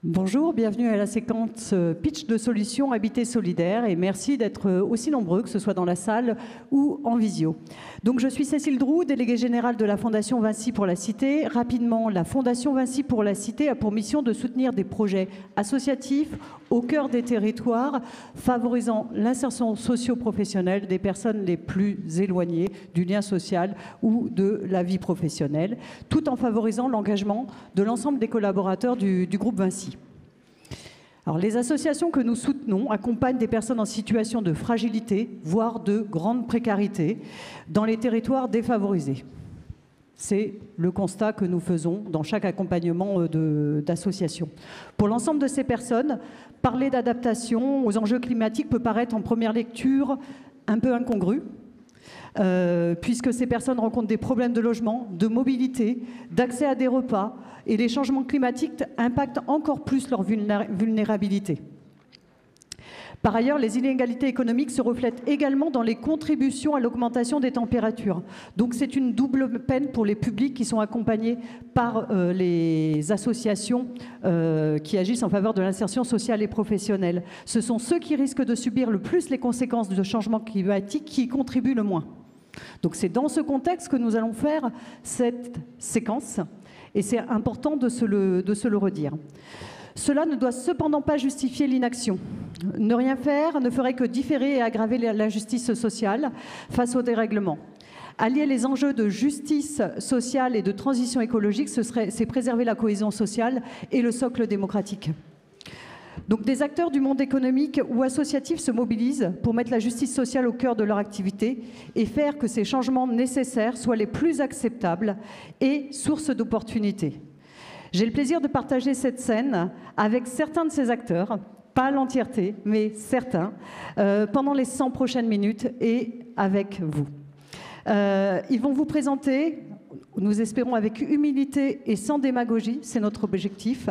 Bonjour, bienvenue à la séquence pitch de solutions Habiter solidaire et merci d'être aussi nombreux, que ce soit dans la salle ou en visio. Donc je suis Cécile Droux, déléguée générale de la Fondation Vinci pour la Cité. Rapidement, la Fondation Vinci pour la Cité a pour mission de soutenir des projets associatifs au cœur des territoires, favorisant l'insertion socio-professionnelle des personnes les plus éloignées du lien social ou de la vie professionnelle, tout en favorisant l'engagement de l'ensemble des collaborateurs du groupe Vinci. Alors, les associations que nous soutenons accompagnent des personnes en situation de fragilité, voire de grande précarité, dans les territoires défavorisés. C'est le constat que nous faisons dans chaque accompagnement d'association. Pour l'ensemble de ces personnes, parler d'adaptation aux enjeux climatiques peut paraître en première lecture un peu incongru, puisque ces personnes rencontrent des problèmes de logement, de mobilité, d'accès à des repas, et les changements climatiques impactent encore plus leur vulnérabilité. Par ailleurs, les inégalités économiques se reflètent également dans les contributions à l'augmentation des températures. Donc c'est une double peine pour les publics qui sont accompagnés par les associations qui agissent en faveur de l'insertion sociale et professionnelle. Ce sont ceux qui risquent de subir le plus les conséquences du changement climatique qui y contribuent le moins. Donc c'est dans ce contexte que nous allons faire cette séquence et c'est important de se le redire. Cela ne doit cependant pas justifier l'inaction. Ne rien faire ne ferait que différer et aggraver l'injustice sociale face au dérèglement. Allier les enjeux de justice sociale et de transition écologique, c'est préserver la cohésion sociale et le socle démocratique. Donc des acteurs du monde économique ou associatif se mobilisent pour mettre la justice sociale au cœur de leur activité et faire que ces changements nécessaires soient les plus acceptables et source d'opportunités. J'ai le plaisir de partager cette scène avec certains de ces acteurs, pas l'entièreté, mais certains, pendant les 100 prochaines minutes et avec vous. Ils vont vous présenter, nous espérons avec humilité et sans démagogie, c'est notre objectif,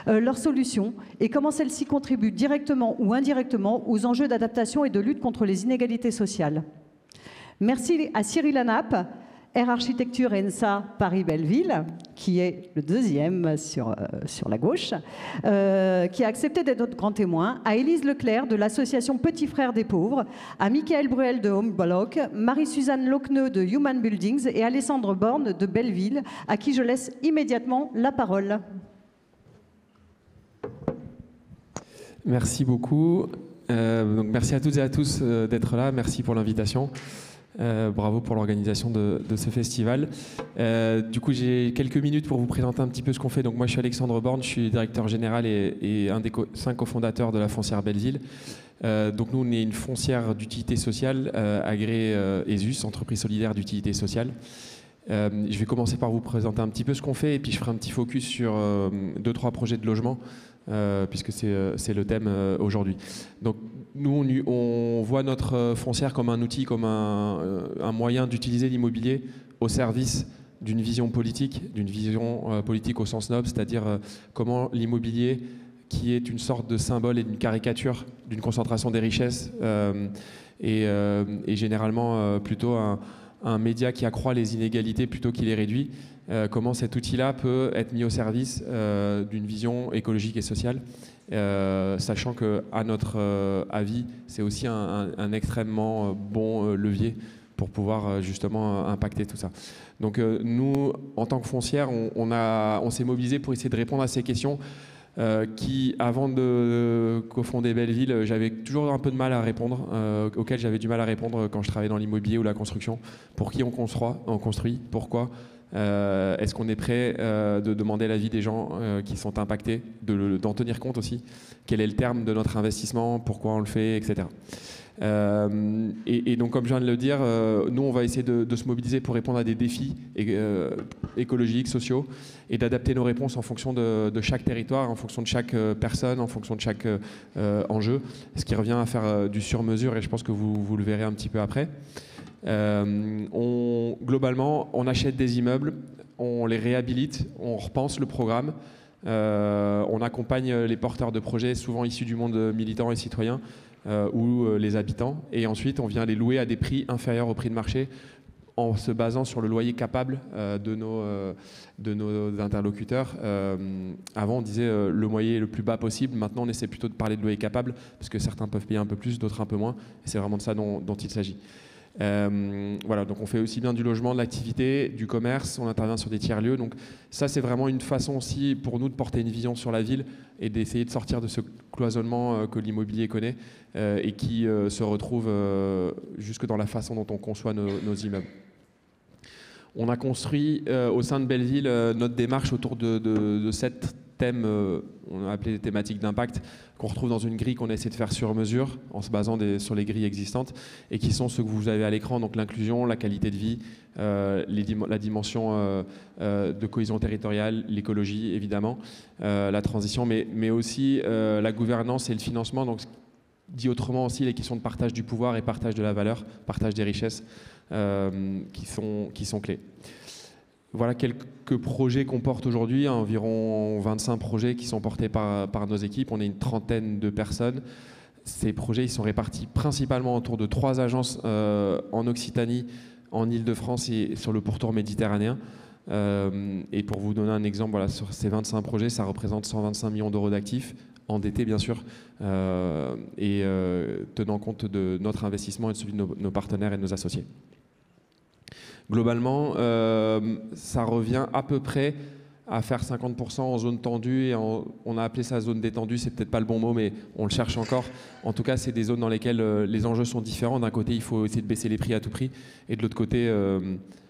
leurs solutions et comment celles-ci contribuent directement ou indirectement aux enjeux d'adaptation et de lutte contre les inégalités sociales. Merci à Cyril Anap, Air Architecture ENSA Paris-Belleville, qui est le deuxième sur la gauche, qui a accepté d'être notre grand témoin, à Élise Leclerc de l'association Petits Frères des Pauvres, à Michael Bruel de Home Block, Marie-Suzanne Locneux de Human Buildings et Alessandre Borne de Belleville, à qui je laisse immédiatement la parole. Merci beaucoup. Donc merci à toutes et à tous d'être là. Merci pour l'invitation. Bravo pour l'organisation de ce festival. Du coup, j'ai quelques minutes pour vous présenter un petit peu ce qu'on fait. Donc moi, je suis Alexandre Borne, je suis directeur général et un des 5 cofondateurs de la foncière Belleville. Donc nous, on est une foncière d'utilité sociale agréée ESUS, entreprise solidaire d'utilité sociale. Je vais commencer par vous présenter un petit peu ce qu'on fait et puis je ferai un petit focus sur 2-3 projets de logement puisque c'est le thème aujourd'hui. Donc nous, on voit notre foncière comme un outil, comme un moyen d'utiliser l'immobilier au service d'une vision politique au sens noble, c'est-à-dire comment l'immobilier, qui est une sorte de symbole et d'une caricature d'une concentration des richesses, et généralement plutôt un média qui accroît les inégalités plutôt qu'il les réduit, comment cet outil-là peut être mis au service d'une vision écologique et sociale, sachant qu'à notre avis, c'est aussi un extrêmement bon levier pour pouvoir justement impacter tout ça. Donc nous, en tant que foncière, on s'est mobilisé pour essayer de répondre à ces questions qui, avant de cofonder Belleville, j'avais toujours un peu de mal à répondre, auxquelles j'avais du mal à répondre quand je travaillais dans l'immobilier ou la construction. Pour qui on construit, pourquoi, est-ce qu'on est prêt de demander l'avis des gens qui sont impactés, d'en tenir compte aussi, quel est le terme de notre investissement, pourquoi on le fait, etc. Et donc, comme je viens de le dire, nous, on va essayer de se mobiliser pour répondre à des défis écologiques, sociaux, et d'adapter nos réponses en fonction de chaque territoire, en fonction de chaque personne, en fonction de chaque enjeu, ce qui revient à faire du sur-mesure, et je pense que vous le verrez un petit peu après. Globalement, on achète des immeubles, on les réhabilite, on repense le programme, on accompagne les porteurs de projets, souvent issus du monde militant et citoyen, ou les habitants, et ensuite on vient les louer à des prix inférieurs au prix de marché en se basant sur le loyer capable de nos interlocuteurs. Avant, on disait le loyer le plus bas possible. Maintenant, on essaie plutôt de parler de loyer capable, parce que certains peuvent payer un peu plus, d'autres un peu moins. Et c'est vraiment de ça dont il s'agit. Voilà, donc on fait aussi bien du logement, de l'activité, du commerce, on intervient sur des tiers-lieux. Donc ça, c'est vraiment une façon aussi pour nous de porter une vision sur la ville et d'essayer de sortir de ce cloisonnement que l'immobilier connaît et qui se retrouve jusque dans la façon dont on conçoit nos immeubles. On a construit au sein de Belleville notre démarche autour de 7 thèmes, on a appelé des thématiques d'impact, qu'on retrouve dans une grille qu'on essaie de faire sur mesure en se basant sur les grilles existantes et qui sont ceux que vous avez à l'écran, donc l'inclusion, la qualité de vie, la dimension de cohésion territoriale, l'écologie évidemment, la transition, mais aussi la gouvernance et le financement. Donc, dit autrement aussi les questions de partage du pouvoir et partage de la valeur, partage des richesses qui sont clés. Voilà quelques projets qu'on porte aujourd'hui, environ 25 projets qui sont portés par nos équipes. On est une trentaine de personnes. Ces projets ils sont répartis principalement autour de 3 agences en Occitanie, en Île-de-France et sur le pourtour méditerranéen. Et pour vous donner un exemple, voilà, sur ces 25 projets, ça représente 125 millions d'euros d'actifs, endettés bien sûr, et tenant compte de notre investissement et de celui de nos partenaires et de nos associés. Globalement, ça revient à peu près à faire 50% en zone tendue et on a appelé ça zone détendue, c'est peut-être pas le bon mot, mais on le cherche encore. En tout cas, c'est des zones dans lesquelles les enjeux sont différents. D'un côté, il faut essayer de baisser les prix à tout prix, et de l'autre côté,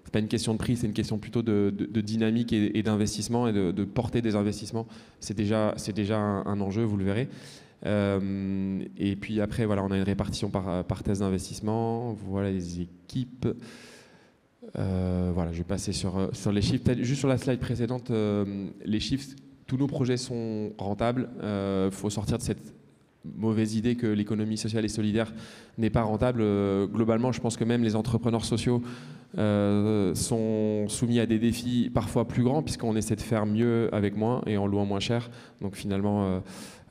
c'est pas une question de prix, c'est une question plutôt de dynamique et d'investissement et de porter des investissements. C'est déjà un enjeu, vous le verrez. Et puis après, voilà, on a une répartition par thèse d'investissement. Voilà les équipes. Voilà, je vais passer sur les chiffres. Peut-être juste sur la slide précédente, les chiffres, tous nos projets sont rentables. Faut sortir de cette mauvaise idée que l'économie sociale et solidaire n'est pas rentable. Globalement, je pense que même les entrepreneurs sociaux sont soumis à des défis parfois plus grands, puisqu'on essaie de faire mieux avec moins et en louant moins cher. Donc finalement,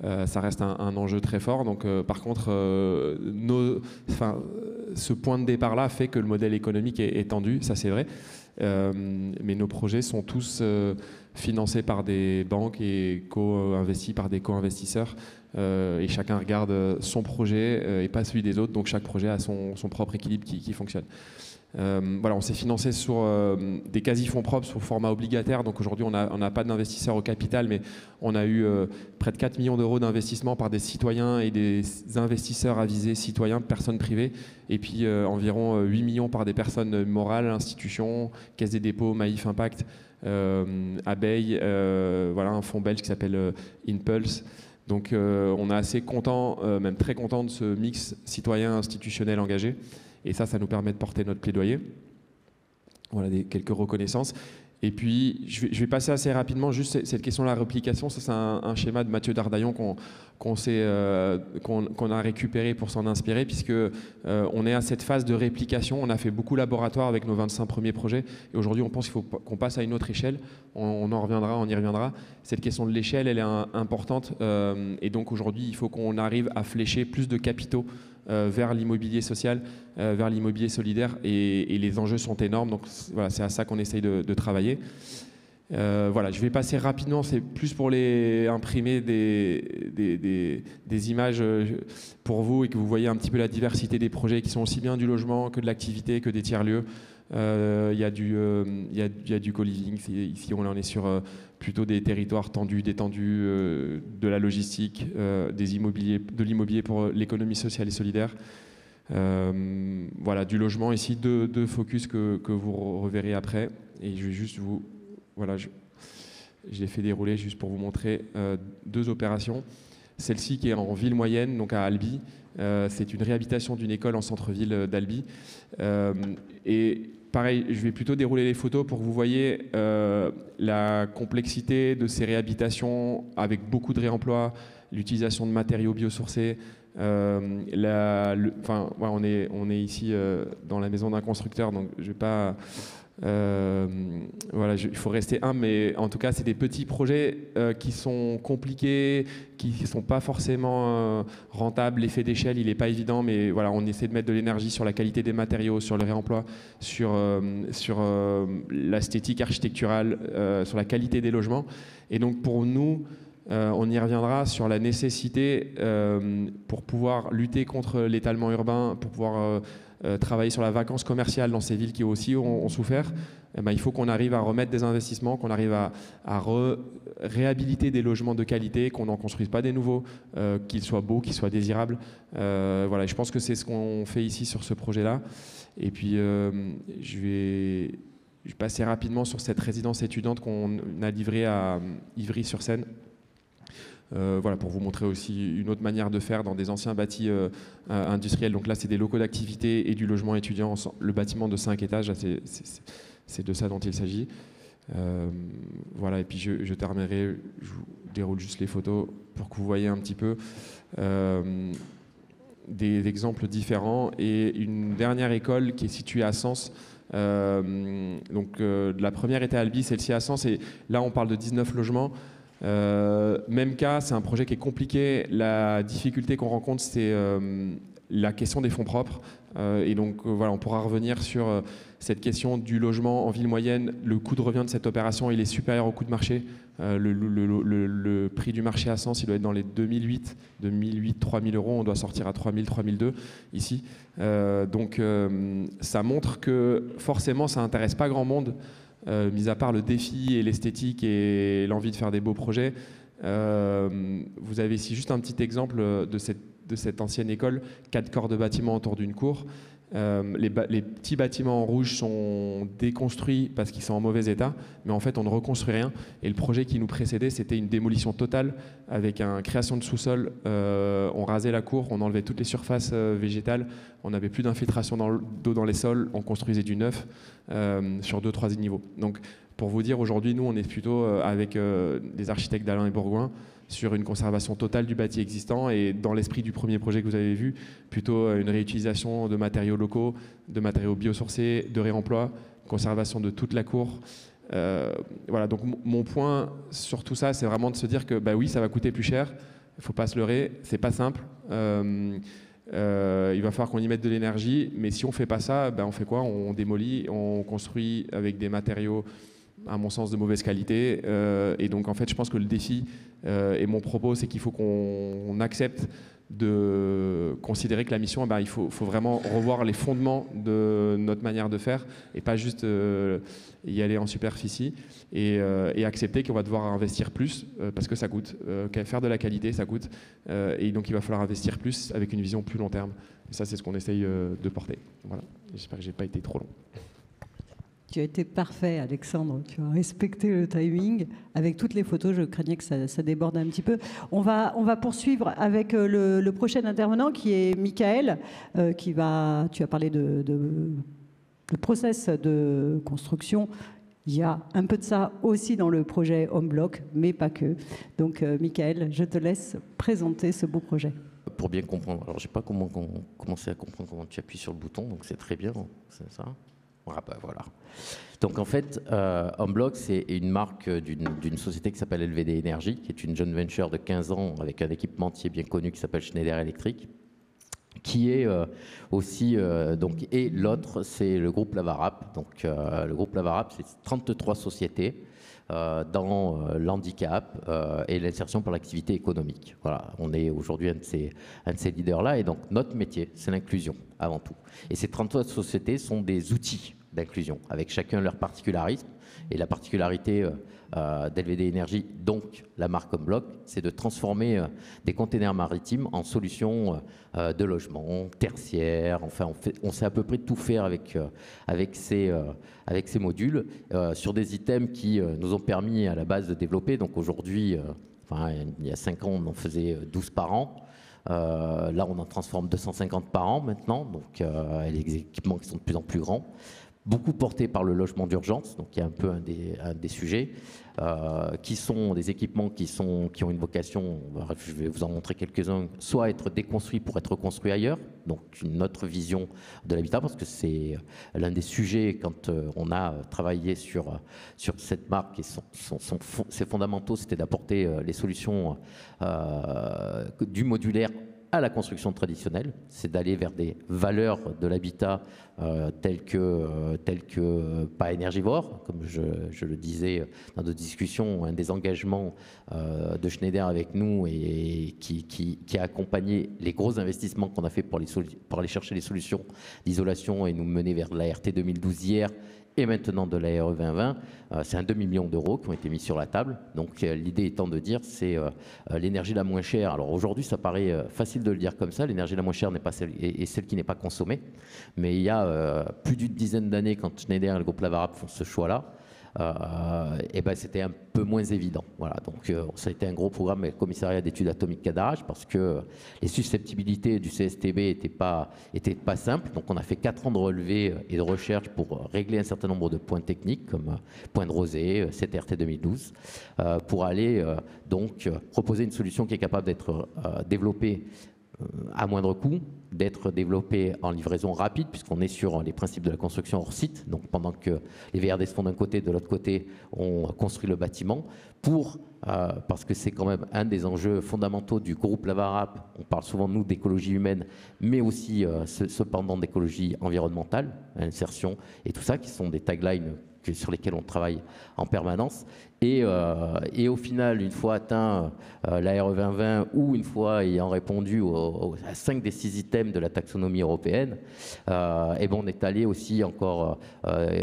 ça reste un enjeu très fort. Donc, par contre, ce point de départ-là fait que le modèle économique est tendu, ça c'est vrai. Mais nos projets sont tous financés par des banques et co-investis par des co-investisseurs. Et chacun regarde son projet et pas celui des autres. Donc chaque projet a son propre équilibre qui fonctionne. Voilà, on s'est financé sur des quasi-fonds propres sous format obligataire. Donc aujourd'hui, on n'a pas d'investisseurs au capital, mais on a eu près de 4 millions d'euros d'investissement par des citoyens et des investisseurs avisés citoyens, personnes privées, et puis environ 8 millions par des personnes morales, institutions, Caisse des dépôts, Maïf Impact, Abeille, voilà, un fonds belge qui s'appelle Impulse. Donc on est assez content, même très content de ce mix citoyen-institutionnel engagé. Et ça nous permet de porter notre plaidoyer. Voilà quelques reconnaissances. Et puis, je vais passer assez rapidement juste cette question de la réplication. Ça, c'est un schéma de Mathieu Dardaillon qu'on a récupéré pour s'en inspirer, puisque on est à cette phase de réplication. On a fait beaucoup de laboratoires avec nos 25 premiers projets. Et aujourd'hui, on pense qu'il faut qu'on passe à une autre échelle. On en reviendra, on y reviendra. Cette question de l'échelle, elle est importante. Et donc, aujourd'hui, il faut qu'on arrive à flécher plus de capitaux vers l'immobilier social, vers l'immobilier solidaire, et les enjeux sont énormes. Donc voilà, c'est à ça qu'on essaye de travailler. Voilà, je vais passer rapidement, c'est plus pour imprimer des images pour vous et que vous voyez un petit peu la diversité des projets qui sont aussi bien du logement que de l'activité, que des tiers-lieux. Il y a du co-living, ici on est sur plutôt des territoires tendus, détendus, de la logistique, de l'immobilier pour l'économie sociale et solidaire. Voilà, du logement ici, deux focus que vous reverrez après. Et je vais juste vous... Voilà, je l'ai fait dérouler juste pour vous montrer 2 opérations. Celle-ci qui est en ville moyenne, donc à Albi. C'est une réhabilitation d'une école en centre-ville d'Albi. Et pareil, je vais plutôt dérouler les photos pour que vous voyez la complexité de ces réhabilitations avec beaucoup de réemploi, l'utilisation de matériaux biosourcés. On est ici dans la maison d'un constructeur, donc je ne vais pas Voilà, il faut rester humble, mais en tout cas, c'est des petits projets qui sont compliqués, qui ne sont pas forcément rentables. L'effet d'échelle, il n'est pas évident, mais voilà, on essaie de mettre de l'énergie sur la qualité des matériaux, sur le réemploi, sur l'esthétique architecturale, sur la qualité des logements. Et donc, pour nous, on y reviendra sur la nécessité pour pouvoir lutter contre l'étalement urbain, pour pouvoir travailler sur la vacance commerciale dans ces villes qui aussi ont souffert. Eh ben, il faut qu'on arrive à remettre des investissements, qu'on arrive à réhabiliter des logements de qualité, qu'on n'en construise pas des nouveaux, qu'ils soient beaux, qu'ils soient désirables. Voilà, je pense que c'est ce qu'on fait ici sur ce projet-là. Et puis, je vais passer rapidement sur cette résidence étudiante qu'on a livrée à Ivry-sur-Seine. Voilà, pour vous montrer aussi une autre manière de faire dans des anciens bâtis industriels. Donc là, c'est des locaux d'activité et du logement étudiant. Le bâtiment de 5 étages, c'est de ça dont il s'agit. Voilà, et puis je terminerai, je vous déroule juste les photos pour que vous voyez un petit peu des exemples différents. Et une dernière école qui est située à Sens. Donc la première était à Albi, celle-ci à Sens. Et là, on parle de 19 logements. Même cas, c'est un projet qui est compliqué. La difficulté qu'on rencontre, c'est la question des fonds propres. Et donc, voilà, on pourra revenir sur cette question du logement en ville moyenne. Le coût de revient de cette opération, il est supérieur au coût de marché. Le prix du marché à Sens, il doit être dans les 2008, 3 000 euros. On doit sortir à 3 000, 3 200 ici. Donc, ça montre que forcément, ça n'intéresse pas grand monde. Mis à part le défi et l'esthétique et l'envie de faire des beaux projets, vous avez ici juste un petit exemple de cette ancienne école, 4 corps de bâtiments autour d'une cour. Les petits bâtiments en rouge sont déconstruits parce qu'ils sont en mauvais état, mais en fait on ne reconstruit rien. Et le projet qui nous précédait, c'était une démolition totale avec une création de sous-sol. On rasait la cour, on enlevait toutes les surfaces végétales, on n'avait plus d'infiltration d'eau dans les sols, on construisait du neuf sur 2-3 niveaux. Donc pour vous dire, aujourd'hui nous on est plutôt avec des architectes d'Alain et Bourgoin sur une conservation totale du bâti existant et dans l'esprit du premier projet que vous avez vu, plutôt une réutilisation de matériaux locaux, de matériaux biosourcés, de réemploi, conservation de toute la cour. Voilà, donc mon point sur tout ça, c'est vraiment de se dire que bah oui, ça va coûter plus cher, il ne faut pas se leurrer, c'est pas simple. Il va falloir qu'on y mette de l'énergie, mais si on ne fait pas ça, ben on fait quoi? On démolit, on construit avec des matériaux à mon sens de mauvaise qualité, et donc en fait je pense que le défi et mon propos, c'est qu'il faut qu'on accepte de considérer que la mission, il faut vraiment revoir les fondements de notre manière de faire et pas juste y aller en superficie et accepter qu'on va devoir investir plus parce que ça coûte. Faire de la qualité, ça coûte, et donc il va falloir investir plus avec une vision plus long terme. Et ça, c'est ce qu'on essaye de porter. Voilà. J'espère que j'ai pas été trop long. Tu as été parfait, Alexandre. Tu as respecté le timing. Avec toutes les photos, je craignais que ça déborde un petit peu. On va poursuivre avec le prochain intervenant qui est Michael, tu as parlé de process de construction. Il y a un peu de ça aussi dans le projet HomeBlock, mais pas que. Donc, Michael, je te laisse présenter ce beau projet. Pour bien comprendre, alors je n'ai pas commencé à comprendre comment tu appuies sur le bouton, donc c'est très bien, c'est ça. Ah ben voilà. Donc en fait, HomeBlock, c'est une marque d'une société qui s'appelle LVD Énergie, qui est une joint venture de 15 ans avec un équipementier bien connu qui s'appelle Schneider Electric, qui est aussi, et l'autre, c'est le groupe Lavarap. Donc le groupe Lavarap, c'est 33 sociétés dans l'handicap et l'insertion par l'activité économique. Voilà, on est aujourd'hui un de ces leaders-là, et donc notre métier, c'est l'inclusion avant tout. Et ces 33 sociétés sont des outils d'inclusion, avec chacun leur particularisme. Et la particularité d'LVD Énergie, donc la marque HomeBlock, c'est de transformer des containers maritimes en solutions de logement tertiaire. Enfin, on sait à peu près tout faire avec ces modules sur des items qui nous ont permis à la base de développer. Donc aujourd'hui, il y a 5 ans, on en faisait 12 par an. Là, on en transforme 250 par an maintenant, donc les équipements qui sont de plus en plus grands. beaucoup porté par le logement d'urgence, donc qui est un peu un des sujets, qui sont des équipements qui ont une vocation, je vais vous en montrer quelques-uns, soit être déconstruits pour être construits ailleurs, donc une autre vision de l'habitat, parce que c'est l'un des sujets quand on a travaillé sur cette marque, et ses fondamentaux, c'était d'apporter les solutions du modulaire à la construction traditionnelle, c'est d'aller vers des valeurs de l'habitat telles que pas énergivores, comme je le disais dans nos discussions, un des engagements de Schneider avec nous et qui a accompagné les gros investissements qu'on a fait pour aller chercher les solutions d'isolation et nous mener vers la RT 2012 hier, et maintenant de la RE 2020, c'est un demi-million d'euros qui ont été mis sur la table. Donc l'idée étant de dire c'est l'énergie la moins chère. Alors aujourd'hui ça paraît facile de le dire comme ça, l'énergie la moins chère n'est pas celle, et celle qui n'est pas consommée. Mais il y a plus d'une dizaine d'années quand Schneider et le groupe Lavarab font ce choix-là, et ben c'était un peu moins évident. Voilà, donc ça a été un gros programme avec le commissariat d'études atomiques Cadarache parce que les susceptibilités du CSTB étaient pas simples. Donc on a fait 4 ans de relevés et de recherche pour régler un certain nombre de points techniques comme point de rosée, CTRT 2012, pour aller donc proposer une solution qui est capable d'être développée à moindre coût, d'être développé en livraison rapide, puisqu'on est sur les principes de la construction hors site. Donc pendant que les VRD se font d'un côté, de l'autre côté, on construit le bâtiment, parce que c'est quand même un des enjeux fondamentaux du groupe Lavarab. On parle souvent, nous, d'écologie humaine, mais aussi cependant d'écologie environnementale, insertion et tout ça, qui sont des taglines sur lesquels on travaille en permanence. Et au final, une fois atteint la RE 2020 ou une fois ayant répondu à 5 des 6 items de la taxonomie européenne, et ben on est allé aussi encore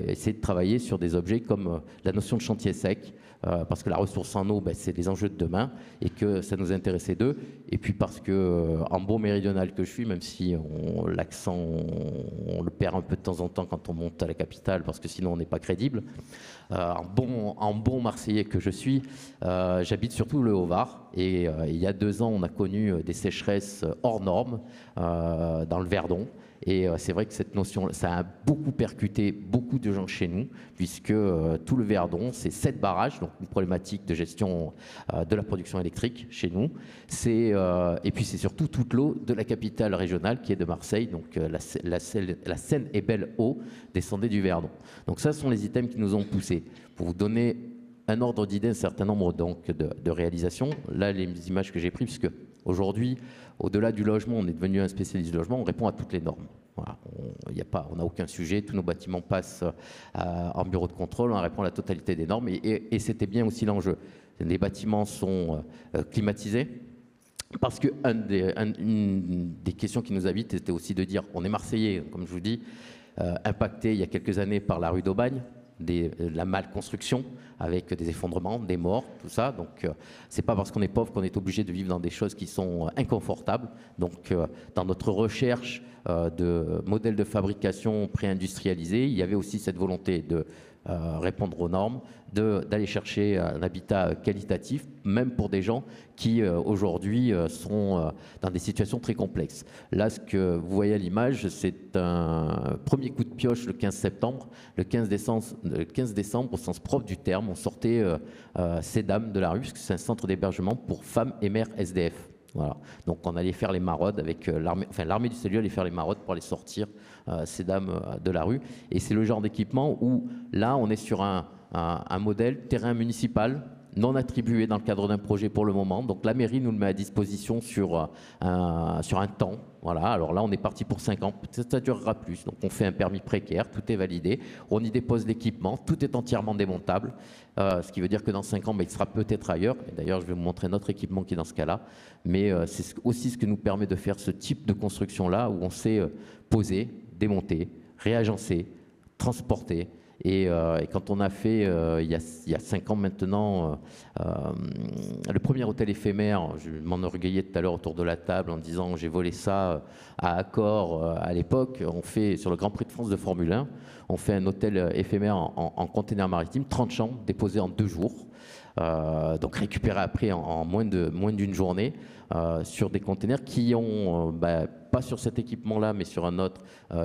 essayer de travailler sur des objets comme la notion de chantier sec, parce que la ressource en eau, ben, c'est les enjeux de demain et que ça nous intéressait d'eux. Et puis parce que, en bon méridional que je suis, même si l'accent, on le perd un peu de temps en temps quand on monte à la capitale, parce que sinon on n'est pas crédible, en bon Marseillais que je suis, j'habite surtout le Haut-Var. Et il y a 2 ans, on a connu des sécheresses hors normes dans le Verdon. Et c'est vrai que cette notion, ça a beaucoup percuté beaucoup de gens chez nous, puisque tout le Verdon, c'est 7 barrages, donc une problématique de gestion de la production électrique chez nous. Et puis c'est surtout toute l'eau de la capitale régionale qui est de Marseille, donc la Seine et Belle Eau descendait du Verdon. Donc ça, ce sont les items qui nous ont poussés. Pour vous donner un ordre d'idée, un certain nombre donc de réalisations, là les images que j'ai prises, puisque aujourd'hui, au-delà du logement, on est devenu un spécialiste du logement, on répond à toutes les normes. Voilà, on n'a aucun sujet, tous nos bâtiments passent en bureau de contrôle, on répond à la totalité des normes et c'était bien aussi l'enjeu. Les bâtiments sont climatisés, parce une des questions qui nous habitent était aussi de dire, on est Marseillais, comme je vous dis, impacté il y a quelques années par la rue d'Aubagne, la malconstruction avec des effondrements, des morts, tout ça. Donc, c'est pas parce qu'on est pauvre qu'on est obligé de vivre dans des choses qui sont inconfortables. Donc, dans notre recherche de modèles de fabrication pré-industrialisés, il y avait aussi cette volonté de répondre aux normes, d'aller chercher un habitat qualitatif, même pour des gens qui aujourd'hui sont dans des situations très complexes. Là, ce que vous voyez à l'image, c'est un premier coup de pioche le 15 septembre. Le 15 décembre, au sens propre du terme, on sortait ces dames de la rue, parce que c'est un centre d'hébergement pour femmes et mères SDF. Voilà. Donc on allait faire les maraudes avec l'armée du salut allait faire les maraudes pour aller sortir ces dames de la rue. Et c'est le genre d'équipement où là on est sur un modèle terrain municipal non attribué dans le cadre d'un projet pour le moment. Donc la mairie nous le met à disposition sur un temps. Voilà. Alors là on est parti pour 5 ans, peut-être ça durera plus. Donc on fait un permis précaire, tout est validé, on y dépose l'équipement, tout est entièrement démontable. Ce qui veut dire que dans 5 ans, il sera peut-être ailleurs. Et d'ailleurs, je vais vous montrer notre équipement qui est dans ce cas-là. Mais c'est aussi ce que nous permet de faire ce type de construction-là, où on sait poser, démonter, réagencer, transporter. Et quand on a fait, il y a 5 ans maintenant, le premier hôtel éphémère, je m'enorgueillais tout à l'heure autour de la table en disant j'ai volé ça à Accor à l'époque, on fait sur le Grand Prix de France de Formule 1, on fait un hôtel éphémère en container maritime, 30 chambres déposées en 2 jours. donc récupérés après en moins d'une journée, sur des containers qui ont, pas sur cet équipement-là, mais sur un autre,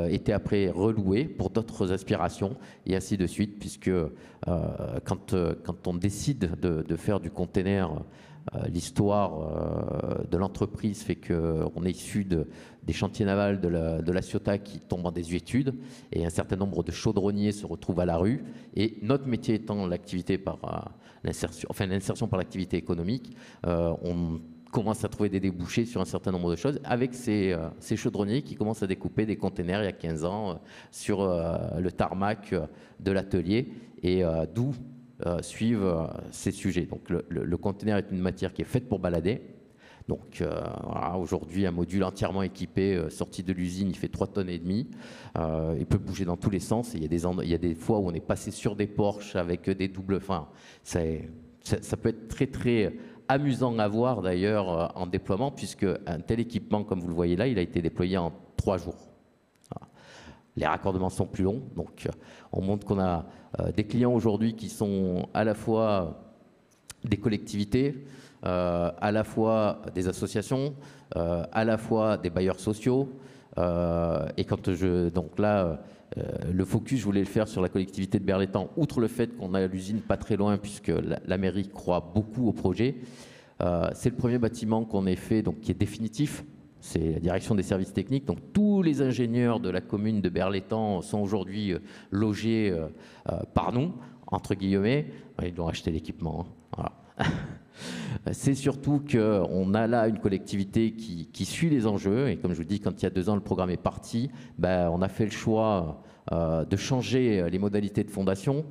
été après reloués pour d'autres aspirations, et ainsi de suite, puisque quand on décide de faire du container, l'histoire de l'entreprise fait qu'on est issu des chantiers navals de la Ciotat qui tombent en désuétude, et un certain nombre de chaudronniers se retrouvent à la rue, et notre métier étant l'activité par l'insertion par l'activité économique, on commence à trouver des débouchés sur un certain nombre de choses avec ces chaudronniers qui commencent à découper des containers il y a 15 ans sur le tarmac de l'atelier, et d'où suivent ces sujets. Donc le container est une matière qui est faite pour balader. Donc voilà, aujourd'hui, un module entièrement équipé, sorti de l'usine, il fait 3,5 tonnes. Il peut bouger dans tous les sens. Et il y a des fois où on est passé sur des Porsche avec des doubles... Enfin, ça peut être très, très amusant à voir d'ailleurs en déploiement, puisque un tel équipement, comme vous le voyez là, il a été déployé en 3 jours. Voilà. Les raccordements sont plus longs. Donc on montre qu'on a des clients aujourd'hui qui sont à la fois des collectivités, à la fois des associations, à la fois des bailleurs sociaux. Et donc là, le focus, je voulais le faire sur la collectivité de Berlétan, outre le fait qu'on a l'usine pas très loin, puisque la mairie croit beaucoup au projet. C'est le premier bâtiment qu'on ait fait, donc qui est définitif. C'est la direction des services techniques. Donc tous les ingénieurs de la commune de Berlétan sont aujourd'hui logés par nous, entre guillemets. Ils doivent acheter l'équipement. Hein. Voilà. C'est surtout qu'on a là une collectivité qui suit les enjeux, et comme je vous dis, quand il y a 2 ans le programme est parti, on a fait le choix de changer les modalités de fondation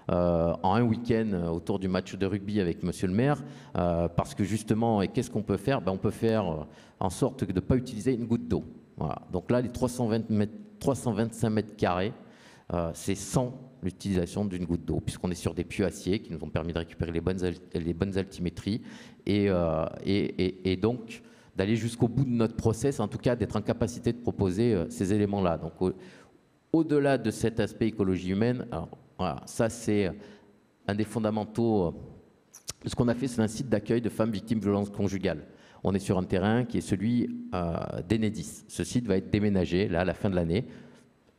en un week-end autour du match de rugby avec monsieur le maire, parce que justement, et qu'est-ce qu'on peut faire? On peut faire en sorte de ne pas utiliser une goutte d'eau. Voilà. Donc là, les 325 mètres carrés, c'est sans l'utilisation d'une goutte d'eau, puisqu'on est sur des puits acier qui nous ont permis de récupérer les bonnes altimétries, et donc d'aller jusqu'au bout de notre process, en tout cas d'être en capacité de proposer ces éléments-là. Donc au-delà de cet aspect écologie humaine, alors, voilà, ça c'est un des fondamentaux de ce qu'on a fait. C'est un site d'accueil de femmes victimes de violences conjugales. On est sur un terrain qui est celui d'Enedis. Ce site va être déménagé là à la fin de l'année,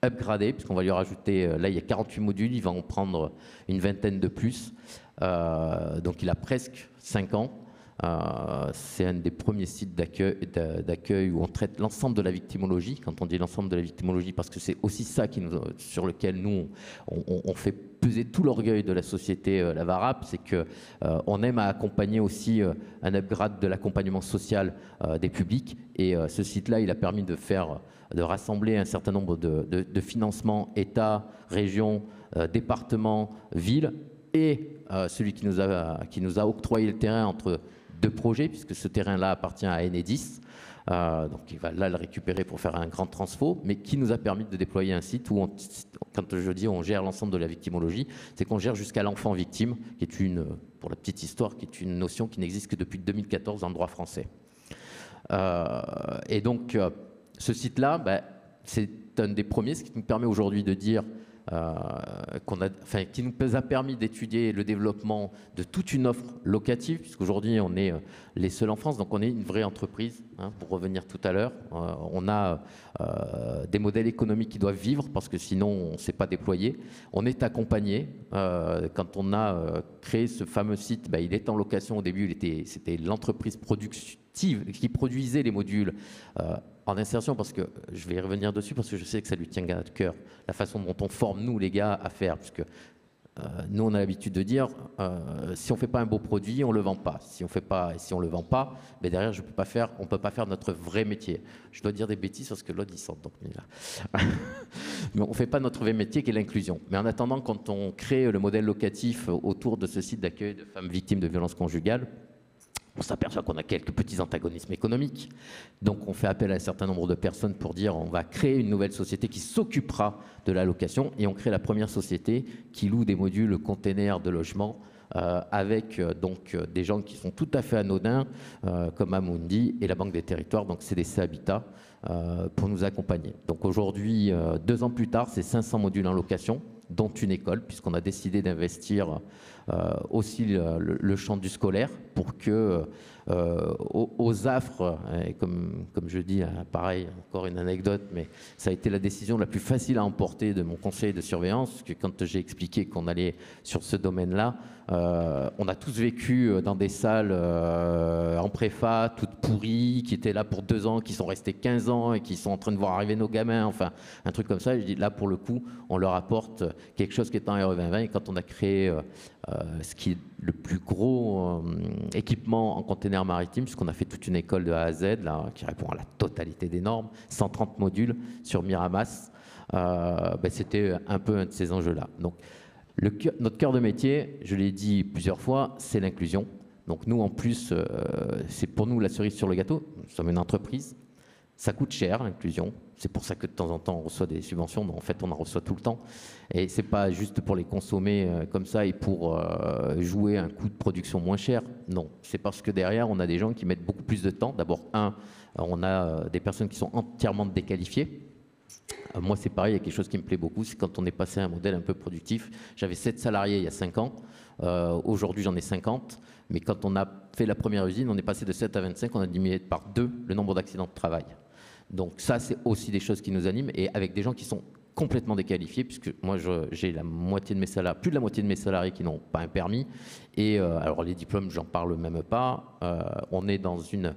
upgradé, puisqu'on va lui rajouter, là il y a 48 modules, il va en prendre une vingtaine de plus, donc il a presque 5 ans. C'est un des premiers sites d'accueil où on traite l'ensemble de la victimologie. Quand on dit l'ensemble de la victimologie, parce que c'est aussi ça sur lequel nous on fait peser tout l'orgueil de la société Lavarap, c'est qu'on aime à accompagner aussi un upgrade de l'accompagnement social des publics, et ce site-là, il a permis de rassembler un certain nombre de financements, État, région, département, ville, et celui qui nous a octroyé le terrain entre 2 projets, puisque ce terrain-là appartient à Enedis, donc il va là le récupérer pour faire un grand transfo, mais qui nous a permis de déployer un site où, quand je dis on gère l'ensemble de la victimologie, c'est qu'on gère jusqu'à l'enfant victime, qui est pour la petite histoire, qui est une notion qui n'existe que depuis 2014 dans le droit français. Et donc, ce site-là, c'est un des premiers, ce qui nous permet aujourd'hui de dire qui nous a permis d'étudier le développement de toute une offre locative, puisqu'aujourd'hui on est les seuls en France, donc on est une vraie entreprise, hein, pour revenir tout à l'heure. On a des modèles économiques qui doivent vivre, parce que sinon on ne s'est pas déployé. On est accompagné. Quand on a créé ce fameux site, il est en location. Au début, c'était l'entreprise productive qui produisait les modules en insertion, parce que je vais y revenir dessus, parce que je sais que ça lui tient à cœur, la façon dont on forme, nous les gars, à faire, puisque nous on a l'habitude de dire si on ne fait pas un beau produit, on ne le vend pas. Si on ne le vend pas, derrière on ne peut pas faire notre vrai métier. Je dois dire des bêtises parce que l'autre il s'entend là. Mais on ne fait pas notre vrai métier qui est l'inclusion. Mais en attendant, quand on crée le modèle locatif autour de ce site d'accueil de femmes victimes de violences conjugales, on s'aperçoit qu'on a quelques petits antagonismes économiques. Donc on fait appel à un certain nombre de personnes pour dire on va créer une nouvelle société qui s'occupera de la location, et on crée la première société qui loue des modules containers de logement avec donc des gens qui sont tout à fait anodins comme Amundi et la Banque des Territoires, donc CDC Habitat, pour nous accompagner. Donc aujourd'hui, 2 ans plus tard, c'est 500 modules en location, dont une école, puisqu'on a décidé d'investir aussi le champ du scolaire pour que aux affres, et comme je dis, pareil, encore une anecdote, mais ça a été la décision la plus facile à emporter de mon conseil de surveillance, parce que quand j'ai expliqué qu'on allait sur ce domaine-là, on a tous vécu dans des salles en préfa, toutes pourries, qui étaient là pour 2 ans, qui sont restés 15 ans et qui sont en train de voir arriver nos gamins, enfin un truc comme ça. Je dis là, pour le coup, on leur apporte quelque chose qui est en RE 2020. Et quand on a créé ce qui est le plus gros équipement en container maritime, puisqu'on a fait toute une école de A à Z là, qui répond à la totalité des normes, 130 modules sur Miramas, c'était un peu un de ces enjeux-là. Donc, notre cœur de métier, je l'ai dit plusieurs fois, c'est l'inclusion. Donc nous, en plus, c'est pour nous la cerise sur le gâteau. Nous sommes une entreprise. Ça coûte cher, l'inclusion. C'est pour ça que de temps en temps, on reçoit des subventions. Mais en fait, on en reçoit tout le temps. Et ce n'est pas juste pour les consommer comme ça et pour jouer un coût de production moins cher. Non, c'est parce que derrière, on a des gens qui mettent beaucoup plus de temps. D'abord, on a des personnes qui sont entièrement déqualifiées. Moi, c'est pareil, il y a quelque chose qui me plaît beaucoup, c'est quand on est passé à un modèle un peu productif. J'avais 7 salariés il y a 5 ans, aujourd'hui j'en ai 50, mais quand on a fait la première usine, on est passé de 7 à 25, on a diminué par 2 le nombre d'accidents de travail. Donc ça, c'est aussi des choses qui nous animent, et avec des gens qui sont complètement déqualifiés, puisque moi j'ai la moitié de mes salariés, plus de la moitié de mes salariés qui n'ont pas un permis, et alors les diplômes, j'en parle même pas, on est dans une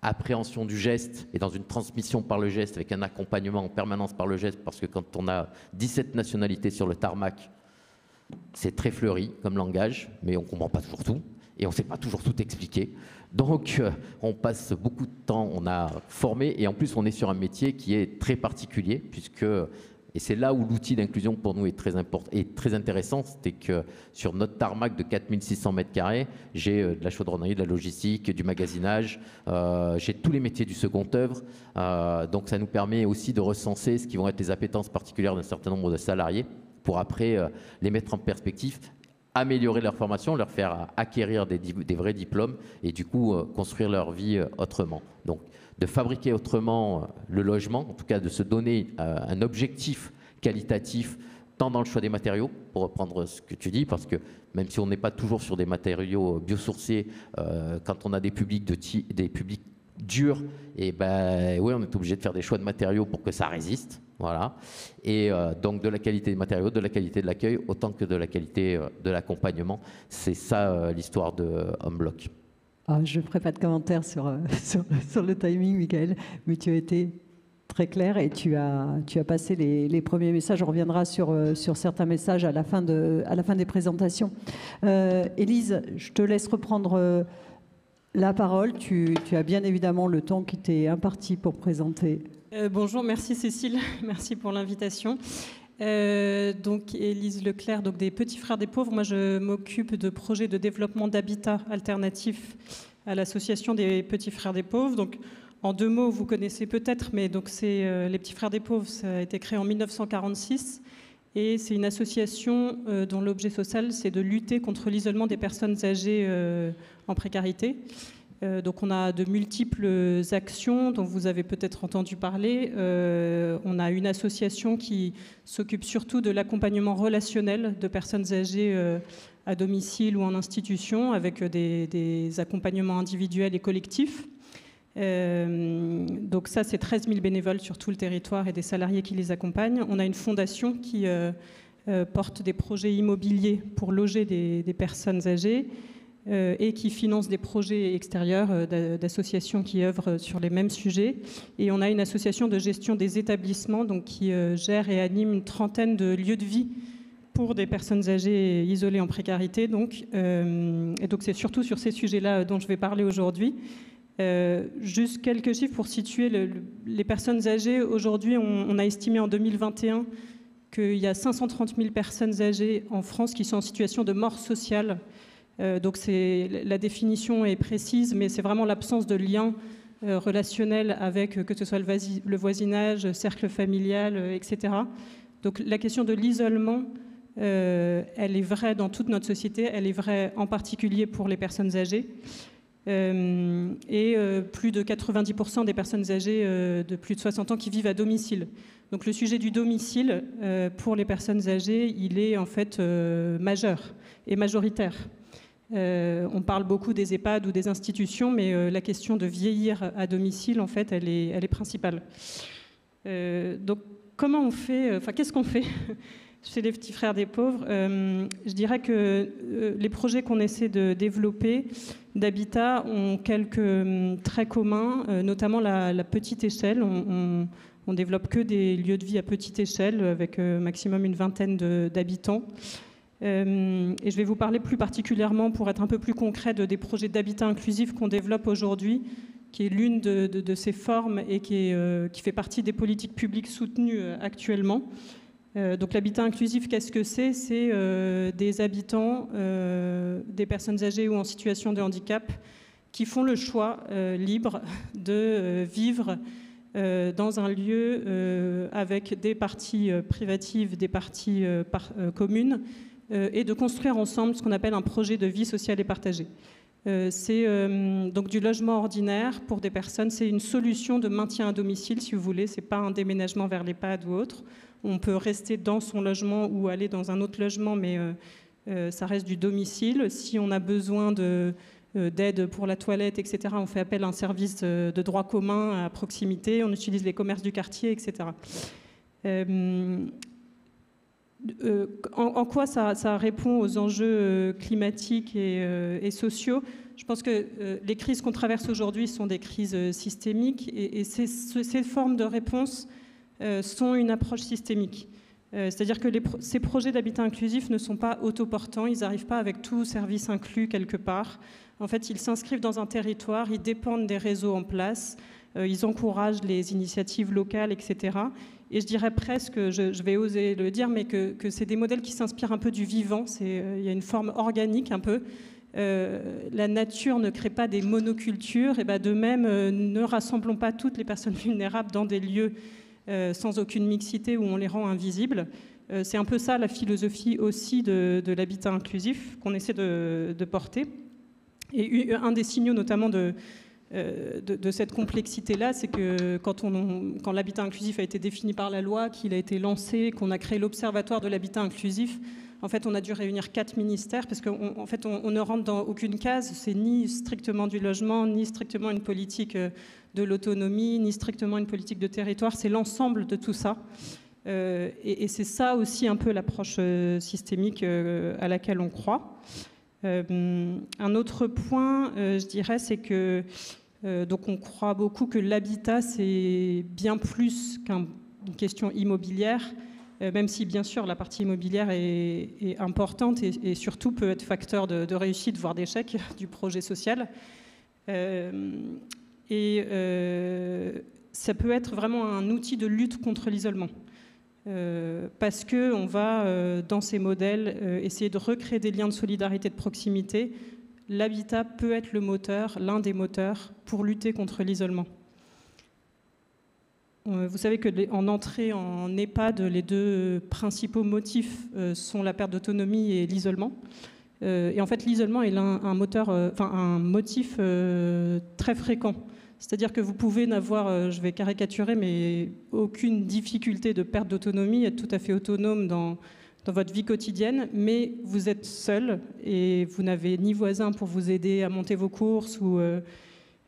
appréhension du geste et dans une transmission par le geste avec un accompagnement en permanence par le geste, parce que quand on a 17 nationalités sur le tarmac, c'est très fleuri comme langage, mais on ne comprend pas toujours tout et on ne sait pas toujours tout expliquer. Donc on passe beaucoup de temps, on a formé, et en plus on est sur un métier qui est très particulier, puisque, et c'est là où l'outil d'inclusion pour nous est très important et très intéressant, c'est que sur notre tarmac de 4600 m², j'ai de la chaudronnerie, de la logistique, du magasinage, j'ai tous les métiers du second œuvre, donc ça nous permet aussi de recenser ce qui vont être les appétences particulières d'un certain nombre de salariés pour après les mettre en perspective, améliorer leur formation, leur faire acquérir des vrais diplômes et du coup construire leur vie autrement. Donc, de fabriquer autrement le logement, en tout cas de se donner un objectif qualitatif, tant dans le choix des matériaux, pour reprendre ce que tu dis, parce que même si on n'est pas toujours sur des matériaux biosourcés, quand on a des publics durs, et oui, on est obligé de faire des choix de matériaux pour que ça résiste. Voilà. Et donc de la qualité des matériaux, de la qualité de l'accueil, autant que de la qualité de l'accompagnement. C'est ça l'histoire de Homeblock. Je ne ferai pas de commentaires sur le timing, Michael, mais tu as été très clair et tu as passé les premiers messages. On reviendra sur certains messages à la fin des présentations. Élise, je te laisse reprendre la parole. Tu as bien évidemment le temps qui t'est imparti pour présenter. Bonjour, merci Cécile, merci pour l'invitation. Donc Élise Leclerc, donc des Petits Frères des Pauvres. Moi, je m'occupe de projets de développement d'habitat alternatif à l'association des Petits Frères des Pauvres. Donc, en 2 mots, vous connaissez peut-être, mais donc c'est les Petits Frères des Pauvres. Ça a été créé en 1946 et c'est une association dont l'objet social, c'est de lutter contre l'isolement des personnes âgées en précarité. Donc on a de multiples actions dont vous avez peut-être entendu parler. On a une association qui s'occupe surtout de l'accompagnement relationnel de personnes âgées à domicile ou en institution, avec des accompagnements individuels et collectifs. Donc ça, c'est 13 000 bénévoles sur tout le territoire et des salariés qui les accompagnent. On a une fondation qui porte des projets immobiliers pour loger des personnes âgées, et qui finance des projets extérieurs d'associations qui œuvrent sur les mêmes sujets. Et on a une association de gestion des établissements donc, qui gère et anime une 30aine de lieux de vie pour des personnes âgées isolées en précarité. Et donc c'est surtout sur ces sujets-là dont je vais parler aujourd'hui. Juste quelques chiffres pour situer les personnes âgées. Aujourd'hui, on a estimé en 2021 qu'il y a 530 000 personnes âgées en France qui sont en situation de mort sociale. Donc la définition est précise, mais c'est vraiment l'absence de lien relationnel avec, que ce soit le voisinage, cercle familial, etc. Donc la question de l'isolement, elle est vraie dans toute notre société, elle est vraie en particulier pour les personnes âgées. et plus de 90% des personnes âgées de plus de 60 ans qui vivent à domicile. Donc le sujet du domicile pour les personnes âgées, il est en fait majeur et majoritaire. On parle beaucoup des EHPAD ou des institutions, mais la question de vieillir à domicile, en fait, elle est principale. Donc comment on fait, qu'est-ce qu'on fait chez les petits frères des pauvres? Je dirais que les projets qu'on essaie de développer d'habitat ont quelques traits communs, notamment la petite échelle. On développe que des lieux de vie à petite échelle, avec maximum une vingtaine d'habitants. Et je vais vous parler plus particulièrement, pour être un peu plus concret, des projets d'habitat inclusif qu'on développe aujourd'hui, qui est l'une de ces formes et qui fait partie des politiques publiques soutenues actuellement. Donc l'habitat inclusif, qu'est-ce que c'est? C'est des habitants, des personnes âgées ou en situation de handicap, qui font le choix libre de vivre dans un lieu avec des parties privatives, des parties communes, et de construire ensemble ce qu'on appelle un projet de vie sociale et partagée. C'est donc du logement ordinaire pour des personnes. C'est une solution de maintien à domicile, si vous voulez. Ce n'est pas un déménagement vers l'EHPAD ou autre. On peut rester dans son logement ou aller dans un autre logement, mais ça reste du domicile. Si on a besoin d'aide pour la toilette, etc., on fait appel à un service de droit commun à proximité. On utilise les commerces du quartier, etc. En quoi ça répond aux enjeux climatiques et sociaux? Je pense que les crises qu'on traverse aujourd'hui sont des crises systémiques et ces formes de réponse sont une approche systémique. C'est-à-dire que ces projets d'habitat inclusif ne sont pas autoportants, ils n'arrivent pas avec tout service inclus quelque part. En fait, ils s'inscrivent dans un territoire, ils dépendent des réseaux en place, ils encouragent les initiatives locales, etc. Et je dirais presque, je vais oser le dire, mais que c'est des modèles qui s'inspirent un peu du vivant. Il y a une forme organique un peu. La nature ne crée pas des monocultures. Et de même, ne rassemblons pas toutes les personnes vulnérables dans des lieux sans aucune mixité où on les rend invisibles. C'est un peu ça la philosophie aussi de l'habitat inclusif qu'on essaie de porter. Et un des signaux notamment de cette complexité-là, c'est que quand l'habitat inclusif a été défini par la loi, qu'il a été lancé, qu'on a créé l'Observatoire de l'habitat inclusif, en fait, on a dû réunir 4 ministères parce qu'en fait, on ne rentre dans aucune case. C'est ni strictement du logement, ni strictement une politique de l'autonomie, ni strictement une politique de territoire. C'est l'ensemble de tout ça. Et c'est ça aussi un peu l'approche systémique à laquelle on croit. Un autre point, je dirais, c'est que donc on croit beaucoup que l'habitat, c'est bien plus qu'une question immobilière, même si bien sûr la partie immobilière est importante et surtout peut être facteur de réussite, voire d'échec du projet social. Et ça peut être vraiment un outil de lutte contre l'isolement. Parce qu'on va, dans ces modèles, essayer de recréer des liens de solidarité, de proximité. L'habitat peut être le moteur, l'un des moteurs, pour lutter contre l'isolement. Vous savez qu'en entrée en EHPAD, les deux principaux motifs sont la perte d'autonomie et l'isolement. Et en fait, l'isolement est un motif très fréquent. C'est-à-dire que vous pouvez n'avoir, je vais caricaturer, mais aucune difficulté de perte d'autonomie, être tout à fait autonome dans votre vie quotidienne, mais vous êtes seul et vous n'avez ni voisin pour vous aider à monter vos courses ou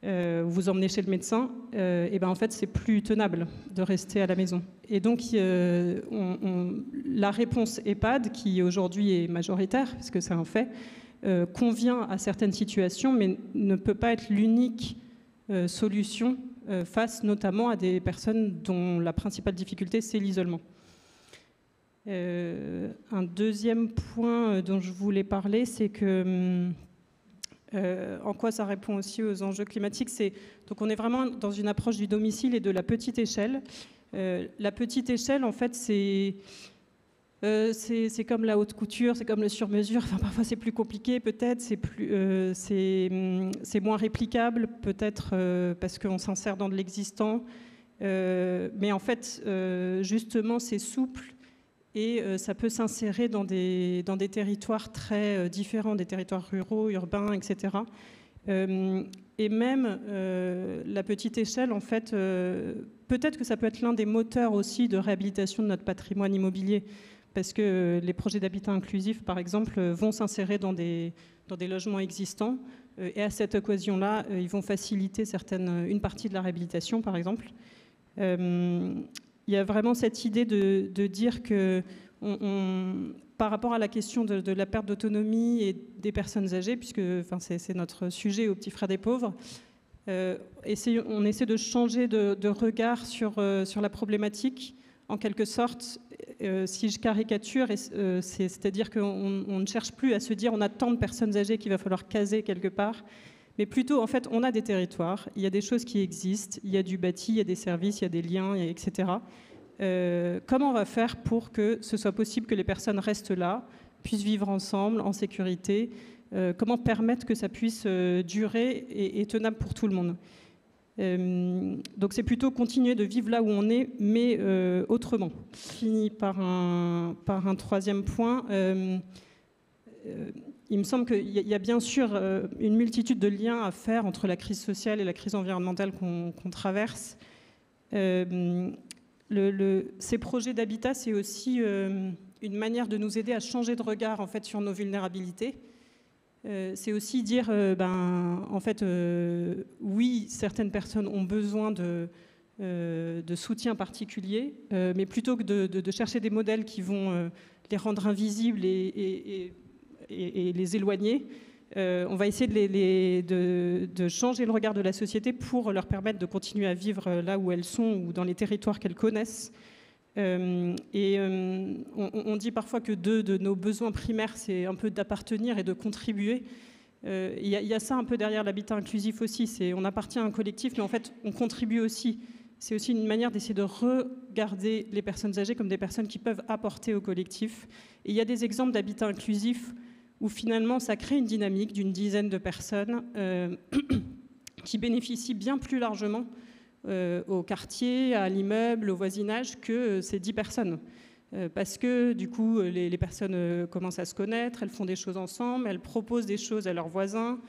vous emmener chez le médecin. Et en fait, c'est plus tenable de rester à la maison. Et donc, la réponse EHPAD, qui aujourd'hui est majoritaire, parce que c'est un fait, convient à certaines situations, mais ne peut pas être l'unique solution face notamment à des personnes dont la principale difficulté, c'est l'isolement. Un deuxième point dont je voulais parler, c'est que en quoi ça répond aussi aux enjeux climatiques, donc on est vraiment dans une approche du domicile et de la petite échelle. La petite échelle, en fait, c'est comme la haute couture, c'est comme le sur-mesure. Enfin, parfois c'est plus compliqué, peut-être, c'est moins réplicable, peut-être parce qu'on s'insère dans de l'existant. Mais en fait, justement, c'est souple. Et ça peut s'insérer dans des territoires très différents, des territoires ruraux, urbains, etc. Et même la petite échelle, en fait, peut-être que ça peut être l'un des moteurs aussi de réhabilitation de notre patrimoine immobilier, parce que les projets d'habitat inclusif, par exemple, vont s'insérer dans des logements existants, et à cette occasion-là, ils vont faciliter une partie de la réhabilitation, par exemple. Il y a vraiment cette idée de dire que par rapport à la question de la perte d'autonomie et des personnes âgées, puisque c'est notre sujet aux petits frères des pauvres, on essaie de changer de regard sur la problématique, en quelque sorte. Si je caricature, c'est-à-dire qu'on ne cherche plus à se dire on a tant de personnes âgées qu'il va falloir caser quelque part, mais plutôt, en fait, on a des territoires, il y a des choses qui existent, il y a du bâti, il y a des services, il y a des liens, etc. Comment on va faire pour que ce soit possible que les personnes restent là, puissent vivre ensemble, en sécurité, comment permettre que ça puisse durer et tenable pour tout le monde. Donc c'est plutôt continuer de vivre là où on est, mais autrement. Je finis par un troisième point. Il me semble qu'il y a bien sûr une multitude de liens à faire entre la crise sociale et la crise environnementale qu'on traverse. Ces projets d'habitat, c'est aussi une manière de nous aider à changer de regard en fait, sur nos vulnérabilités. C'est aussi dire, en fait, oui, certaines personnes ont besoin de soutien particulier, mais plutôt que de chercher des modèles qui vont les rendre invisibles et les éloigner, on va essayer de changer le regard de la société pour leur permettre de continuer à vivre là où elles sont ou dans les territoires qu'elles connaissent. On dit parfois que deux de nos besoins primaires, c'est un peu d'appartenir et de contribuer. Il y a ça un peu derrière l'habitat inclusif aussi. On appartient à un collectif, mais en fait, on contribue aussi. C'est aussi une manière d'essayer de regarder les personnes âgées comme des personnes qui peuvent apporter au collectif. Et il y a des exemples d'habitat inclusif où finalement ça crée une dynamique d'une dizaine de personnes qui bénéficient bien plus largement au quartier, à l'immeuble, au voisinage que ces 10 personnes. Parce que du coup, les personnes commencent à se connaître, elles font des choses ensemble, elles proposent des choses à leurs voisins,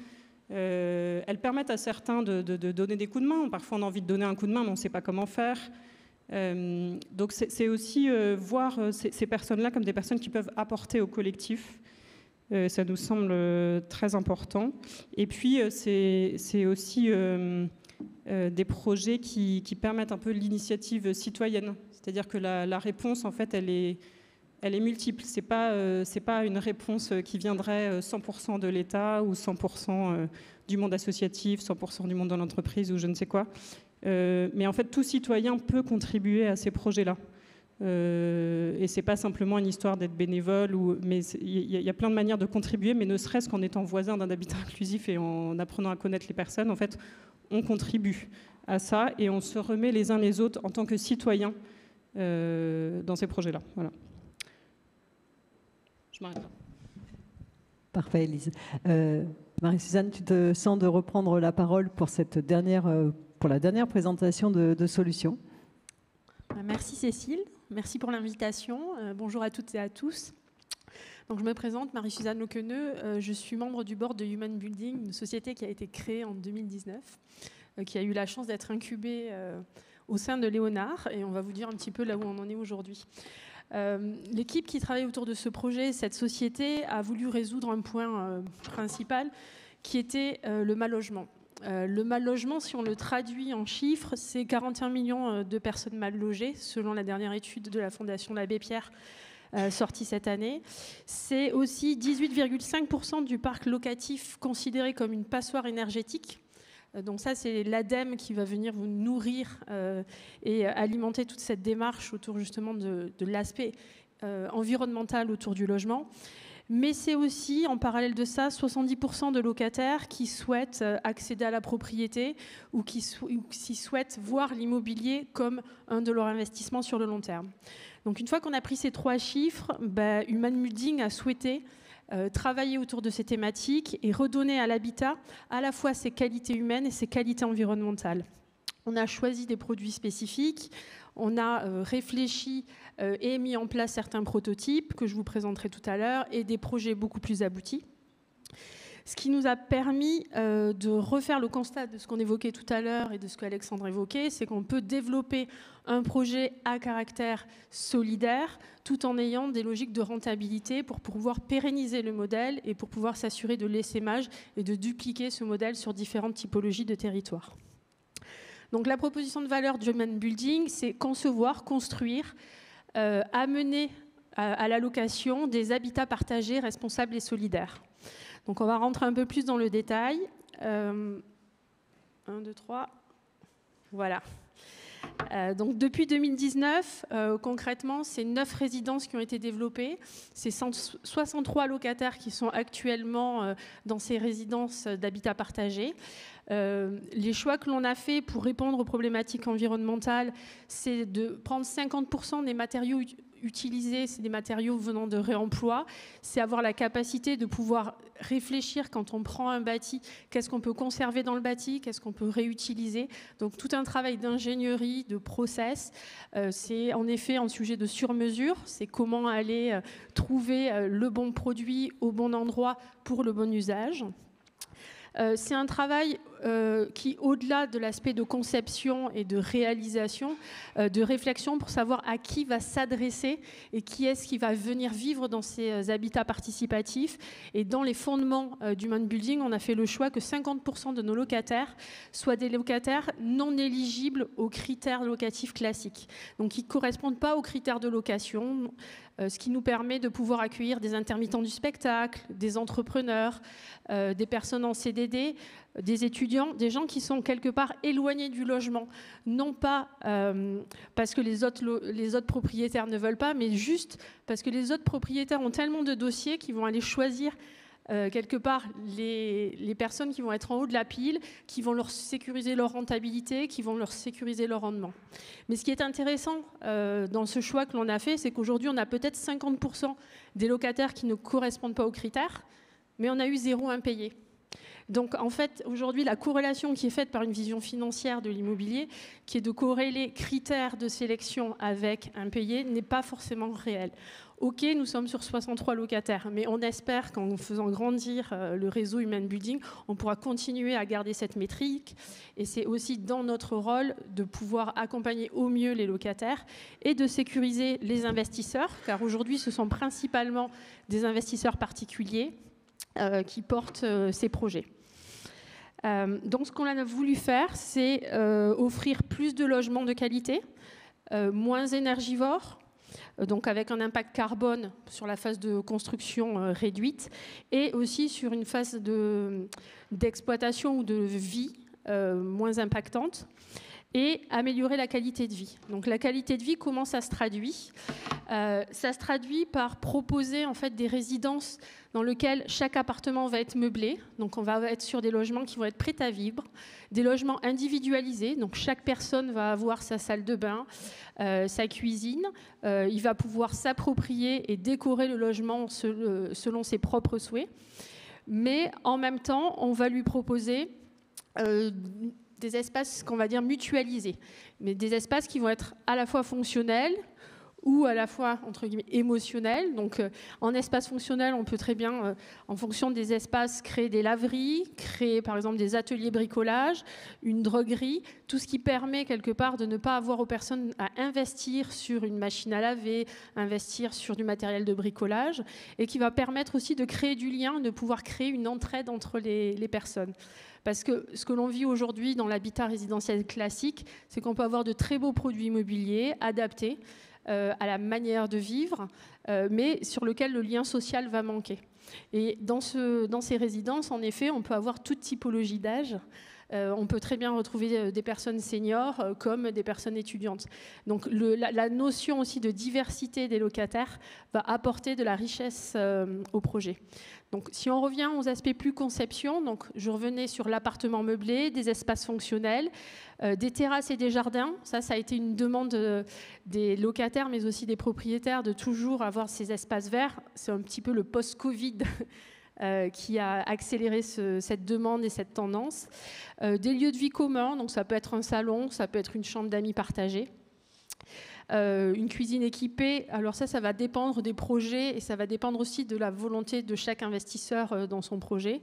elles permettent à certains de donner des coups de main. Parfois on a envie de donner un coup de main, mais on ne sait pas comment faire. Donc c'est aussi voir ces personnes-là comme des personnes qui peuvent apporter au collectif. Ça nous semble très important. Et puis, c'est aussi des projets qui permettent un peu l'initiative citoyenne. C'est-à-dire que la réponse, en fait, elle est multiple. C'est pas une réponse qui viendrait 100% de l'État ou 100% du monde associatif, 100% du monde de l'entreprise ou je ne sais quoi. Mais en fait, tout citoyen peut contribuer à ces projets-là. Et c'est pas simplement une histoire d'être bénévole, mais il y a plein de manières de contribuer, mais ne serait-ce qu'en étant voisin d'un habitat inclusif et en apprenant à connaître les personnes, en fait, on contribue à ça et on se remet les uns les autres en tant que citoyens dans ces projets-là. Voilà. Je m'arrête là. Parfait, Élise. Marie-Suzanne, tu te sens de reprendre la parole pour la dernière présentation de solutions. Merci Cécile, merci pour l'invitation. Bonjour à toutes et à tous. Donc, je me présente, Marie-Suzanne Lequeneux. Je suis membre du board de Human Building, une société qui a été créée en 2019, qui a eu la chance d'être incubée au sein de Léonard. Et on va vous dire un petit peu là où on en est aujourd'hui. L'équipe qui travaille autour de ce projet, cette société, a voulu résoudre un point principal qui était le mal-logement. Le mal-logement, si on le traduit en chiffres, c'est 41 millions de personnes mal logées, selon la dernière étude de la Fondation l'Abbé Pierre, sortie cette année. C'est aussi 18,5% du parc locatif considéré comme une passoire énergétique. Donc ça, c'est l'ADEME qui va venir vous nourrir et alimenter toute cette démarche autour justement de l'aspect environnemental autour du logement. Mais c'est aussi, en parallèle de ça, 70% de locataires qui souhaitent accéder à la propriété ou qui souhaitent voir l'immobilier comme un de leurs investissements sur le long terme. Donc une fois qu'on a pris ces trois chiffres, Human Building a souhaité travailler autour de ces thématiques et redonner à l'habitat à la fois ses qualités humaines et ses qualités environnementales. On a choisi des produits spécifiques, on a réfléchi et mis en place certains prototypes que je vous présenterai tout à l'heure et des projets beaucoup plus aboutis. ce qui nous a permis de refaire le constat de ce qu'on évoquait tout à l'heure et de ce qu'Alexandre évoquait, c'est qu'on peut développer un projet à caractère solidaire tout en ayant des logiques de rentabilité pour pouvoir pérenniser le modèle et pour pouvoir s'assurer de l'essaimage et de dupliquer ce modèle sur différentes typologies de territoires. Donc la proposition de valeur du Human Building, c'est concevoir, construire, amener à la location des habitats partagés, responsables et solidaires. Donc on va rentrer un peu plus dans le détail. 1, 2, 3. Voilà. Donc depuis 2019, concrètement, c'est 9 résidences qui ont été développées. C'est 63 locataires qui sont actuellement dans ces résidences d'habitat partagé. Les choix que l'on a fait pour répondre aux problématiques environnementales, c'est de prendre 50% des matériaux utilisés, c'est des matériaux venant de réemploi, c'est avoir la capacité de pouvoir réfléchir quand on prend un bâti, qu'est-ce qu'on peut conserver dans le bâti, qu'est-ce qu'on peut réutiliser. Donc tout un travail d'ingénierie, de process, c'est en effet un sujet de sur-mesure, c'est comment aller trouver le bon produit au bon endroit pour le bon usage. C'est un travail qui, au-delà de l'aspect de conception et de réalisation, de réflexion pour savoir à qui va s'adresser et qui est-ce qui va venir vivre dans ces habitats participatifs. Et dans les fondements du Human Building, on a fait le choix que 50% de nos locataires soient des locataires non éligibles aux critères locatifs classiques. Donc, qui ne correspondent pas aux critères de location, ce qui nous permet de pouvoir accueillir des intermittents du spectacle, des entrepreneurs, des personnes en CDD, des étudiants, des gens qui sont quelque part éloignés du logement, non pas parce que les autres propriétaires ne veulent pas, mais juste parce que les autres propriétaires ont tellement de dossiers qu'ils vont aller choisir quelque part les personnes qui vont être en haut de la pile, qui vont leur sécuriser leur rentabilité, qui vont leur sécuriser leur rendement. Mais ce qui est intéressant dans ce choix que l'on a fait, c'est qu'aujourd'hui, on a peut-être 50% des locataires qui ne correspondent pas aux critères, mais on a eu 0 impayé. Donc en fait, aujourd'hui, la corrélation qui est faite par une vision financière de l'immobilier, qui est de corréler critères de sélection avec impayé, n'est pas forcément réelle. Ok, nous sommes sur 63 locataires, mais on espère qu'en faisant grandir le réseau Human Building, on pourra continuer à garder cette métrique. Et c'est aussi dans notre rôle de pouvoir accompagner au mieux les locataires et de sécuriser les investisseurs, car aujourd'hui, ce sont principalement des investisseurs particuliers qui portent ces projets. Donc ce qu'on a voulu faire, c'est offrir plus de logements de qualité, moins énergivores, donc avec un impact carbone sur la phase de construction réduite, et aussi sur une phase d'exploitation ou de vie moins impactante, et améliorer la qualité de vie. Donc la qualité de vie, comment ça se traduit ? Ça se traduit par proposer en fait des résidences dans lesquelles chaque appartement va être meublé. Donc on va être sur des logements qui vont être prêts à vivre, des logements individualisés. Donc chaque personne va avoir sa salle de bain, sa cuisine. Il va pouvoir s'approprier et décorer le logement selon ses propres souhaits. Mais en même temps, on va lui proposer des espaces qu'on va dire mutualisés, mais des espaces qui vont être à la fois fonctionnels ou à la fois, entre guillemets, émotionnels. Donc, en espace fonctionnel, on peut très bien, en fonction des espaces, créer des laveries, créer, par exemple, des ateliers bricolage, une droguerie, tout ce qui permet, quelque part, de ne pas avoir aux personnes à investir sur une machine à laver, investir sur du matériel de bricolage, et qui va permettre aussi de créer du lien, de pouvoir créer une entraide entre les personnes. Parce que ce que l'on vit aujourd'hui dans l'habitat résidentiel classique, c'est qu'on peut avoir de très beaux produits immobiliers adaptés à la manière de vivre, mais sur lequel le lien social va manquer. Et dans ces résidences, en effet, on peut avoir toute typologie d'âge. On peut très bien retrouver des personnes seniors comme des personnes étudiantes. Donc la notion aussi de diversité des locataires va apporter de la richesse au projet. Donc, si on revient aux aspects plus conception, donc je revenais sur l'appartement meublé, des espaces fonctionnels, des terrasses et des jardins. Ça a été une demande des locataires, mais aussi des propriétaires, de toujours avoir ces espaces verts. C'est un petit peu le post-Covid qui a accéléré cette demande et cette tendance. Des lieux de vie communs, donc ça peut être un salon, ça peut être une chambre d'amis partagée. Une cuisine équipée, alors ça va dépendre des projets et ça va dépendre aussi de la volonté de chaque investisseur dans son projet.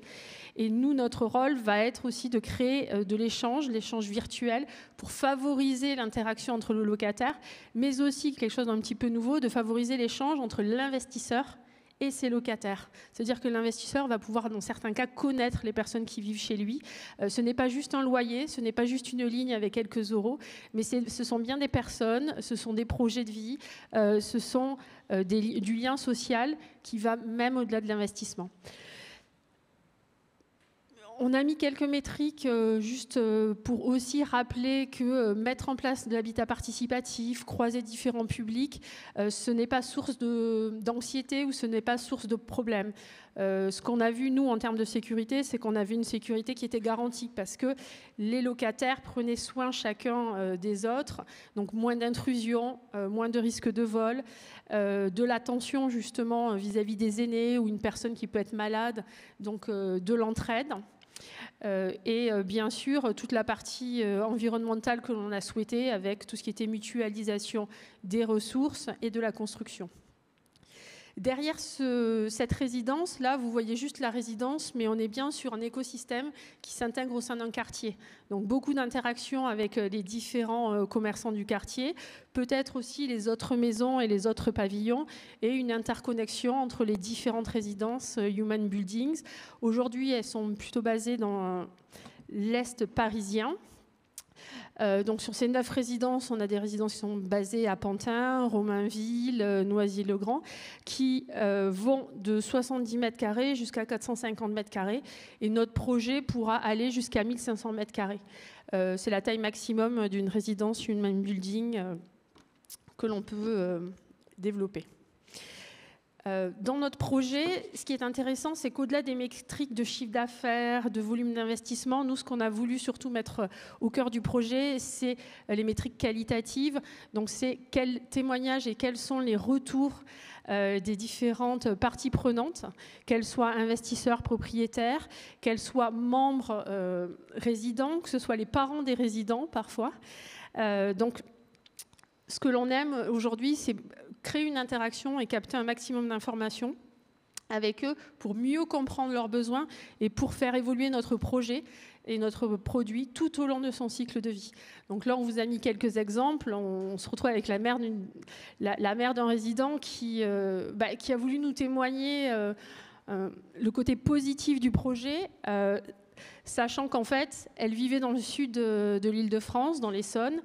Et nous, notre rôle va être aussi de créer de l'échange virtuel pour favoriser l'interaction entre le locataire, mais aussi quelque chose d'un petit peu nouveau, de favoriser l'échange entre l'investisseur et ses locataires. C'est-à-dire que l'investisseur va pouvoir, dans certains cas, connaître les personnes qui vivent chez lui. Ce n'est pas juste un loyer, ce n'est pas juste une ligne avec quelques euros, mais ce sont bien des personnes, ce sont des projets de vie, ce sont du lien social qui va même au-delà de l'investissement. On a mis quelques métriques juste pour aussi rappeler que mettre en place de l'habitat participatif, croiser différents publics, ce n'est pas source d'anxiété ou ce n'est pas source de problème. Ce qu'on a vu, nous, en termes de sécurité, c'est qu'on avait une sécurité qui était garantie parce que les locataires prenaient soin chacun des autres, donc moins d'intrusion, moins de risques de vol, de l'attention justement vis-à-vis des aînés ou une personne qui peut être malade, donc de l'entraide. Et bien sûr, toute la partie environnementale que l'on a souhaitée avec tout ce qui était mutualisation des ressources et de la construction. Derrière cette résidence-là, vous voyez juste la résidence, mais on est bien sur un écosystème qui s'intègre au sein d'un quartier. Donc beaucoup d'interactions avec les différents commerçants du quartier, peut-être aussi les autres maisons et les autres pavillons, et une interconnexion entre les différentes résidences Human Buildings. Aujourd'hui, elles sont plutôt basées dans l'Est parisien. Donc sur ces 9 résidences, on a des résidences qui sont basées à Pantin, Romainville, Noisy-le-Grand, qui vont de 70 mètres carrés jusqu'à 450 mètres carrés. Et notre projet pourra aller jusqu'à 1500 mètres carrés. C'est la taille maximum d'une résidence Human Building que l'on peut développer. Dans notre projet, ce qui est intéressant, c'est qu'au-delà des métriques de chiffre d'affaires, de volume d'investissement, nous, ce qu'on a voulu surtout mettre au cœur du projet, c'est les métriques qualitatives. Donc, c'est quels témoignages et quels sont les retours des différentes parties prenantes, qu'elles soient investisseurs, propriétaires, qu'elles soient membres résidents, que ce soit les parents des résidents parfois. Donc, ce que l'on aime aujourd'hui, c'est créer une interaction et capter un maximum d'informations avec eux pour mieux comprendre leurs besoins et pour faire évoluer notre projet et notre produit tout au long de son cycle de vie. Donc là, on vous a mis quelques exemples. On se retrouve avec la mère d'un résident qui a voulu nous témoigner le côté positif du projet, sachant qu'en fait, elle vivait dans le sud de l'Île-de-France, dans l'Essonne.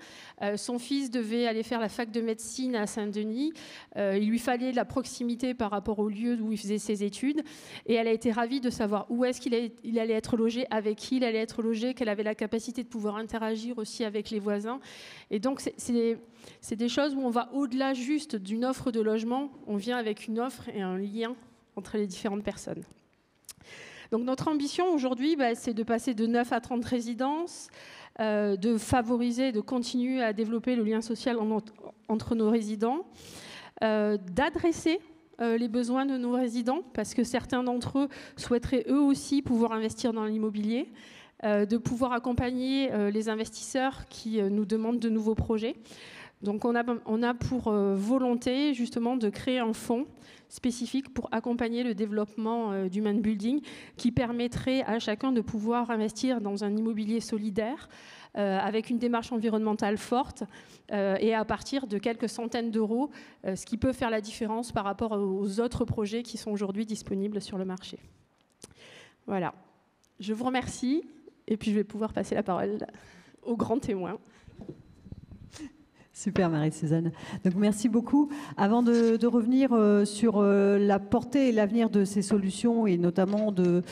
Son fils devait aller faire la fac de médecine à Saint-Denis. Il lui fallait de la proximité par rapport au lieu où il faisait ses études. Et elle a été ravie de savoir où est-ce qu'il allait être logé, avec qui il allait être logé, qu'elle avait la capacité de pouvoir interagir aussi avec les voisins. Et donc, c'est des choses où on va au-delà juste d'une offre de logement. On vient avec une offre et un lien entre les différentes personnes. Donc notre ambition aujourd'hui, c'est de passer de 9 à 30 résidences, de favoriser, de continuer à développer le lien social entre nos résidents, d'adresser les besoins de nos résidents, parce que certains d'entre eux souhaiteraient eux aussi pouvoir investir dans l'immobilier, de pouvoir accompagner les investisseurs qui nous demandent de nouveaux projets. Donc on a pour volonté justement de créer un fonds spécifique pour accompagner le développement d'Human Building qui permettrait à chacun de pouvoir investir dans un immobilier solidaire avec une démarche environnementale forte et à partir de quelques centaines d'euros, ce qui peut faire la différence par rapport aux autres projets qui sont aujourd'hui disponibles sur le marché. Voilà, je vous remercie et puis je vais pouvoir passer la parole aux grands témoins. Super Marie-Suzanne. Donc merci beaucoup. Avant de revenir sur la portée et l'avenir de ces solutions et notamment de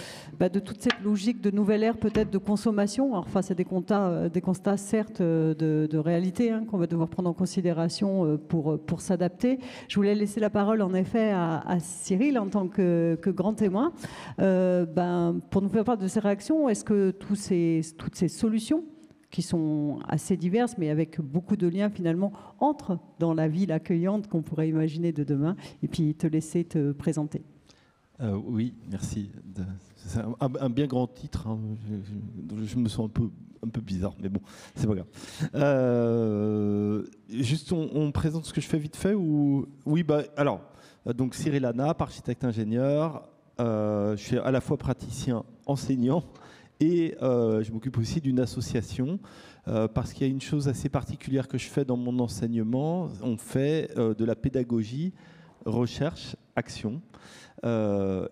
toute cette logique de nouvelle ère peut-être de consommation, alors face à des constats certes de réalité qu'on va devoir prendre en considération pour s'adapter. Je voulais laisser la parole en effet à Cyril en tant que grand témoin pour nous faire part de ses réactions. Est-ce que toutes ces solutions qui sont assez diverses, mais avec beaucoup de liens finalement, entrent dans la ville accueillante qu'on pourrait imaginer de demain, et puis te laisser te présenter. Oui, merci. C'est un bien grand titre. Je me sens un peu un peu bizarre, mais bon, c'est pas grave. Juste, on présente ce que je fais vite fait ou... Oui, alors, donc Cyril Hanap, architecte-ingénieur. Je suis à la fois praticien, enseignant, et je m'occupe aussi d'une association, parce qu'il y a une chose assez particulière que je fais dans mon enseignement. On fait de la pédagogie, recherche, action. Donc,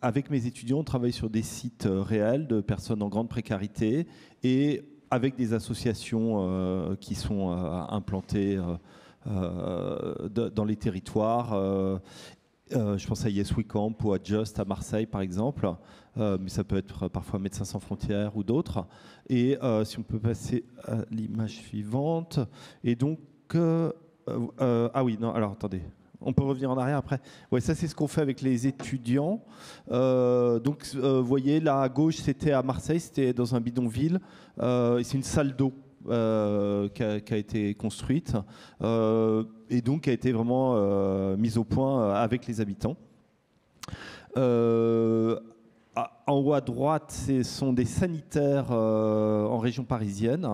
avec mes étudiants, on travaille sur des sites réels de personnes en grande précarité et avec des associations qui sont implantées dans les territoires. Je pense à Yes We Camp ou à Just à Marseille, par exemple. Mais ça peut être parfois Médecins sans frontières ou d'autres. Et si on peut passer à l'image suivante. Et donc... ah oui, non, alors attendez. On peut revenir en arrière après. Ouais, ça c'est ce qu'on fait avec les étudiants. Donc, vous voyez, là à gauche, c'était à Marseille, c'était dans un bidonville. C'est une salle d'eau qui a été construite et donc qui a été vraiment mise au point avec les habitants. En haut à droite, ce sont des sanitaires en région parisienne,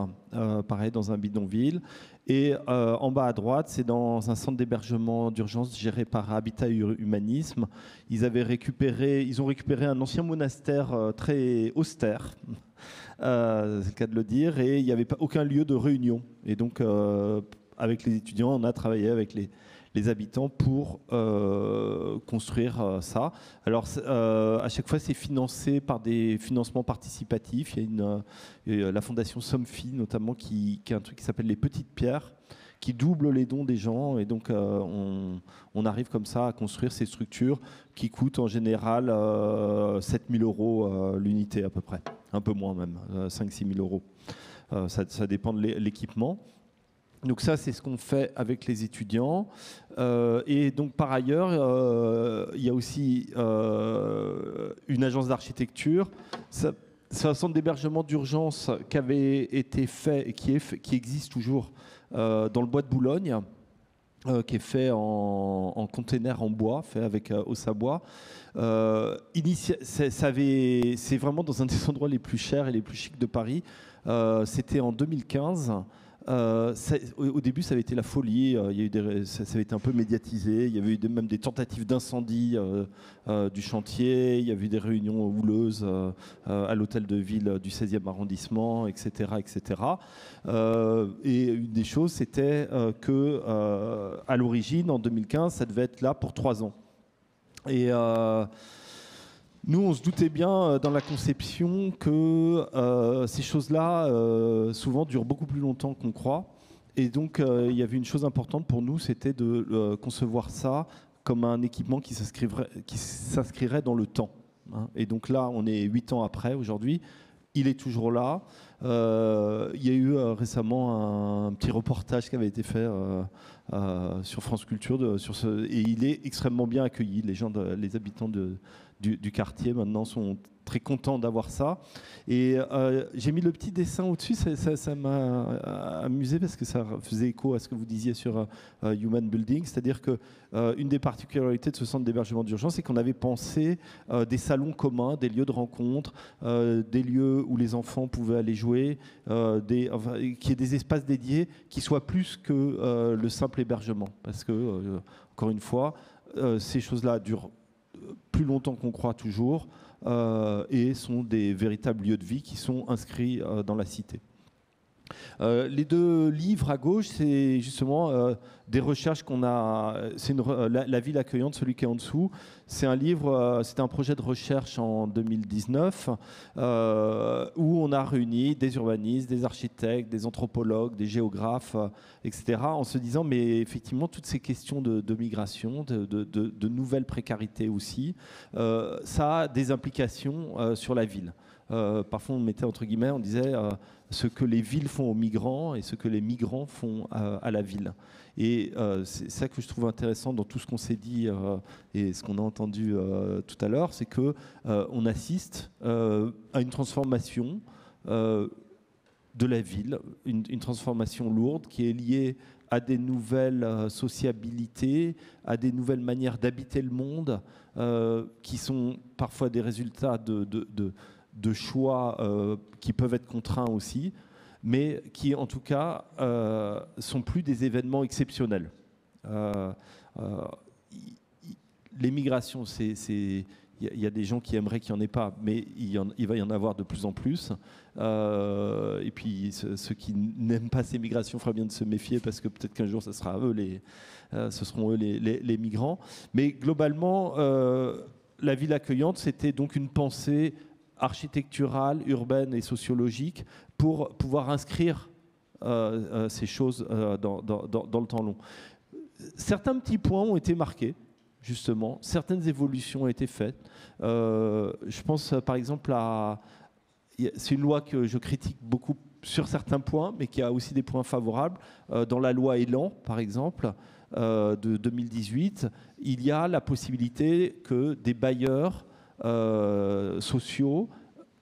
pareil dans un bidonville. Et en bas à droite, c'est dans un centre d'hébergement d'urgence géré par Habitat Humanisme. Ils ont récupéré un ancien monastère très austère, c'est le cas de le dire, et il n'y avait aucun lieu de réunion. Et donc, avec les étudiants, on a travaillé avec les habitants pour construire ça. Alors, à chaque fois, c'est financé par des financements participatifs. Il y a la fondation Somfy, notamment, qui a un truc qui s'appelle les petites pierres, qui double les dons des gens. Et donc, on arrive comme ça à construire ces structures qui coûtent en général 7 000 € l'unité à peu près. Un peu moins même, 5 000 – 6 000 €. Ça dépend de l'équipement. Donc ça, c'est ce qu'on fait avec les étudiants. Et donc par ailleurs, il y a aussi une agence d'architecture. C'est un centre d'hébergement d'urgence qui avait été fait et qui existe toujours dans le bois de Boulogne, qui est fait en container en bois, fait avec Ossabois. C'est vraiment dans un des endroits les plus chers et les plus chics de Paris. C'était en 2015. Au début, ça avait été la folie. Ça avait été un peu médiatisé. Il y avait eu même des tentatives d'incendie du chantier. Il y avait eu des réunions houleuses à l'hôtel de ville du 16e arrondissement, etc., etc. Et une des choses, c'était que à l'origine, en 2015, ça devait être là pour 3 ans. Et nous, on se doutait bien dans la conception que ces choses-là, souvent, durent beaucoup plus longtemps qu'on croit. Et donc, il y avait une chose importante pour nous, c'était de concevoir ça comme un équipement qui s'inscrirait dans le temps. Et donc là, on est 8 ans après, aujourd'hui. Il est toujours là. Il y a eu récemment un petit reportage qui avait été fait sur France Culture et il est extrêmement bien accueilli. Les habitants du quartier maintenant sont très contents d'avoir ça. Et j'ai mis le petit dessin au-dessus, ça m'a amusé parce que ça faisait écho à ce que vous disiez sur Human Building, c'est-à-dire que une des particularités de ce centre d'hébergement d'urgence, c'est qu'on avait pensé des salons communs, des lieux de rencontre, des lieux où les enfants pouvaient aller jouer, qu'il y ait des espaces dédiés qui soient plus que le simple hébergement. Parce que, encore une fois, ces choses-là durent plus longtemps qu'on croit toujours et sont des véritables lieux de vie qui sont inscrits dans la cité. Les 2 livres à gauche, c'est justement des recherches qu'on a. C'est la ville accueillante, celui qui est en dessous. C'est un livre, c'était un projet de recherche en 2019 où on a réuni des urbanistes, des architectes, des anthropologues, des géographes, etc. En se disant, mais effectivement, toutes ces questions de migration, de nouvelles précarités aussi, ça a des implications sur la ville. Parfois, on mettait entre guillemets, on disait ce que les villes font aux migrants et ce que les migrants font à la ville. Et c'est ça que je trouve intéressant dans tout ce qu'on s'est dit et ce qu'on a entendu tout à l'heure, c'est que on assiste à une transformation de la ville, une transformation lourde qui est liée à des nouvelles sociabilités, à des nouvelles manières d'habiter le monde, qui sont parfois des résultats de choix qui peuvent être contraints aussi, mais qui en tout cas sont plus des événements exceptionnels. Les migrations, il y a des gens qui aimeraient qu'il n'y en ait pas, mais il va y en avoir de plus en plus. Et puis ceux qui n'aiment pas ces migrations, il faudra bien de se méfier parce que peut-être qu'un jour, ce seront eux les migrants. Mais globalement, la ville accueillante, c'était donc une pensée architecturale, urbaine et sociologique pour pouvoir inscrire ces choses dans le temps long. Certains petits points ont été marqués, justement. Certaines évolutions ont été faites. Je pense par exemple à... C'est une loi que je critique beaucoup sur certains points, mais qui a aussi des points favorables. Dans la loi Elan, par exemple, de 2018, il y a la possibilité que des bailleurs sociaux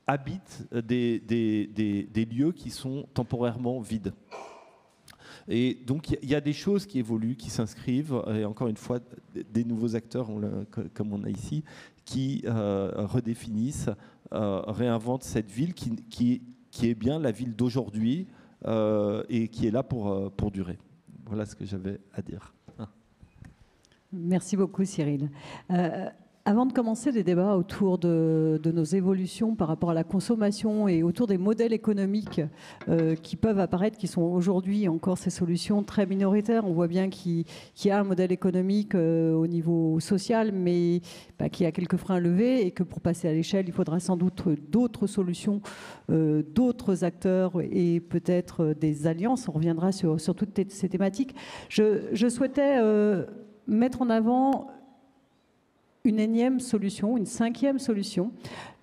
habitent des lieux qui sont temporairement vides. Et donc il y a des choses qui évoluent, qui s'inscrivent, et encore une fois, des nouveaux acteurs, comme on a ici, qui redéfinissent, réinventent cette ville qui est bien la ville d'aujourd'hui et qui est là pour durer. Voilà ce que j'avais à dire. Merci beaucoup, Cyril. Avant de commencer les débats autour de nos évolutions par rapport à la consommation et autour des modèles économiques qui peuvent apparaître, qui sont aujourd'hui encore ces solutions très minoritaires, on voit bien qu'il y a un modèle économique au niveau social, mais qui a quelques freins à lever et que pour passer à l'échelle, il faudra sans doute d'autres solutions, d'autres acteurs et peut-être des alliances. On reviendra sur toutes ces thématiques. Je souhaitais mettre en avant une énième solution, une cinquième solution,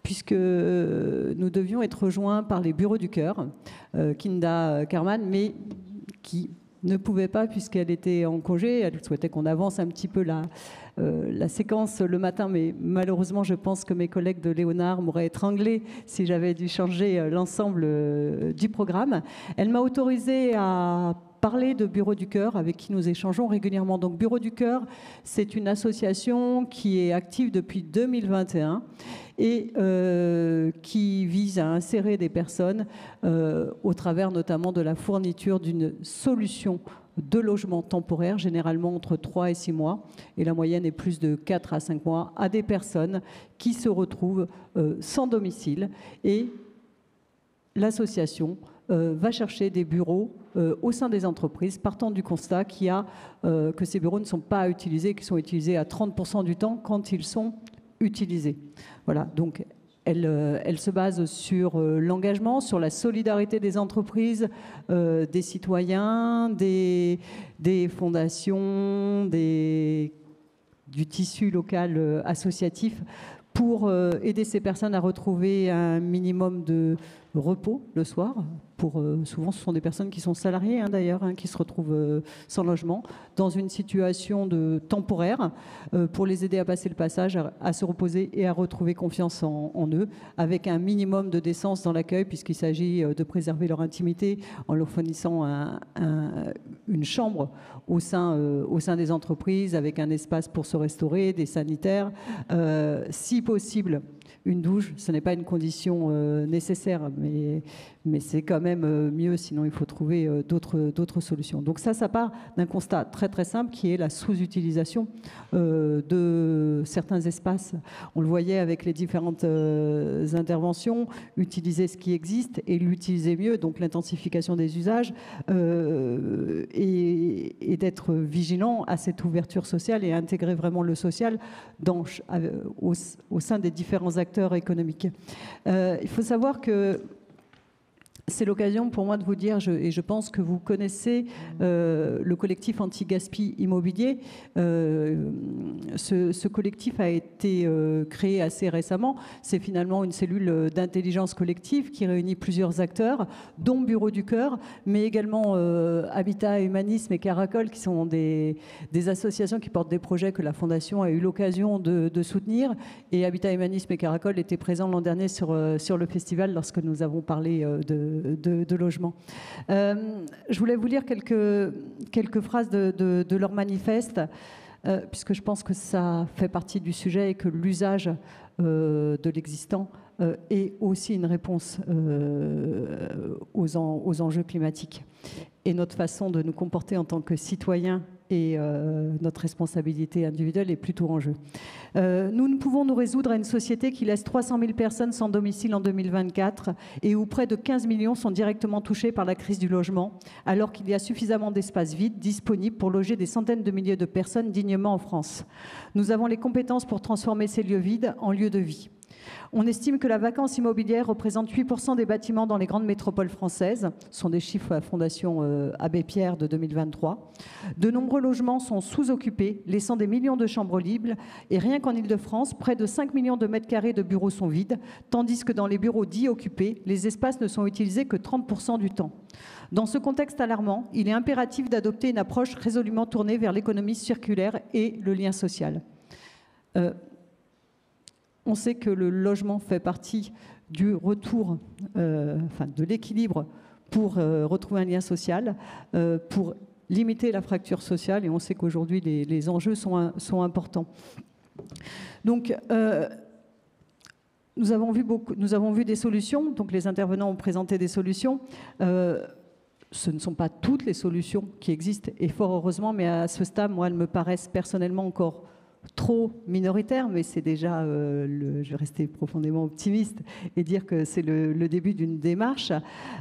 puisque nous devions être rejoints par les bureaux du cœur, Kinda Karman, mais qui ne pouvait pas puisqu'elle était en congé. Elle souhaitait qu'on avance un petit peu la séquence le matin, mais malheureusement, je pense que mes collègues de Léonard m'auraient étranglé si j'avais dû changer l'ensemble du programme. Elle m'a autorisé à parler de Bureau du Cœur avec qui nous échangeons régulièrement. Donc Bureau du Cœur, c'est une association qui est active depuis 2021 et qui vise à insérer des personnes au travers notamment de la fourniture d'une solution de logement temporaire, généralement entre 3 et 6 mois, et la moyenne est plus de 4 à 5 mois, à des personnes qui se retrouvent sans domicile. Et l'association va chercher des bureaux au sein des entreprises, partant du constat qu'il y a que ces bureaux ne sont pas utilisés, qu'ils sont utilisés à 30% du temps quand ils sont utilisés. Voilà, donc elle se base sur l'engagement, sur la solidarité des entreprises, des citoyens, des fondations, du tissu local associatif pour aider ces personnes à retrouver un minimum de repos le soir. Souvent, ce sont des personnes qui sont salariées, d'ailleurs, qui se retrouvent sans logement, dans une situation temporaire, pour les aider à passer le passage, à se reposer et à retrouver confiance en eux, avec un minimum de décence dans l'accueil, puisqu'il s'agit de préserver leur intimité en leur fournissant une chambre au sein des entreprises, avec un espace pour se restaurer, des sanitaires, si possible. Une douche, ce n'est pas une condition nécessaire, mais c'est quand même mieux, sinon il faut trouver d'autres solutions. Donc ça part d'un constat très très simple qui est la sous-utilisation de certains espaces. On le voyait avec les différentes interventions, utiliser ce qui existe et l'utiliser mieux, donc l'intensification des usages et d'être vigilant à cette ouverture sociale et intégrer vraiment le social au sein des différents acteurs économiques. Il faut savoir que c'est l'occasion pour moi de vous dire, et je pense que vous connaissez le collectif anti-gaspi immobilier. Ce collectif a été créé assez récemment. C'est finalement une cellule d'intelligence collective qui réunit plusieurs acteurs, dont Bureau du Cœur, mais également Habitat, Humanisme et Caracol, qui sont des associations qui portent des projets que la Fondation a eu l'occasion de soutenir. Et Habitat, Humanisme et Caracol étaient présents l'an dernier sur le festival lorsque nous avons parlé de logement. Je voulais vous lire quelques phrases de leur manifeste. puisque je pense que ça fait partie du sujet et que l'usage de l'existant est aussi une réponse aux enjeux climatiques. Et notre façon de nous comporter en tant que citoyens et notre responsabilité individuelle est plutôt en jeu. Nous ne pouvons nous résoudre à une société qui laisse 300 000 personnes sans domicile en 2024 et où près de 15 millions sont directement touchés par la crise du logement, alors qu'il y a suffisamment d'espaces vides disponibles pour loger des centaines de milliers de personnes dignement en France. Nous avons les compétences pour transformer ces lieux vides en lieux de vie. On estime que la vacance immobilière représente 8% des bâtiments dans les grandes métropoles françaises. Ce sont des chiffres à la Fondation Abbé Pierre de 2023. De nombreux logements sont sous-occupés, laissant des millions de chambres libres. Et rien qu'en Ile-de-France, près de 5 millions de mètres carrés de bureaux sont vides, tandis que dans les bureaux dits occupés, les espaces ne sont utilisés que 30% du temps. Dans ce contexte alarmant, il est impératif d'adopter une approche résolument tournée vers l'économie circulaire et le lien social. On sait que le logement fait partie du retour, de l'équilibre pour retrouver un lien social, pour limiter la fracture sociale, et on sait qu'aujourd'hui les enjeux sont importants. Donc, nous avons vu des solutions, donc les intervenants ont présenté des solutions. Ce ne sont pas toutes les solutions qui existent, et fort heureusement, mais à ce stade, moi, elles me paraissent personnellement encore trop minoritaire, mais c'est déjà, je vais rester profondément optimiste et dire que c'est le début d'une démarche.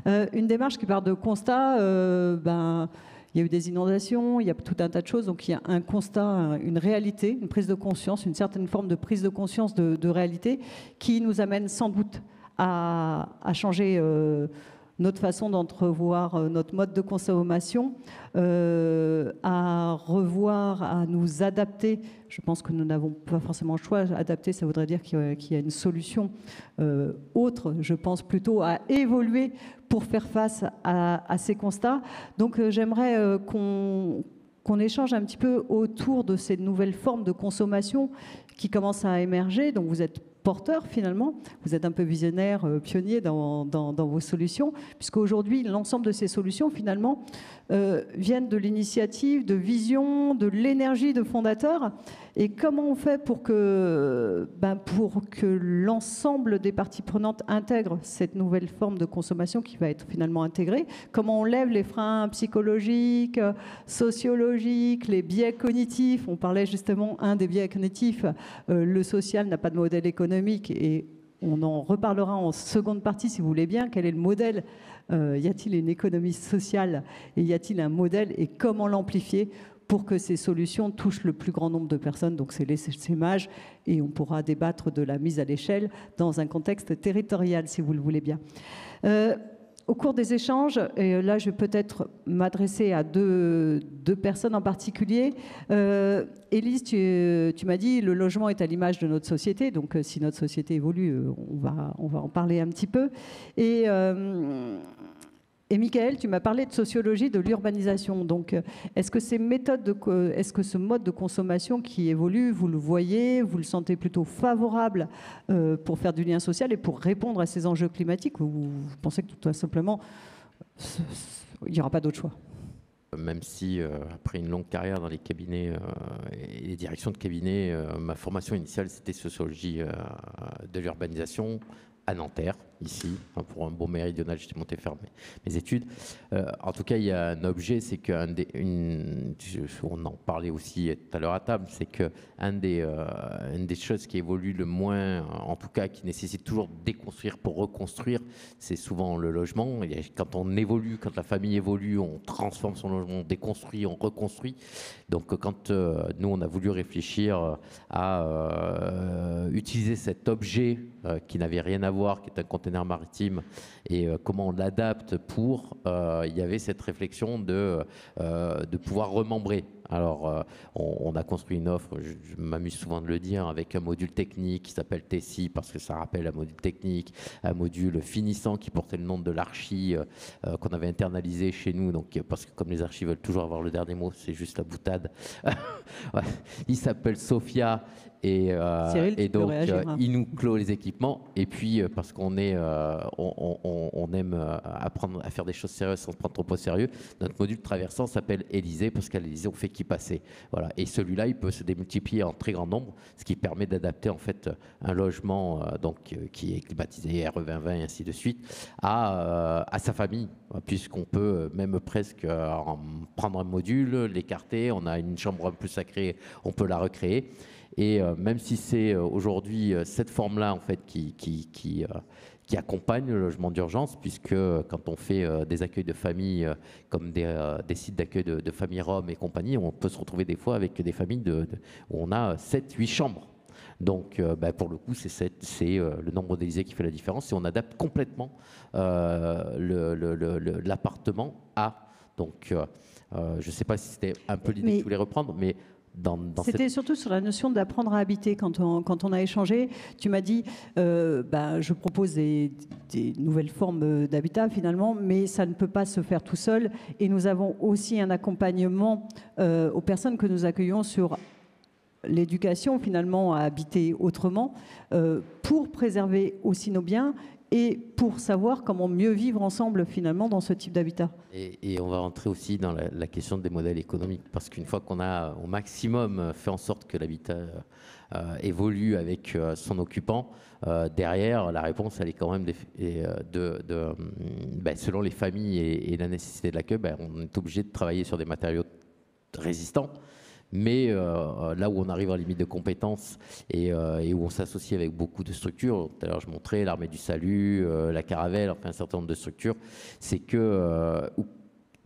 Une démarche qui part de constats, il y a eu des inondations, il y a tout un tas de choses, donc il y a un constat, une réalité, une prise de conscience, une certaine forme de prise de conscience de réalité qui nous amène sans doute à changer notre façon d'entrevoir notre mode de consommation, à revoir, à nous adapter. Je pense que nous n'avons pas forcément le choix. Adapter, ça voudrait dire qu'il y a une solution autre, je pense plutôt à évoluer pour faire face à ces constats. Donc j'aimerais qu'on échange un petit peu autour de ces nouvelles formes de consommation qui commencent à émerger. Donc vous êtes porteur finalement, vous êtes un peu visionnaire, pionnier dans vos solutions, puisqu'aujourd'hui l'ensemble de ces solutions finalement viennent de l'initiative, de vision, de l'énergie de fondateurs. Et comment on fait pour que l'ensemble des parties prenantes intègrent cette nouvelle forme de consommation qui va être finalement intégrée? Comment on lève les freins psychologiques, sociologiques, les biais cognitifs? On parlait justement, un des biais cognitifs, le social n'a pas de modèle économique, et on en reparlera en seconde partie si vous voulez bien. Quel est le modèle? Y a-t-il une économie sociale et y a-t-il un modèle, et comment l'amplifier pour que ces solutions touchent le plus grand nombre de personnes? Donc c'est l'essaimage, et on pourra débattre de la mise à l'échelle dans un contexte territorial si vous le voulez bien. Au cours des échanges, et là je vais peut-être m'adresser à deux personnes en particulier. Élise, tu m'as dit le logement est à l'image de notre société, donc si notre société évolue, on va en parler un petit peu. Et Michael, tu m'as parlé de sociologie de l'urbanisation. Donc, est-ce que ces méthodes, est-ce que ce mode de consommation qui évolue, vous le voyez, vous le sentez plutôt favorable pour faire du lien social et pour répondre à ces enjeux climatiques, ou vous pensez que tout simplement, il n'y aura pas d'autre choix? Même si, après une longue carrière dans les cabinets et les directions de cabinet, ma formation initiale, c'était sociologie de l'urbanisation à Nanterre, ici, pour un bon méridional, j'étais monté faire mes études. En tout cas, il y a un objet, c'est qu'on en parlait aussi tout à l'heure à table, c'est qu'une des choses qui évolue le moins, en tout cas qui nécessite toujours de déconstruire pour reconstruire, c'est souvent le logement. Et quand on évolue, quand la famille évolue, on transforme son logement, on déconstruit, on reconstruit. Donc quand nous, on a voulu réfléchir à utiliser cet objet qui n'avait rien à voir, qui est un conteneur maritime, et comment on l'adapte pour... il y avait cette réflexion de pouvoir remembrer. Alors, on a construit une offre, je m'amuse souvent de le dire, avec un module technique qui s'appelle Tessie, parce que ça rappelle un module technique, un module finissant qui portait le nom de l'archi qu'on avait internalisé chez nous, donc, parce que comme les archis veulent toujours avoir le dernier mot, c'est juste la boutade. Ouais, il s'appelle Sophia, et donc il nous clôt les équipements, et puis parce qu'on on aime apprendre à faire des choses sérieuses sans se prendre trop au sérieux, notre module traversant s'appelle Élysée, parce qu'à l'Élysée on fait qui passaient. Voilà. Et celui-là, il peut se démultiplier en très grand nombre, ce qui permet d'adapter en fait un logement qui est climatisé, RE2020 et ainsi de suite, à sa famille, puisqu'on peut même presque en prendre un module, l'écarter, on a une chambre un peu sacrée, on peut la recréer. Et même si c'est aujourd'hui cette forme-là en fait qui accompagne le logement d'urgence, puisque quand on fait des accueils de famille comme des sites d'accueil de familles roms et compagnie, on peut se retrouver des fois avec des familles où on a 7-8 chambres. Donc pour le coup, c'est le nombre d'Élysées qui fait la différence et on adapte complètement l'appartement à. Donc je ne sais pas si c'était un peu l'idée que tu voulais reprendre, mais c'était surtout sur la notion d'apprendre à habiter. Quand on a échangé, tu m'as dit je propose des nouvelles formes d'habitat finalement, mais ça ne peut pas se faire tout seul. Et nous avons aussi un accompagnement aux personnes que nous accueillons sur l'éducation finalement à habiter autrement pour préserver aussi nos biens et pour savoir comment mieux vivre ensemble finalement dans ce type d'habitat. Et on va rentrer aussi dans la question des modèles économiques, parce qu'une fois qu'on a au maximum fait en sorte que l'habitat évolue avec son occupant, derrière la réponse elle est quand même selon les familles et la nécessité de l'accueil, on est obligé de travailler sur des matériaux résistants. Mais là où on arrive en limite de compétences et où on s'associe avec beaucoup de structures, tout à l'heure je montrais l'Armée du Salut, la Caravelle, enfin un certain nombre de structures, c'est que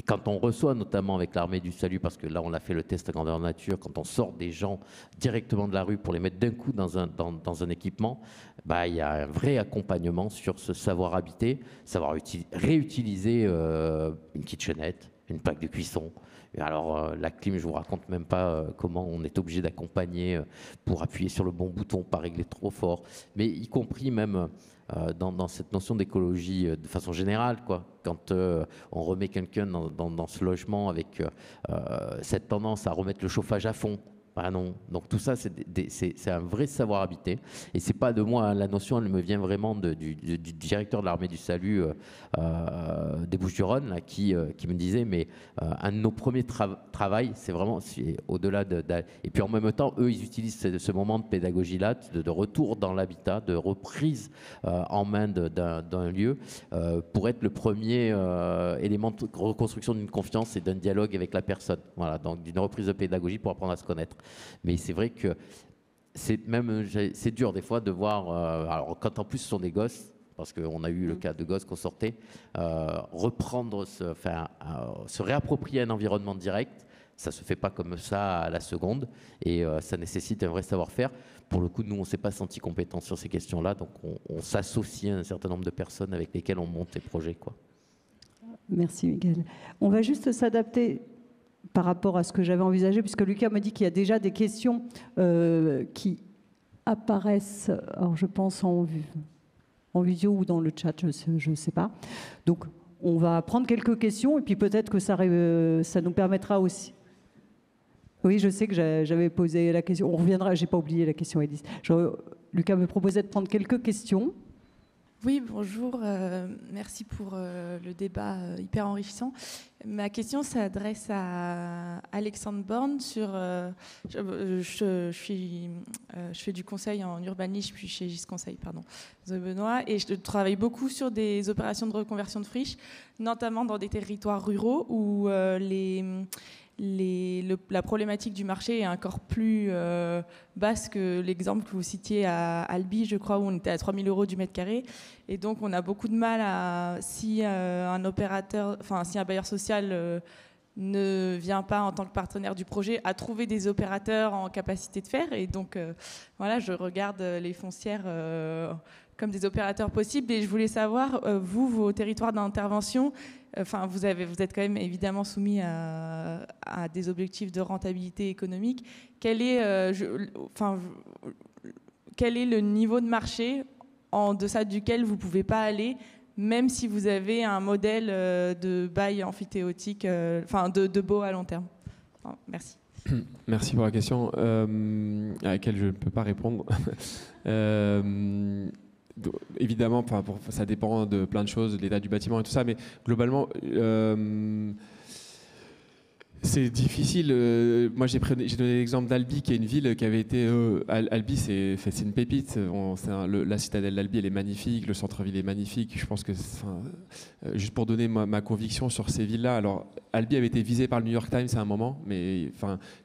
quand on reçoit notamment avec l'Armée du Salut, parce que là on a fait le test à grandeur nature, quand on sort des gens directement de la rue pour les mettre d'un coup dans un équipement, il y a un vrai accompagnement sur ce savoir habiter, savoir réutiliser une kitchenette, une plaque de cuisson. Alors la clim, je vous raconte même pas comment on est obligé d'accompagner pour appuyer sur le bon bouton, pas régler trop fort, mais y compris même dans cette notion d'écologie de façon générale, quoi. Quand on remet quelqu'un dans ce logement avec cette tendance à remettre le chauffage à fond. Ah non, donc tout ça c'est un vrai savoir habiter et c'est pas de moi, hein. La notion elle me vient vraiment du directeur de l'Armée du Salut des Bouches-du-Rhône là, qui me disait mais un de nos premiers travail c'est vraiment au-delà et puis en même temps eux ils utilisent ce moment de pédagogie là de retour dans l'habitat, de reprise en main d'un lieu pour être le premier élément de reconstruction d'une confiance et d'un dialogue avec la personne, voilà, donc d'une reprise de pédagogie pour apprendre à se connaître. Mais c'est vrai que c'est dur des fois de voir, alors quand en plus ce sont des gosses, parce qu'on a eu le cas de gosses qu'on sortait, reprendre, se réapproprier un environnement direct, ça ne se fait pas comme ça à la seconde et ça nécessite un vrai savoir-faire. Pour le coup, nous, on ne s'est pas senti compétents sur ces questions-là, donc on s'associe à un certain nombre de personnes avec lesquelles on monte les projets, quoi. Merci Miguel. On va juste s'adapter par rapport à ce que j'avais envisagé, puisque Lucas me dit qu'il y a déjà des questions qui apparaissent, alors je pense en vidéo ou dans le chat, je ne sais pas. Donc on va prendre quelques questions et puis peut-être que ça nous permettra aussi. Oui, je sais que j'avais posé la question. On reviendra, je n'ai pas oublié la question, Élise. Lucas me proposait de prendre quelques questions. Oui, bonjour. Merci pour le débat hyper enrichissant. Ma question s'adresse à Alexandre Borne sur. Je fais du conseil en urbanisme, je suis chez GIS Conseil, pardon, Benoît, et je travaille beaucoup sur des opérations de reconversion de friches, notamment dans des territoires ruraux où la problématique du marché est encore plus basse que l'exemple que vous citiez à Albi, je crois, où on était à 3 000 € du mètre carré. Et donc, on a beaucoup de mal si un bailleur social ne vient pas en tant que partenaire du projet, à trouver des opérateurs en capacité de faire. Et donc, voilà, je regarde les foncières comme des opérateurs possibles. Et je voulais savoir, vos territoires d'intervention, vous êtes quand même évidemment soumis à des objectifs de rentabilité économique. Quel est le niveau de marché en deçà duquel vous ne pouvez pas aller, même si vous avez un modèle de bail amphithéotique, de baux à long terme? Merci. Merci pour la question à laquelle je ne peux pas répondre. Évidemment, ça dépend de plein de choses, de l'état du bâtiment et tout ça, mais globalement, C'est difficile. Moi, j'ai donné l'exemple d'Albi, qui est une ville qui avait été. Albi, c'est une pépite. La citadelle d'Albi, elle est magnifique. Le centre-ville est magnifique. Je pense que, juste pour donner ma conviction sur ces villes-là. Alors, Albi avait été visé par le New York Times à un moment, mais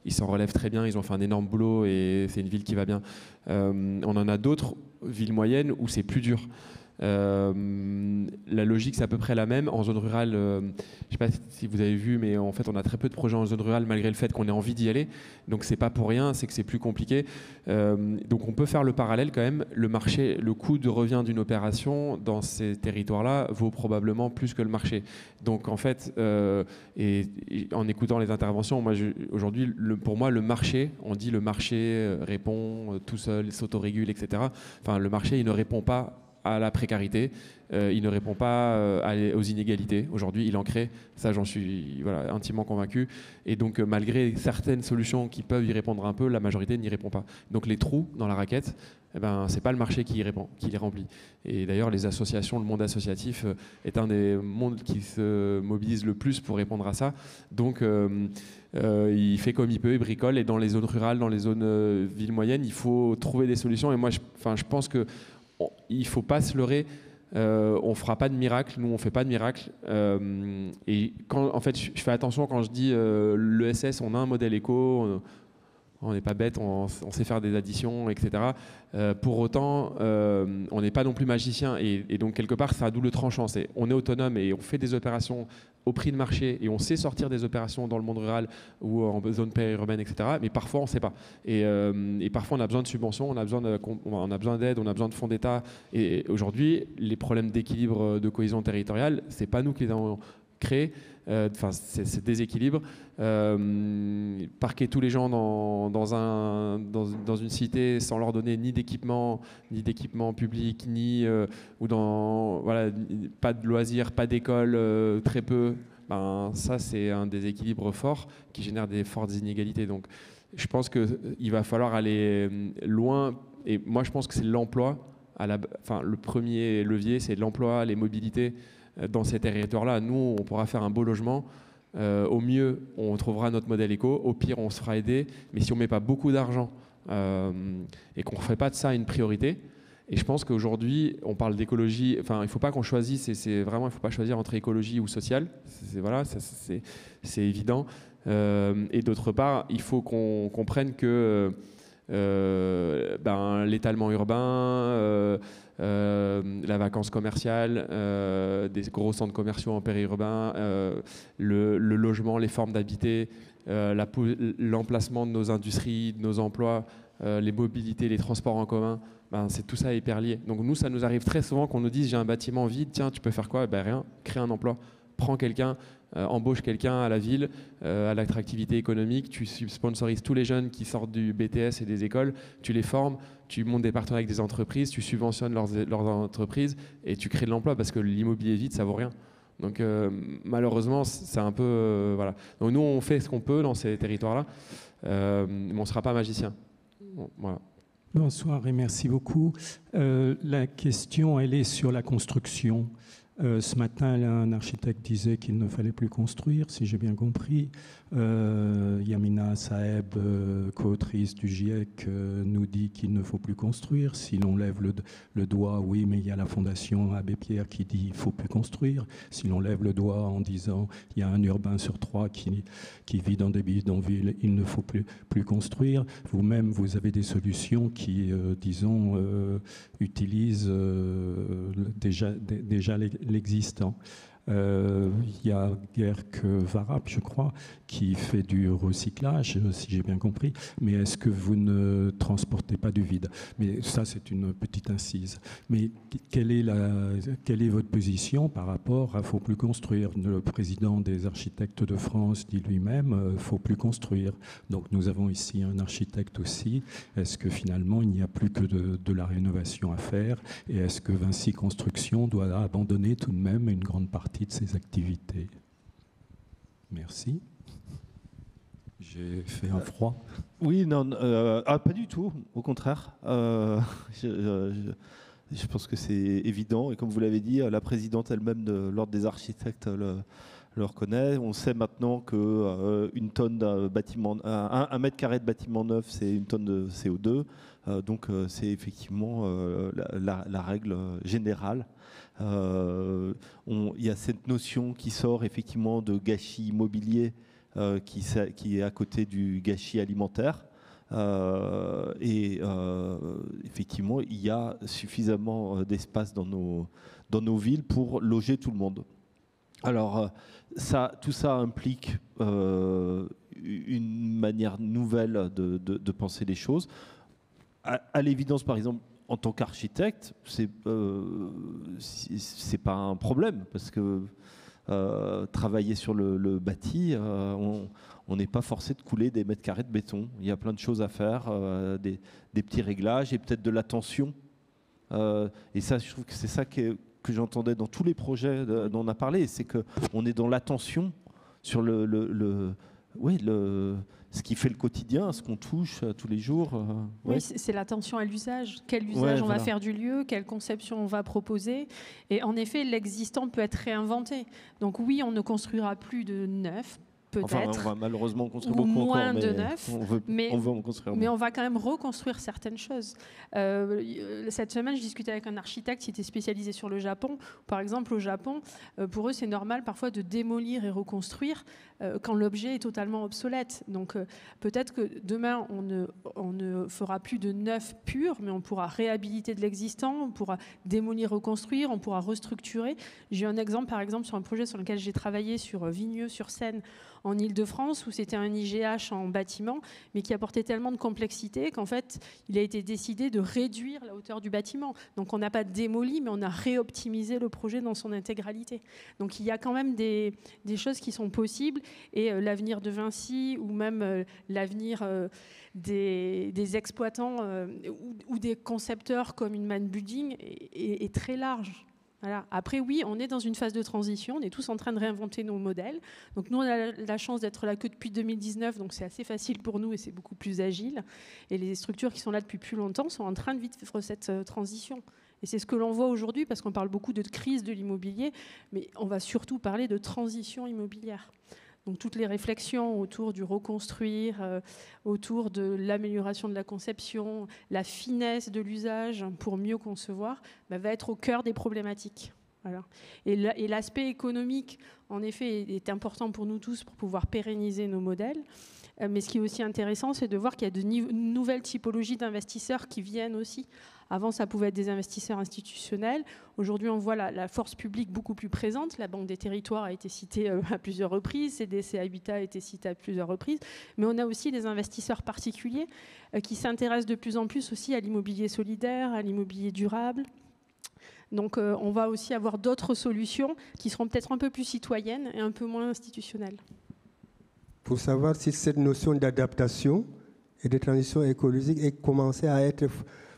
ils s'en relèvent très bien. Ils ont fait un énorme boulot et c'est une ville qui va bien. On en a d'autres villes moyennes où c'est plus dur. La logique, c'est à peu près la même. En zone rurale, je ne sais pas si vous avez vu, mais en fait, on a très peu de projets en zone rurale, malgré le fait qu'on ait envie d'y aller. Donc, c'est pas pour rien, c'est que c'est plus compliqué. Donc, on peut faire le parallèle quand même. Le marché, le coût de revient d'une opération dans ces territoires-là vaut probablement plus que le marché. Donc, en fait, et en écoutant les interventions, aujourd'hui, pour moi, le marché, on dit le marché répond tout seul, s'autorégule, etc. Enfin, le marché, il ne répond pas à la précarité, il ne répond pas aux inégalités. Aujourd'hui, il en crée, ça j'en suis intimement convaincu. Et donc, malgré certaines solutions qui peuvent y répondre un peu, la majorité n'y répond pas. Donc les trous dans la raquette, c'est pas le marché qui y répond, qui les remplit. Et d'ailleurs, les associations, le monde associatif est un des mondes qui se mobilise le plus pour répondre à ça. Donc, il fait comme il peut, il bricole. Et dans les zones rurales, dans les zones villes moyennes, il faut trouver des solutions. Et moi, je pense que il ne faut pas se leurrer, on ne fera pas de miracle, nous on ne fait pas de miracle. Et en fait, je fais attention quand je dis l'ESS, on a un modèle éco, on n'est pas bête, on sait faire des additions, etc. Pour autant, on n'est pas non plus magicien. Et donc, quelque part, ça a double tranchant. On est autonome et on fait des opérations au prix de marché et on sait sortir des opérations dans le monde rural ou en zone périurbaine, etc. Mais parfois, on ne sait pas. Et parfois, on a besoin de subventions, on a besoin d'aide, on a besoin de fonds d'État. Et aujourd'hui, les problèmes d'équilibre de cohésion territoriale, ce n'est pas nous qui les avons créés. C'est déséquilibre. Parquer tous les gens dans une cité sans leur donner ni d'équipement public, pas de loisirs, pas d'école, très peu. Ça, c'est un déséquilibre fort qui génère des fortes inégalités. Donc, je pense qu'il va falloir aller loin. Et moi, je pense que c'est l'emploi. Le premier levier, c'est l'emploi, les mobilités. Dans ces territoires-là, nous, on pourra faire un beau logement. Au mieux, on trouvera notre modèle éco. Au pire, on se fera aider. Mais si on ne met pas beaucoup d'argent et qu'on ne fait pas de ça une priorité, et je pense qu'aujourd'hui, on parle d'écologie. Il ne faut pas qu'on choisisse. Il ne faut pas choisir entre écologie ou social. C'est évident. Et d'autre part, il faut qu'on comprenne que l'étalement urbain, la vacance commerciale, des gros centres commerciaux en périurbain, le logement, les formes d'habiter, l'emplacement de nos industries, de nos emplois, les mobilités, les transports en commun, c'est tout ça hyper lié. Donc nous, ça nous arrive très souvent qu'on nous dise j'ai un bâtiment vide, tiens, tu peux faire quoi? Rien, crée un emploi, prends quelqu'un. Embauche quelqu'un à la ville, à l'attractivité économique, tu sponsorises tous les jeunes qui sortent du BTS et des écoles, tu les formes, tu montes des partenariats avec des entreprises, tu subventionnes leurs entreprises et tu crées de l'emploi parce que l'immobilier vide, ça vaut rien. Donc malheureusement, c'est un peu... voilà. Donc nous, on fait ce qu'on peut dans ces territoires-là, mais on ne sera pas magicien. Bon, voilà. Bonsoir et merci beaucoup. La question, elle est sur la construction. Ce matin, un architecte disait qu'il ne fallait plus construire, si j'ai bien compris. Yamina Saeb, co-autrice du GIEC, nous dit qu'il ne faut plus construire. Si l'on lève le doigt, oui, mais il y a la Fondation Abbé Pierre qui dit qu'il ne faut plus construire. Si l'on lève le doigt en disant il y a un urbain sur 3 qui vit dans des bidonvilles, il ne faut plus construire. Vous-même, vous avez des solutions qui, utilisent déjà l'existant. Il y a Gerk Varap, je crois, qui fait du recyclage, si j'ai bien compris. Mais est-ce que vous ne transportez pas du vide? Mais ça, c'est une petite incise. Mais quelle est votre position par rapport à « faut plus construire » ? Le président des architectes de France dit lui-même « faut plus construire ». Donc nous avons ici un architecte aussi. Est-ce que finalement, il n'y a plus que de la rénovation à faire? Et est-ce que Vinci Construction doit abandonner tout de même une grande partie de ses activités? Merci. J'ai fait un froid. Oui, non, pas du tout, au contraire. Je pense que c'est évident. Et comme vous l'avez dit, la présidente elle-même de l'Ordre des architectes le reconnaît. On sait maintenant que une tonne d'un bâtiment, un mètre carré de bâtiment neuf, c'est une tonne de CO2. Donc c'est effectivement la règle générale. Il y a cette notion qui sort effectivement de gâchis immobilier qui est à côté du gâchis alimentaire. Effectivement, il y a suffisamment d'espace dans nos villes pour loger tout le monde. Alors, tout ça implique une manière nouvelle de penser les choses. À l'évidence, par exemple, en tant qu'architecte, c'est pas un problème parce que travailler sur le bâti, on n'est pas forcé de couler des mètres carrés de béton. Il y a plein de choses à faire, des petits réglages et peut-être de l'attention. Et ça, je trouve que c'est ça que j'entendais dans tous les projets dont on a parlé, c'est qu'on est dans l'attention sur ce qui fait le quotidien, ce qu'on touche tous les jours. Oui, c'est l'attention à l'usage. Quel usage on va faire du lieu, quelle conception on va proposer. Et en effet, l'existant peut être réinventé. Donc oui, on ne construira plus de neuf, peut-être. Enfin, on va malheureusement construire ou beaucoup moins encore, de neuf, on veut en construire mais moins. on va quand même reconstruire certaines choses. Cette semaine, je discutais avec un architecte qui était spécialisé sur le Japon. Par exemple, au Japon, pour eux, c'est normal parfois de démolir et reconstruire quand l'objet est totalement obsolète. Donc peut-être que demain, on ne fera plus de neuf pur, mais on pourra réhabiliter de l'existant, on pourra démolir, reconstruire, on pourra restructurer. J'ai eu un exemple, par exemple, sur un projet sur lequel j'ai travaillé sur Vigneux-sur-Seine, en Île-de-France, où c'était un IGH en bâtiment, mais qui apportait tellement de complexité qu'en fait, il a été décidé de réduire la hauteur du bâtiment. Donc on n'a pas démoli, mais on a réoptimisé le projet dans son intégralité. Donc il y a quand même des choses qui sont possibles, et l'avenir de Vinci, ou même l'avenir des exploitants ou des concepteurs comme une Man Building est très large. Voilà. Après, oui, on est dans une phase de transition, on est tous en train de réinventer nos modèles. Donc nous, on a la chance d'être là que depuis 2019, donc c'est assez facile pour nous et c'est beaucoup plus agile. Et les structures qui sont là depuis plus longtemps sont en train de vivre cette transition. Et c'est ce que l'on voit aujourd'hui, parce qu'on parle beaucoup de crise de l'immobilier, mais on va surtout parler de transition immobilière. Donc toutes les réflexions autour du reconstruire, autour de l'amélioration de la conception, la finesse de l'usage pour mieux concevoir, va être au cœur des problématiques. Voilà. Et l'aspect économique, en effet, est important pour nous tous pour pouvoir pérenniser nos modèles. Mais ce qui est aussi intéressant, c'est de voir qu'il y a de nouvelles typologies d'investisseurs qui viennent aussi. Avant, ça pouvait être des investisseurs institutionnels. Aujourd'hui, on voit la force publique beaucoup plus présente. La Banque des Territoires a été citée à plusieurs reprises. CDC Habitat a été cité à plusieurs reprises. Mais on a aussi des investisseurs particuliers qui s'intéressent de plus en plus aussi à l'immobilier solidaire, à l'immobilier durable. Donc, on va aussi avoir d'autres solutions qui seront peut-être un peu plus citoyennes et un peu moins institutionnelles. Pour savoir si cette notion d'adaptation et de transition écologique est commencée à être...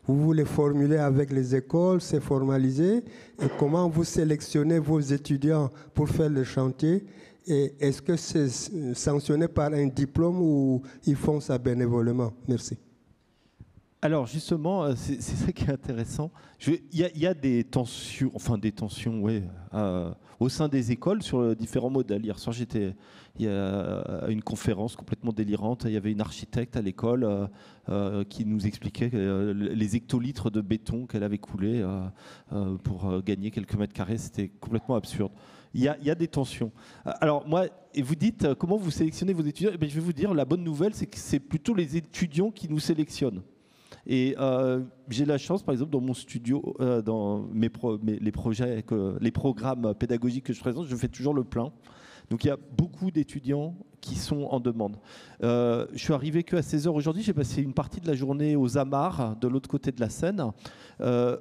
Vous voulez formuler avec les écoles, c'est formalisé. Et comment vous sélectionnez vos étudiants pour faire le chantier? Et est-ce que c'est sanctionné par un diplôme ou ils font ça bénévolement? Merci. Alors justement, c'est ça qui est intéressant. Il y a des tensions, ouais, au sein des écoles sur différents modèles. Hier soir, j'étais à une conférence complètement délirante. Il y avait une architecte à l'école qui nous expliquait les hectolitres de béton qu'elle avait coulés pour gagner quelques mètres carrés. C'était complètement absurde. Il y a des tensions. Alors moi, et vous dites comment vous sélectionnez vos étudiants? Je vais vous dire, la bonne nouvelle, c'est que c'est plutôt les étudiants qui nous sélectionnent. Et j'ai la chance, par exemple, dans mon studio, dans les projets, les programmes pédagogiques que je présente, je fais toujours le plein. Donc il y a beaucoup d'étudiants qui sont en demande. Je suis arrivé qu'à 16h aujourd'hui, j'ai passé une partie de la journée aux Amarres, de l'autre côté de la Seine,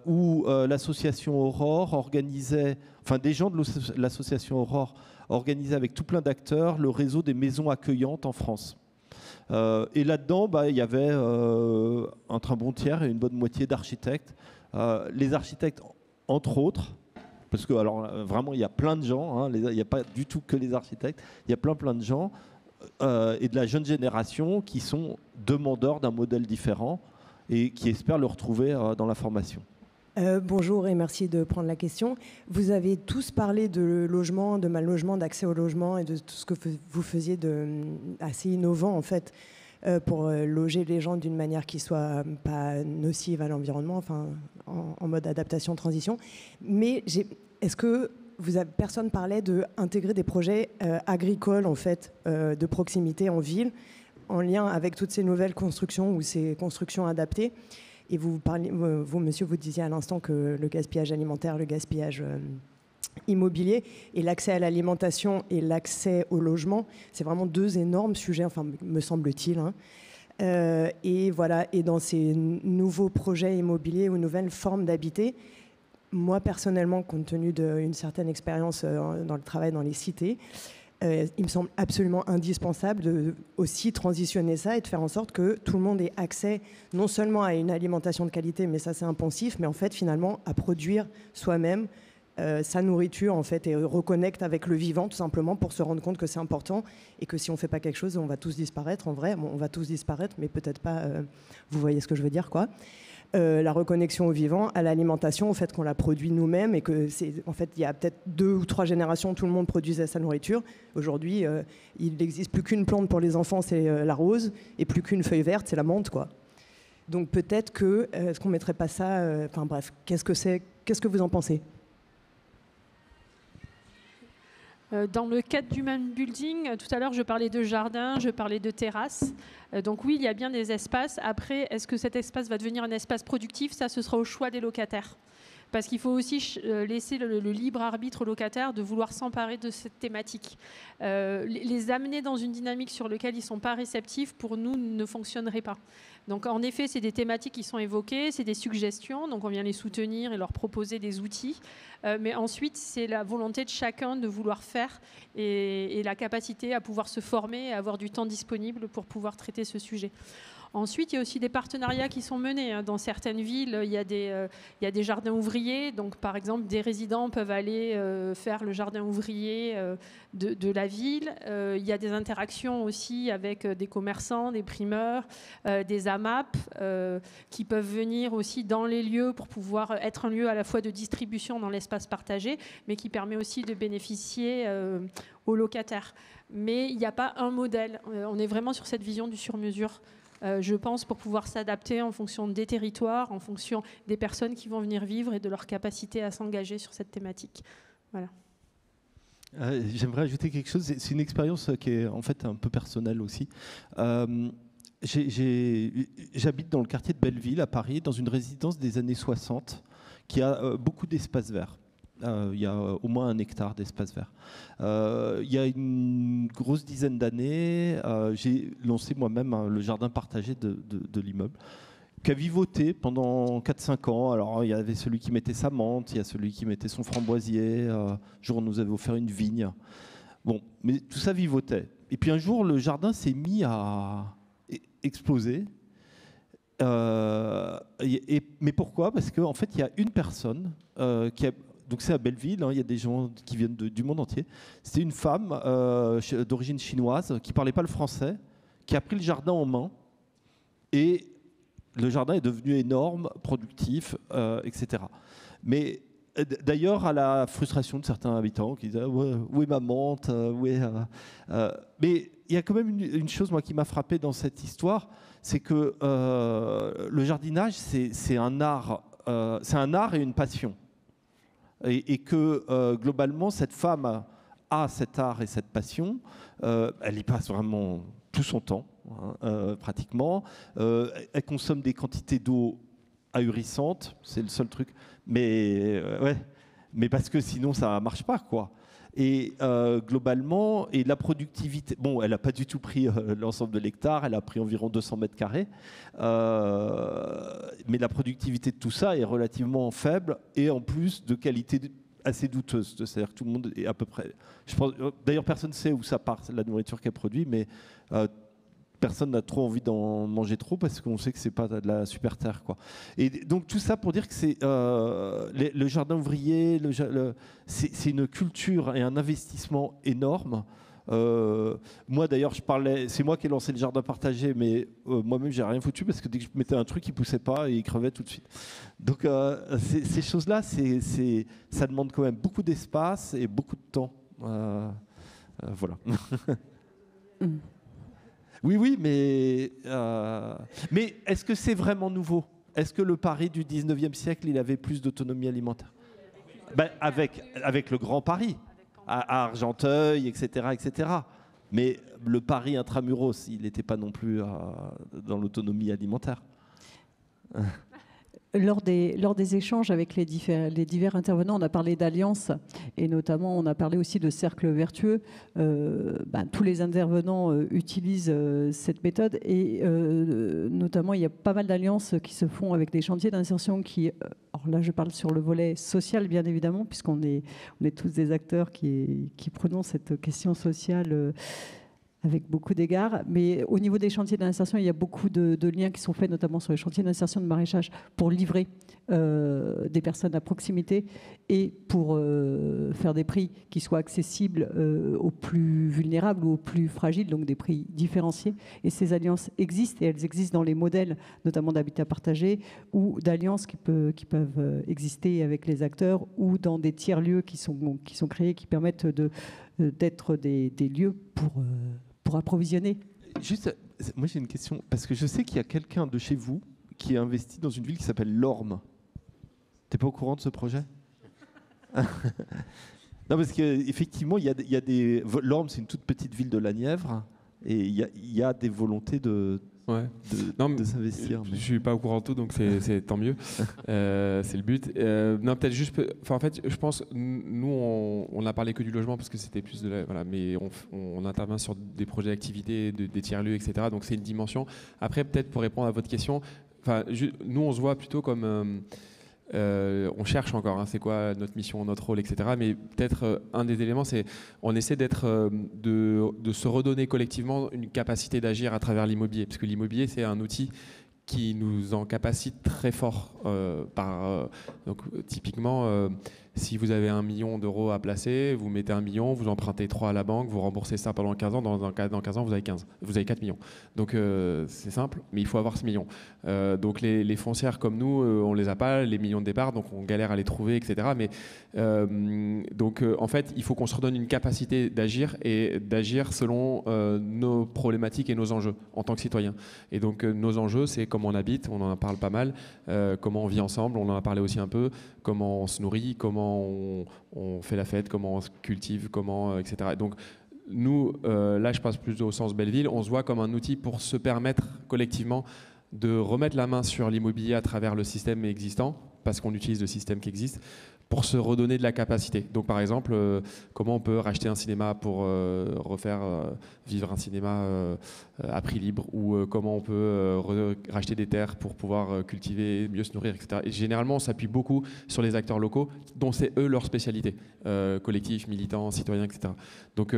où l'association Aurore organisait, enfin des gens de l'association Aurore organisaient avec tout plein d'acteurs le réseau des maisons accueillantes en France. Et là-dedans, il y avait un bon tiers et une bonne moitié d'architectes. Les architectes, entre autres, parce que alors, vraiment, il y a plein de gens, il n'y a pas du tout que les architectes, il y a plein de gens, et de la jeune génération qui sont demandeurs d'un modèle différent et qui espèrent le retrouver dans la formation. Bonjour et merci de prendre la question. Vous avez tous parlé de logement, de mal logement, d'accès au logement et de tout ce que vous faisiez assez innovant en fait pour loger les gens d'une manière qui soit pas nocive à l'environnement, enfin en mode adaptation, transition. Mais est-ce que personne parlait d'intégrer des projets agricoles en fait de proximité en ville, en lien avec toutes ces nouvelles constructions ou ces constructions adaptées? Et vous, monsieur, vous disiez à l'instant que le gaspillage alimentaire, le gaspillage immobilier et l'accès à l'alimentation et l'accès au logement, c'est vraiment deux énormes sujets, enfin, me semble-t-il. Hein. Et voilà, et dans ces nouveaux projets immobiliers ou nouvelles formes d'habiter, moi, personnellement, compte tenu d'une certaine expérience dans le travail dans les cités, il me semble absolument indispensable de aussi transitionner ça et de faire en sorte que tout le monde ait accès non seulement à une alimentation de qualité, mais ça c'est impensif, mais en fait finalement à produire soi-même sa nourriture en fait et reconnecte avec le vivant tout simplement pour se rendre compte que c'est important et que si on ne fait pas quelque chose, on va tous disparaître. En vrai, bon, on va tous disparaître, mais peut-être pas. Vous voyez ce que je veux dire, quoi. La reconnexion au vivant, à l'alimentation, au fait qu'on la produit nous-mêmes et que en fait, il y a peut-être 2 ou 3 générations, tout le monde produisait sa nourriture. Aujourd'hui, il n'existe plus qu'une plante pour les enfants, c'est la rose, et plus qu'une feuille verte, c'est la menthe, quoi. Donc peut-être que, est-ce qu'on ne mettrait pas ça, enfin bref, qu'est-ce que vous en pensez ? Dans le cadre d'Human Building, tout à l'heure, je parlais de jardin, je parlais de terrasse. Donc oui, il y a bien des espaces. Après, est-ce que cet espace va devenir un espace productif ? Ça, ce sera au choix des locataires. Parce qu'il faut aussi laisser le libre arbitre aux locataires de vouloir s'emparer de cette thématique. Les amener dans une dynamique sur laquelle ils ne sont pas réceptifs, pour nous, ne fonctionnerait pas. Donc en effet, c'est des thématiques qui sont évoquées, c'est des suggestions, donc on vient les soutenir et leur proposer des outils. Mais ensuite, c'est la volonté de chacun de vouloir faire et la capacité à pouvoir se former et avoir du temps disponible pour pouvoir traiter ce sujet. Ensuite, il y a aussi des partenariats qui sont menés. Dans certaines villes, il y a des jardins ouvriers. Donc, par exemple, des résidents peuvent aller faire le jardin ouvrier de la ville. Il y a des interactions aussi avec des commerçants, des primeurs, des AMAP qui peuvent venir aussi dans les lieux pour pouvoir être un lieu à la fois de distribution dans l'espace partagé, mais qui permet aussi de bénéficier aux locataires. Mais il n'y a pas un modèle. On est vraiment sur cette vision du sur-mesure. Je pense, pour pouvoir s'adapter en fonction des territoires, en fonction des personnes qui vont venir vivre et de leur capacité à s'engager sur cette thématique. Voilà. J'aimerais ajouter quelque chose. C'est une expérience qui est en fait un peu personnelle aussi. J'habite dans le quartier de Belleville à Paris, dans une résidence des années 60 qui a beaucoup d'espaces verts. Il y a au moins 1 hectare d'espace vert. Il y a une grosse dizaine d'années, j'ai lancé moi-même le jardin partagé de l'immeuble, qui a vivoté pendant 4-5 ans. Alors, il y avait celui qui mettait sa menthe, il y a celui qui mettait son framboisier. Un jour, on nous avait offert une vigne. Bon, mais tout ça vivotait. Et puis un jour, le jardin s'est mis à exploser. Mais pourquoi ? Parce qu'en fait, il y a une personne qui a... Donc c'est à Belleville, il y a des gens qui viennent du monde entier. C'était une femme d'origine chinoise qui ne parlait pas le français, qui a pris le jardin en main. Et le jardin est devenu énorme, productif, etc. Mais d'ailleurs, à la frustration de certains habitants qui disaient où est ma menthe, mais il y a quand même une chose moi, qui m'a frappé dans cette histoire, c'est que le jardinage, c'est un art et une passion. Et que globalement, cette femme a cet art et cette passion. Elle y passe vraiment tout son temps, pratiquement. Elle consomme des quantités d'eau ahurissantes, c'est le seul truc. Mais parce que sinon, ça ne marche pas, quoi. Et globalement, et la productivité, bon, elle n'a pas du tout pris l'ensemble de l'hectare, elle a pris environ 200 mètres carrés, mais la productivité de tout ça est relativement faible et en plus de qualité assez douteuse. C'est-à-dire que tout le monde est à peu près... D'ailleurs, personne ne sait où ça part, la nourriture qu'elle produit, mais personne n'a trop envie d'en manger trop parce qu'on sait que c'est pas de la super terre, quoi. Et donc tout ça pour dire que c'est le jardin ouvrier, c'est une culture et un investissement énorme Moi d'ailleurs, c'est moi qui ai lancé le jardin partagé, mais moi-même j'ai rien foutu parce que dès que je mettais un truc, il poussait pas et il crevait tout de suite. Donc ces choses-là, ça demande quand même beaucoup d'espace et beaucoup de temps. Voilà. Oui, mais est-ce que c'est vraiment nouveau? Est-ce que le Paris du 19e siècle, il avait plus d'autonomie alimentaire? Avec le Grand Paris, à Argenteuil, etc. Mais le Paris intramuros, il n'était pas non plus dans l'autonomie alimentaire. Lors des échanges avec les divers intervenants, on a parlé d'alliance et notamment on a parlé aussi de cercle vertueux. Tous les intervenants utilisent cette méthode et notamment il y a pas mal d'alliances qui se font avec des chantiers d'insertion qui, alors là je parle sur le volet social bien évidemment puisqu'on est tous des acteurs qui prenons cette question sociale avec beaucoup d'égards. Mais au niveau des chantiers d'insertion, il y a beaucoup de liens qui sont faits, notamment sur les chantiers d'insertion de maraîchage, pour livrer des personnes à proximité et pour faire des prix qui soient accessibles aux plus vulnérables ou aux plus fragiles, donc des prix différenciés. Et ces alliances existent, et elles existent dans les modèles, notamment d'habitat partagé, ou d'alliances qui peuvent exister avec les acteurs, ou dans des tiers-lieux qui sont créés, qui permettent d'être des lieux pour approvisionner. Juste, moi j'ai une question, parce que je sais qu'il y a quelqu'un de chez vous qui est investi dans une ville qui s'appelle Lorme. T'es pas au courant de ce projet? Non, parce qu'effectivement, il y a des... Lorme, c'est une toute petite ville de la Nièvre, et il y a des volontés de s'investir. Je suis pas au courant de tout, donc c'est tant mieux. C'est le but. Non, peut-être juste. En fait, je pense, nous, on n'a parlé que du logement parce que c'était plus voilà, mais on intervient sur des projets d'activité, des tiers-lieux, etc. Donc c'est une dimension. Après, peut-être pour répondre à votre question, nous, on se voit plutôt comme. On cherche encore, hein, c'est quoi notre mission, notre rôle, etc. Mais peut-être un des éléments, c'est on essaie de se redonner collectivement une capacité d'agir à travers l'immobilier, parce que l'immobilier, c'est un outil qui nous en capacite très fort. Donc, typiquement, si vous avez 1 million d'euros à placer, vous mettez 1 million, vous empruntez 3 à la banque, vous remboursez ça pendant 15 ans, dans 15 ans, vous avez 4 millions. Donc c'est simple, mais il faut avoir ce million. Donc les foncières comme nous, on les a pas, les millions de départ, donc on galère à les trouver, etc. Mais en fait, il faut qu'on se redonne une capacité d'agir et d'agir selon nos problématiques et nos enjeux en tant que citoyens. Et donc nos enjeux, c'est comment on habite, on en parle pas mal, comment on vit ensemble, on en a parlé aussi un peu, comment on se nourrit, comment on fait la fête, comment on se cultive, etc. Donc nous, là je passe plutôt au sens Belleville, on se voit comme un outil pour se permettre collectivement de remettre la main sur l'immobilier à travers le système existant, parce qu'on utilise le système qui existe, pour se redonner de la capacité. Donc par exemple, comment on peut racheter un cinéma pour refaire vivre un cinéma à prix libre, ou comment on peut racheter des terres pour pouvoir cultiver, mieux se nourrir, etc. Et généralement, on s'appuie beaucoup sur les acteurs locaux, dont c'est eux leur spécialité, collectifs, militants, citoyens, etc. Donc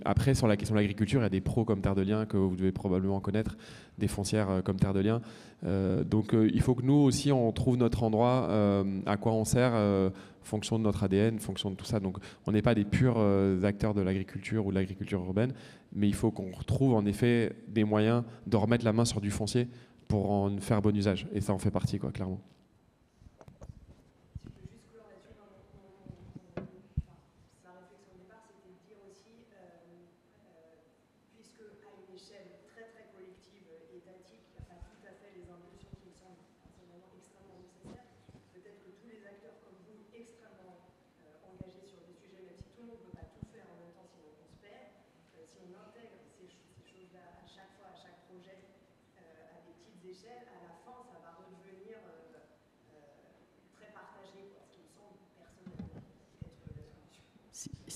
après, sur la question de l'agriculture, il y a des pros comme Terre de Liens que vous devez probablement connaître, des foncières comme Terre de Liens. Donc il faut que nous aussi, on trouve notre endroit, à quoi on sert, fonction de notre ADN, fonction de tout ça. Donc on n'est pas des purs acteurs de l'agriculture ou de l'agriculture urbaine, mais il faut qu'on retrouve en effet des moyens de remettre la main sur du foncier pour en faire bon usage. Et ça en fait partie, quoi, clairement.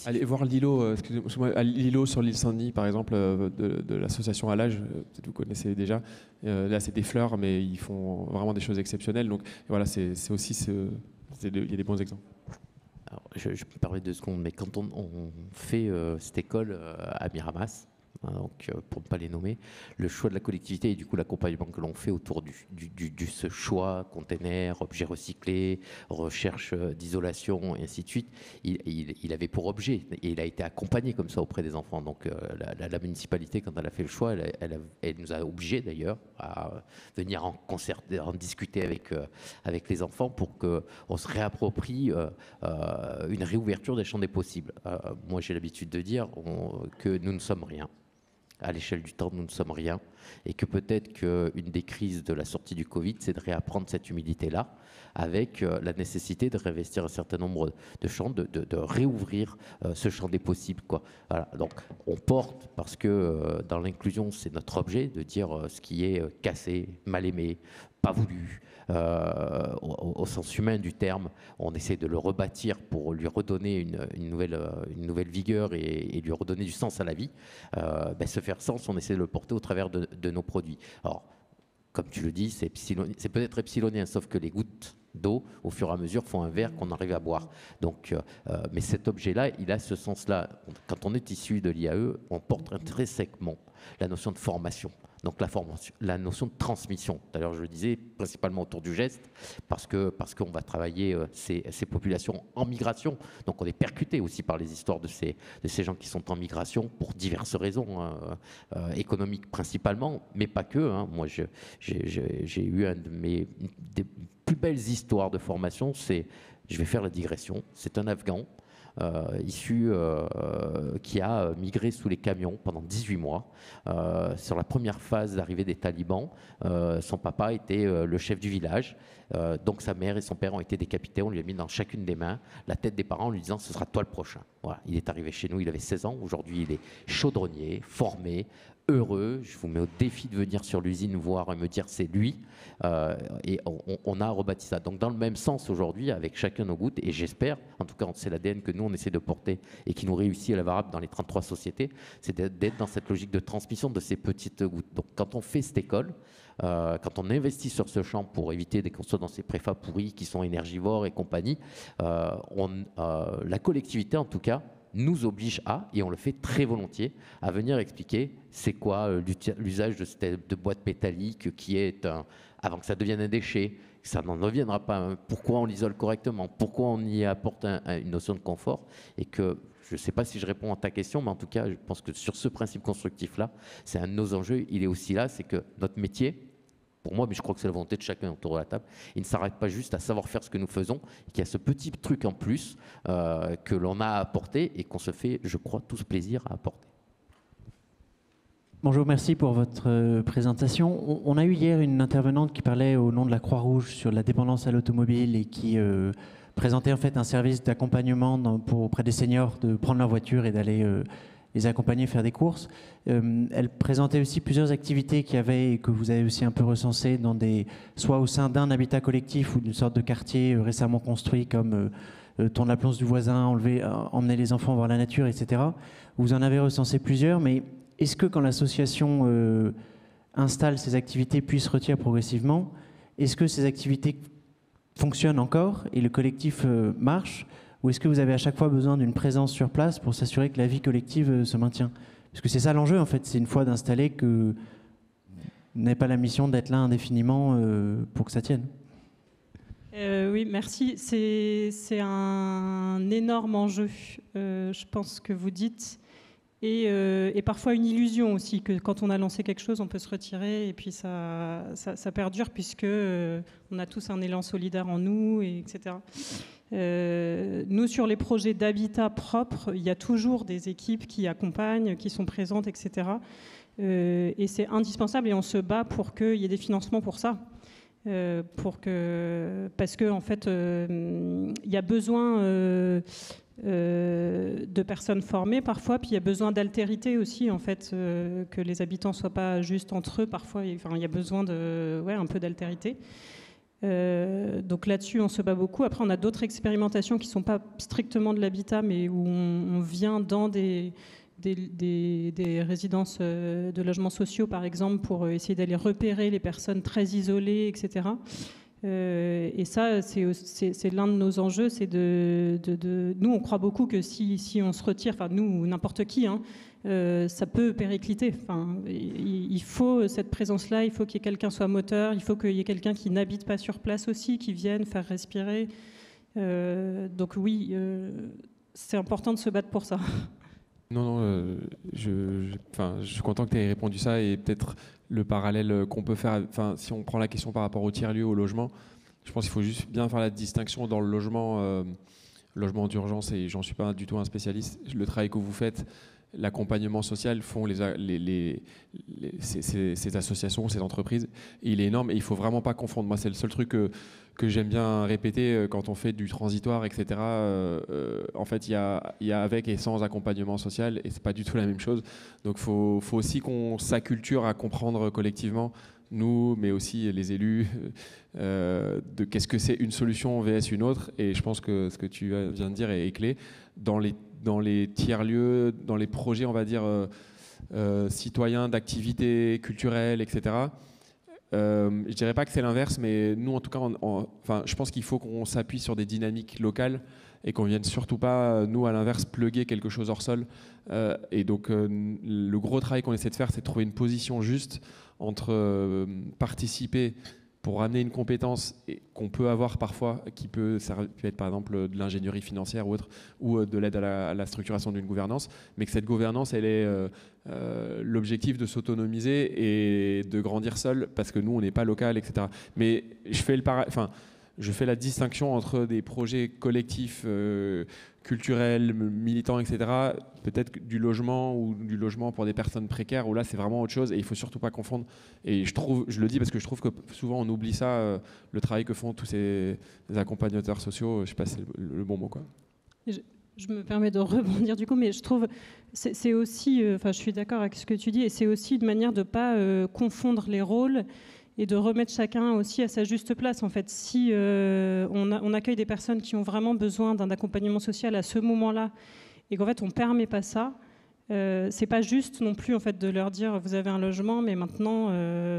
Allez voir l'îlot, l'îlot sur l'île Saint-Denis, par exemple, de l'association Alage, peut-être vous connaissez déjà. Là, c'est des fleurs, mais ils font vraiment des choses exceptionnelles. Donc voilà, c'est aussi, il y a des bons exemples. Alors, je me permets 2 secondes, mais quand on fait cette école à Miramas, donc, pour ne pas les nommer, le choix de la collectivité et du coup l'accompagnement que l'on fait autour de ce choix, container, objets recyclés, recherche d'isolation et ainsi de suite, il avait pour objet et il a été accompagné comme ça auprès des enfants. Donc la municipalité, quand elle a fait le choix, elle nous a obligés d'ailleurs à venir en discuter avec les enfants pour qu'on se réapproprie une réouverture des champs des possibles. Moi j'ai l'habitude de dire que nous ne sommes rien. À l'échelle du temps, nous ne sommes rien. Et que peut-être qu'une des crises de la sortie du Covid, c'est de réapprendre cette humilité-là, avec la nécessité de réinvestir un certain nombre de champs, de réouvrir ce champ des possibles, quoi. Voilà. Donc, on porte, parce que dans l'inclusion, c'est notre objet, de dire ce qui est cassé, mal aimé, pas voulu, au sens humain du terme. On essaie de le rebâtir pour lui redonner une nouvelle vigueur et lui redonner du sens à la vie. Se faire sens, on essaie de le porter au travers de nos produits. Alors, comme tu le dis, c'est peut-être epsilonien, sauf que les gouttes d'eau, au fur et à mesure, font un verre qu'on arrive à boire. Donc, mais cet objet-là, il a ce sens-là. Quand on est issu de l'IAE, on porte intrinsèquement la notion de formation. Donc la notion de transmission. D'ailleurs, je le disais, principalement autour du geste, parce qu'on va travailler ces populations en migration. Donc on est percuté aussi par les histoires de ces gens qui sont en migration pour diverses raisons, économiques principalement, mais pas que. Hein. Moi, j'ai eu des plus belles histoires de formation, je vais faire la digression, c'est un Afghan qui a migré sous les camions pendant 18 mois. Sur la première phase d'arrivée des talibans, son papa était le chef du village, donc sa mère et son père ont été décapités. On lui a mis dans chacune des mains la tête des parents en lui disant « ce sera toi le prochain ». Voilà. Il est arrivé chez nous, il avait 16 ans, aujourd'hui il est chaudronnier, formé, heureux. Je vous mets au défi de venir sur l'usine voir et me dire c'est lui. Et on a rebâti ça. Donc dans le même sens aujourd'hui, avec chacun nos gouttes, et j'espère, en tout cas c'est l'ADN que nous on essaie de porter et qui nous réussit à la Varap dans les 33 sociétés, c'est d'être dans cette logique de transmission de ces petites gouttes. Donc quand on fait cette école, quand on investit sur ce champ pour éviter qu'on soit dans ces préfats pourris qui sont énergivores et compagnie, la collectivité en tout cas nous oblige et on le fait très volontiers, à venir expliquer c'est quoi l'usage de boîtes métalliques qui est avant que ça devienne un déchet, que ça n'en deviendra pas, pourquoi on l'isole correctement, pourquoi on y apporte une notion de confort, et que je ne sais pas si je réponds à ta question, mais en tout cas, je pense que sur ce principe constructif-là, c'est un de nos enjeux, il est aussi là, c'est que notre métier, pour moi, mais je crois que c'est la volonté de chacun autour de la table, il ne s'arrête pas juste à savoir faire ce que nous faisons, qu'il y a ce petit truc en plus que l'on a à apporter et qu'on se fait, je crois, tous plaisir à apporter. Bonjour, merci pour votre présentation. On a eu hier une intervenante qui parlait au nom de la Croix-Rouge sur la dépendance à l'automobile et qui présentait en fait un service d'accompagnement auprès des seniors de prendre leur voiture et d'aller les accompagner, faire des courses. Elle présentait aussi plusieurs activités qu'il y avait et que vous avez aussi un peu recensées soit au sein d'un habitat collectif ou d'une sorte de quartier récemment construit comme tourner la planche du voisin, emmener les enfants voir la nature, etc. Vous en avez recensé plusieurs, mais est-ce que quand l'association installe ces activités puis se retire progressivement, est-ce que ces activités fonctionnent encore et le collectif marche, ou est-ce que vous avez à chaque fois besoin d'une présence sur place pour s'assurer que la vie collective se maintient? Parce que c'est ça l'enjeu en fait, c'est une fois d'installer que vous n'avez pas la mission d'être là indéfiniment pour que ça tienne. Oui, merci. C'est un énorme enjeu, je pense que vous dites. Et parfois une illusion aussi, que quand on a lancé quelque chose, on peut se retirer et puis ça perdure puisque on a tous un élan solidaire en nous, etc. Nous, sur les projets d'habitat propre, il y a toujours des équipes qui accompagnent, qui sont présentes, etc. Et c'est indispensable et on se bat pour qu'il y ait des financements pour ça. Parce qu'en fait, il y a besoin de personnes formées parfois, puis il y a besoin d'altérité aussi, en fait, que les habitants ne soient pas juste entre eux. Parfois, il y a besoin un peu d'altérité. Donc là-dessus, on se bat beaucoup. Après, on a d'autres expérimentations qui ne sont pas strictement de l'habitat, mais où on vient dans des résidences de logements sociaux, par exemple, pour essayer d'aller repérer les personnes très isolées, etc. Et ça, c'est l'un de nos enjeux. Nous, on croit beaucoup que si on se retire, enfin nous ou n'importe qui, ça peut péricliter. Enfin, il faut cette présence-là, il faut qu'il y ait quelqu'un soit moteur, il faut qu'il y ait quelqu'un qui n'habite pas sur place aussi, qui vienne faire respirer. Donc oui, c'est important de se battre pour ça. Non, je suis content que tu aies répondu ça, et peut-être le parallèle qu'on peut faire, si on prend la question par rapport au tiers-lieu, au logement, je pense qu'il faut juste bien faire la distinction dans le logement d'urgence, et j'en suis pas du tout un spécialiste. Le travail que vous faites, l'accompagnement social font ces associations, ces entreprises, et il est énorme, et il faut vraiment pas confondre. Moi, c'est le seul truc que j'aime bien répéter quand on fait du transitoire, etc. En fait, il y a avec et sans accompagnement social, et c'est pas du tout la même chose. Donc, faut aussi qu'on s'acculture à comprendre collectivement, nous, mais aussi les élus, de qu'est-ce que c'est une solution vs une autre. Et je pense que ce que tu viens de dire est clé. Dans les tiers-lieux, dans les projets, on va dire, citoyens, d'activités culturelles, etc., je dirais pas que c'est l'inverse, mais nous, en tout cas, je pense qu'il faut qu'on s'appuie sur des dynamiques locales et qu'on vienne surtout pas, nous, à l'inverse, plugger quelque chose hors sol. Et donc, le gros travail qu'on essaie de faire, c'est de trouver une position juste entre participer pour amener une compétence qu'on peut avoir parfois, qui peut être par exemple de l'ingénierie financière ou autre, ou de l'aide à la structuration d'une gouvernance, mais que cette gouvernance, elle est l'objectif de s'autonomiser et de grandir seul, parce que nous, on n'est pas local, etc. Mais je fais la distinction entre des projets collectifs, culturels, militants, etc., peut-être du logement ou du logement pour des personnes précaires, où là c'est vraiment autre chose, et il ne faut surtout pas confondre. Et je le dis parce que je trouve que souvent on oublie ça, le travail que font tous ces accompagnateurs sociaux, je ne sais pas si c'est le bon mot, quoi. Je me permets de rebondir du coup, mais je trouve c'est aussi, je suis d'accord avec ce que tu dis, et c'est aussi une manière de ne pas confondre les rôles et de remettre chacun aussi à sa juste place. En fait, si on accueille des personnes qui ont vraiment besoin d'un accompagnement social à ce moment-là, et qu'en fait on ne permet pas ça, c'est pas juste non plus en fait de leur dire vous avez un logement, mais maintenant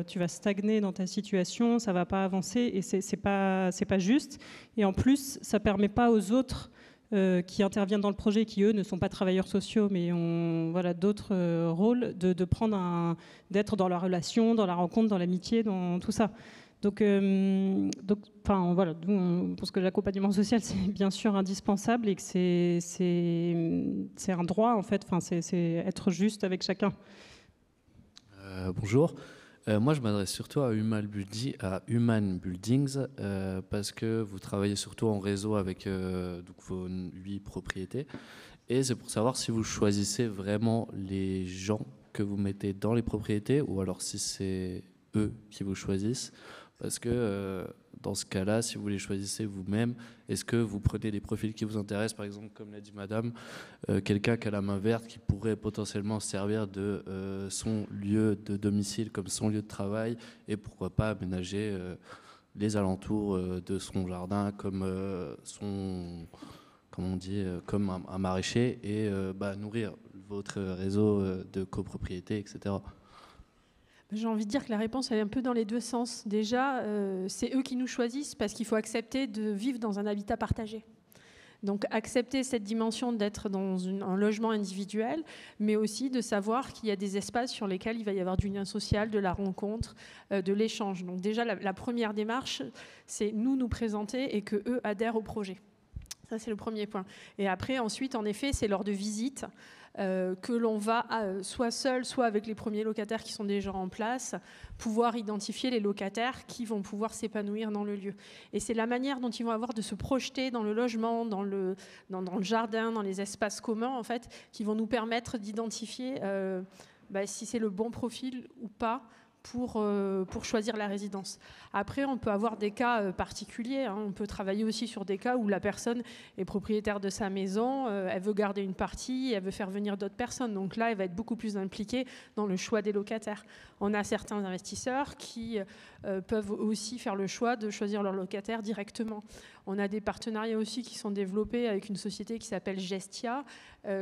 tu vas stagner dans ta situation, ça va pas avancer, et c'est pas juste. Et en plus, ça permet pas aux autres qui interviennent dans le projet, qui eux ne sont pas travailleurs sociaux, mais ont d'autres rôles, d'être dans la relation, dans la rencontre, dans l'amitié, dans tout ça. Donc on pense que l'accompagnement social, c'est bien sûr indispensable, et que c'est un droit, en fait. C'est être juste avec chacun. Bonjour. Moi, je m'adresse surtout à Human Buildings, parce que vous travaillez surtout en réseau avec vos 8 propriétés. Et c'est pour savoir si vous choisissez vraiment les gens que vous mettez dans les propriétés, ou alors si c'est eux qui vous choisissent. Parce que dans ce cas-là, si vous les choisissez vous-même, est-ce que vous prenez des profils qui vous intéressent, par exemple, comme l'a dit madame, quelqu'un qui a la main verte, qui pourrait potentiellement servir de son lieu de domicile comme son lieu de travail, et pourquoi pas aménager les alentours de son jardin comme comme un maraîcher, et nourrir votre réseau de copropriété, etc. J'ai envie de dire que la réponse, elle est un peu dans les deux sens. Déjà, c'est eux qui nous choisissent, parce qu'il faut accepter de vivre dans un habitat partagé. Donc accepter cette dimension d'être dans un logement individuel, mais aussi de savoir qu'il y a des espaces sur lesquels il va y avoir du lien social, de la rencontre, de l'échange. Donc déjà, la première démarche, c'est nous présenter et qu'eux adhèrent au projet. Ça, c'est le premier point. Et après, ensuite, en effet, c'est lors de visites que l'on va, soit seul, soit avec les premiers locataires qui sont déjà en place, pouvoir identifier les locataires qui vont pouvoir s'épanouir dans le lieu. Et c'est la manière dont ils vont avoir de se projeter dans le logement, dans le jardin, dans les espaces communs, en fait, qui vont nous permettre d'identifier si c'est le bon profil ou pas pour choisir la résidence. Après, on peut avoir des cas particuliers. On peut travailler aussi sur des cas où la personne est propriétaire de sa maison, elle veut garder une partie, elle veut faire venir d'autres personnes. Donc là, elle va être beaucoup plus impliquée dans le choix des locataires. On a certains investisseurs qui peuvent aussi faire le choix de choisir leurs locataires directement. On a des partenariats aussi qui sont développés avec une société qui s'appelle Gestia,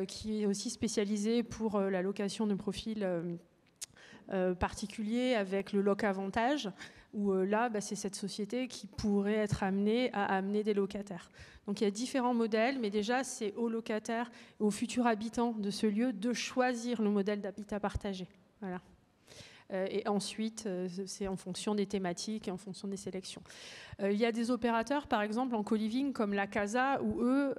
qui est aussi spécialisée pour la location de profils particulier avec le loc-avantage, où là, c'est cette société qui pourrait être amenée à amener des locataires. Donc il y a différents modèles, mais déjà, c'est aux locataires et aux futurs habitants de ce lieu de choisir le modèle d'habitat partagé. Voilà. Et ensuite, c'est en fonction des thématiques et en fonction des sélections. Il y a des opérateurs, par exemple, en co-living, comme la Casa, où eux,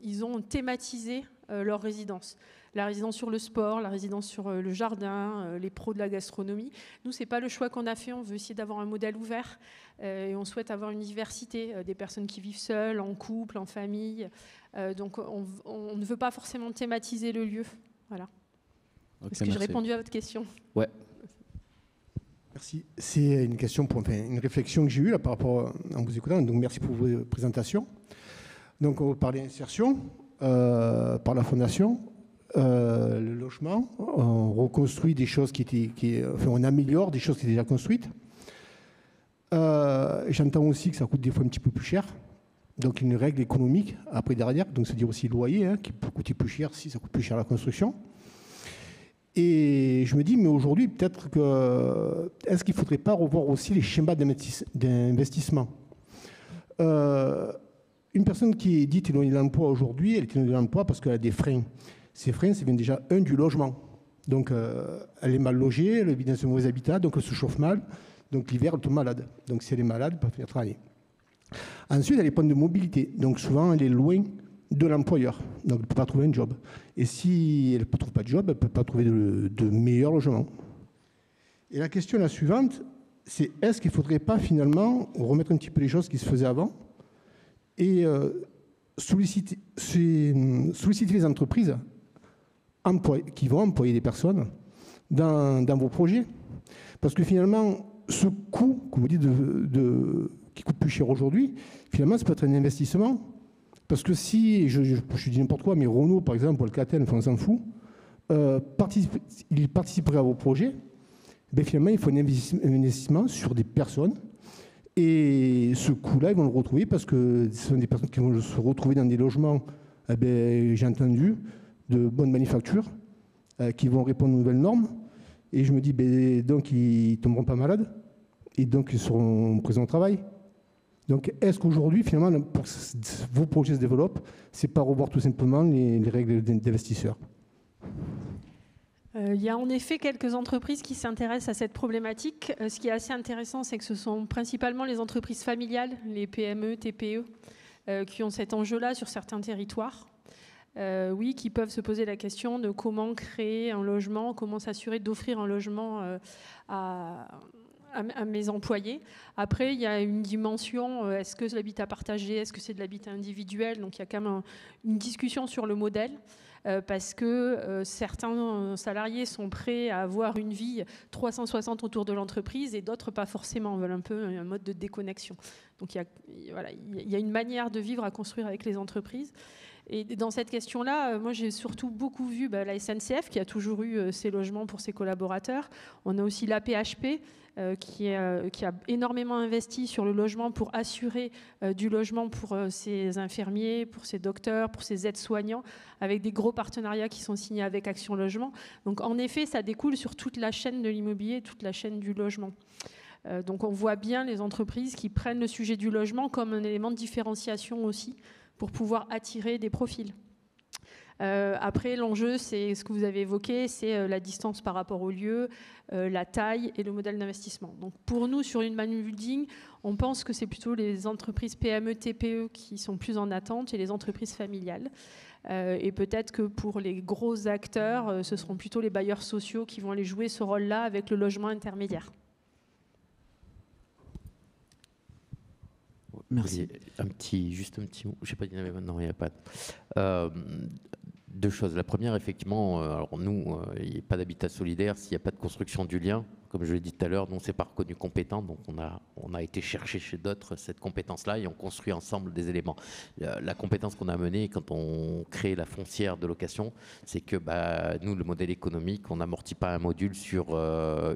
ils ont thématisé leur résidence. La résidence sur le sport, la résidence sur le jardin, les pros de la gastronomie. Nous, ce n'est pas le choix qu'on a fait. On veut essayer d'avoir un modèle ouvert et on souhaite avoir une diversité des personnes qui vivent seules, en couple, en famille. Donc, on ne veut pas forcément thématiser le lieu. Voilà. Okay, Est-ce que j'ai répondu à votre question? Ouais. Merci. C'est une question, une réflexion que j'ai eue là, par rapport en vous écoutant. Donc, merci pour vos présentations. Donc, on va parler d'insertion par la Fondation. Le logement, on reconstruit des choses on améliore des choses qui étaient déjà construites. J'entends aussi que ça coûte des fois un petit peu plus cher. Donc une règle économique après derrière, donc c'est-à-dire aussi le loyer qui peut coûter plus cher si ça coûte plus cher la construction. Et je me dis, mais aujourd'hui, peut-être est-ce qu'il ne faudrait pas revoir aussi les schémas d'investissement? Une personne qui est dite éloignée de l'emploi aujourd'hui, elle est éloignée de l'emploi parce qu'elle a des freins. Ces freins, ça vient déjà, du logement. Donc, elle est mal logée, elle vit dans un mauvais habitat, donc elle se chauffe mal. Donc, l'hiver, elle tombe malade. Donc, si elle est malade, elle ne peut pas venir travailler. Ensuite, elle a les problèmes de mobilité. Donc, souvent, elle est loin de l'employeur. Donc, elle ne peut pas trouver un job. Et si elle ne trouve pas de job, elle ne peut pas trouver de meilleur logement. Et la question la suivante, c'est est-ce qu'il ne faudrait pas, finalement, remettre un petit peu les choses qui se faisaient avant et solliciter les entreprises qui vont employer des personnes dans vos projets. Parce que finalement, ce coût, que vous dites, qui coûte plus cher aujourd'hui, finalement, ça peut être un investissement. Parce que si, je dis n'importe quoi, mais Renault, par exemple, ou Alcatel, on s'en fout, ils participeraient à vos projets, ben finalement, il faut un investissement sur des personnes. Et ce coût-là, ils vont le retrouver parce que ce sont des personnes qui vont se retrouver dans des logements, j'ai entendu, de bonne manufacture, qui vont répondre aux nouvelles normes. Et je me dis, donc ils ne tomberont pas malades, et donc ils seront présents au travail. Donc est-ce qu'aujourd'hui, finalement, pour que vos projets se développent, ce n'est pas revoir tout simplement les règles d'investisseurs? Il y a en effet quelques entreprises qui s'intéressent à cette problématique. Ce qui est assez intéressant, c'est que ce sont principalement les entreprises familiales, les PME, TPE, qui ont cet enjeu-là sur certains territoires. Oui, qui peuvent se poser la question de comment créer un logement, comment s'assurer d'offrir un logement à mes employés. Après, il y a une dimension, est-ce que c'est l'habitat partagé, est-ce que c'est de l'habitat individuel? Donc il y a quand même une discussion sur le modèle, parce que certains salariés sont prêts à avoir une vie 360 autour de l'entreprise et d'autres pas forcément, veulent un peu un mode de déconnexion. Donc il y a une manière de vivre à construire avec les entreprises. Et dans cette question-là, moi j'ai surtout beaucoup vu la SNCF qui a toujours eu ses logements pour ses collaborateurs. On a aussi l'AP-HP qui a énormément investi sur le logement pour assurer du logement pour ses infirmiers, pour ses docteurs, pour ses aides-soignants, avec des gros partenariats qui sont signés avec Action Logement. Donc en effet, ça découle sur toute la chaîne de l'immobilier, toute la chaîne du logement. Donc on voit bien les entreprises qui prennent le sujet du logement comme un élément de différenciation aussi, pour pouvoir attirer des profils. Après, l'enjeu, c'est ce que vous avez évoqué, c'est la distance par rapport au lieu, la taille et le modèle d'investissement. Donc pour nous, sur Human Building, on pense que c'est plutôt les entreprises PME, TPE qui sont plus en attente et les entreprises familiales. Et peut-être que pour les gros acteurs, ce seront plutôt les bailleurs sociaux qui vont aller jouer ce rôle-là avec le logement intermédiaire. Merci. Juste un petit mot. Je ne sais pas, il y en avait maintenant, il n'y a pas. Deux choses. La première, effectivement, alors nous, il n'y a pas d'habitat solidaire s'il n'y a pas de construction du lien Comme je l'ai dit tout à l'heure, nous, on ne s'est pas reconnu compétent, donc on a été chercher chez d'autres cette compétence-là et on construit ensemble des éléments. La compétence qu'on a menée quand on crée la foncière de location, c'est que nous, le modèle économique, on n'amortit pas un module sur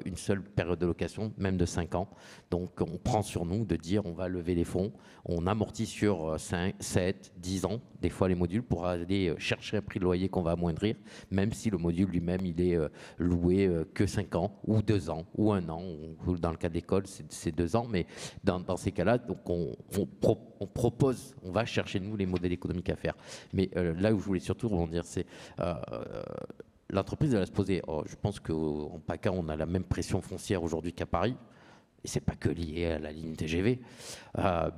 une seule période de location, même de 5 ans. Donc on prend sur nous de dire on va lever les fonds, on amortit sur 5, 7, 10 ans, des fois les modules, pour aller chercher un prix de loyer qu'on va amoindrir, même si le module lui-même, il est loué que 5 ans ou 2 ans ou 1 an, ou dans le cas de l'école, c'est 2 ans, mais dans ces cas-là, donc on propose, on va chercher nous les modèles économiques à faire. Mais là où je voulais surtout rebondir, c'est l'entreprise, elle va se poser, je pense qu'en PACA, on a la même pression foncière aujourd'hui qu'à Paris, et c'est pas que lié à la ligne TGV,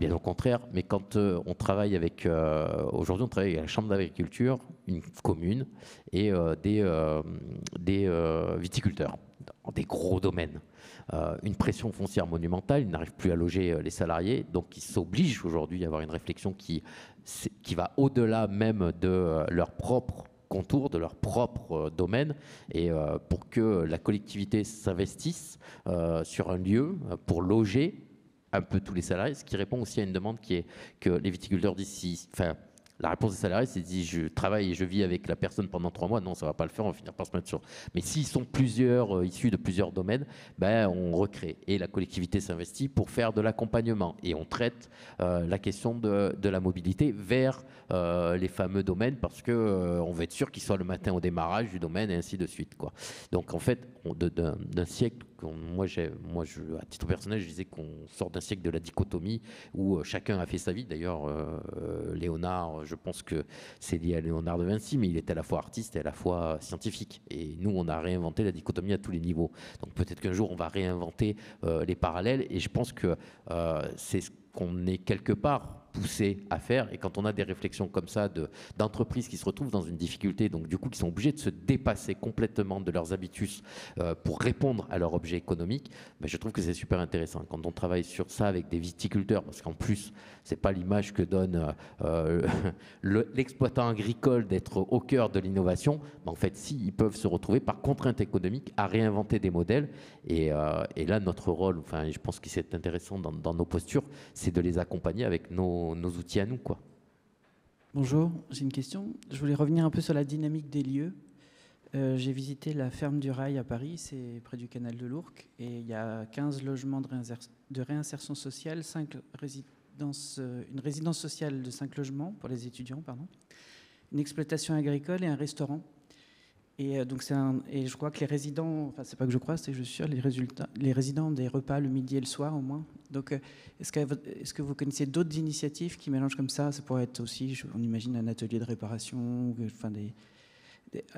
bien au contraire, mais quand on travaille avec, aujourd'hui on travaille avec la Chambre d'agriculture, une commune, et des viticulteurs, dans des gros domaines. Une pression foncière monumentale, ils n'arrivent plus à loger les salariés, donc ils s'obligent aujourd'hui à avoir une réflexion qui va au-delà même de leur propre contour, de leur propre domaine, et pour que la collectivité s'investisse sur un lieu pour loger un peu tous les salariés, ce qui répond aussi à une demande qui est que les viticulteurs d'ici, la réponse des salariés, c'est dit je travaille et je vis avec la personne pendant 3 mois. Non, ça ne va pas le faire, on va finir par se mettre sur. Mais s'ils sont plusieurs, issus de plusieurs domaines, on recrée. Et la collectivité s'investit pour faire de l'accompagnement. Et on traite la question de la mobilité vers les fameux domaines parce qu'on veut être sûr qu'ils soient le matin au démarrage du domaine et ainsi de suite, quoi. Donc en fait, d'un siècle, moi, à titre personnel, je disais qu'on sort d'un siècle de la dichotomie où chacun a fait sa vie. D'ailleurs, Léonard, je pense que c'est lié à Léonard de Vinci, mais il est à la fois artiste et à la fois scientifique. Et nous, on a réinventé la dichotomie à tous les niveaux. Donc peut-être qu'un jour, on va réinventer les parallèles. Et je pense que c'est ce qu'on est quelque part poussé à faire. Et quand on a des réflexions comme ça d'entreprises qui se retrouvent dans une difficulté, donc du coup qui sont obligées de se dépasser complètement de leurs habitus pour répondre à leur objet économique, je trouve que c'est super intéressant. Quand on travaille sur ça avec des viticulteurs, parce qu'en plus c'est pas l'image que donne l'exploitant agricole d'être au cœur de l'innovation, en fait si, ils peuvent se retrouver par contrainte économique à réinventer des modèles et là notre rôle, je pense que c'est intéressant dans nos postures, c'est de les accompagner avec nos outils à nous, quoi. Bonjour, j'ai une question. Je voulais revenir un peu sur la dynamique des lieux. J'ai visité la ferme du Rail à Paris, c'est près du canal de l'Ourcq, et il y a 15 logements de réinsertion sociale, une résidence sociale de 5 logements pour les étudiants, une exploitation agricole et un restaurant. Et donc et je crois que les résidents, c'est pas que je crois, c'est que je suis sûr, les résidents ont des repas le midi et le soir au moins. Donc est-ce que vous connaissez d'autres initiatives qui mélangent comme ça? Ça pourrait être aussi, on imagine, un atelier de réparation,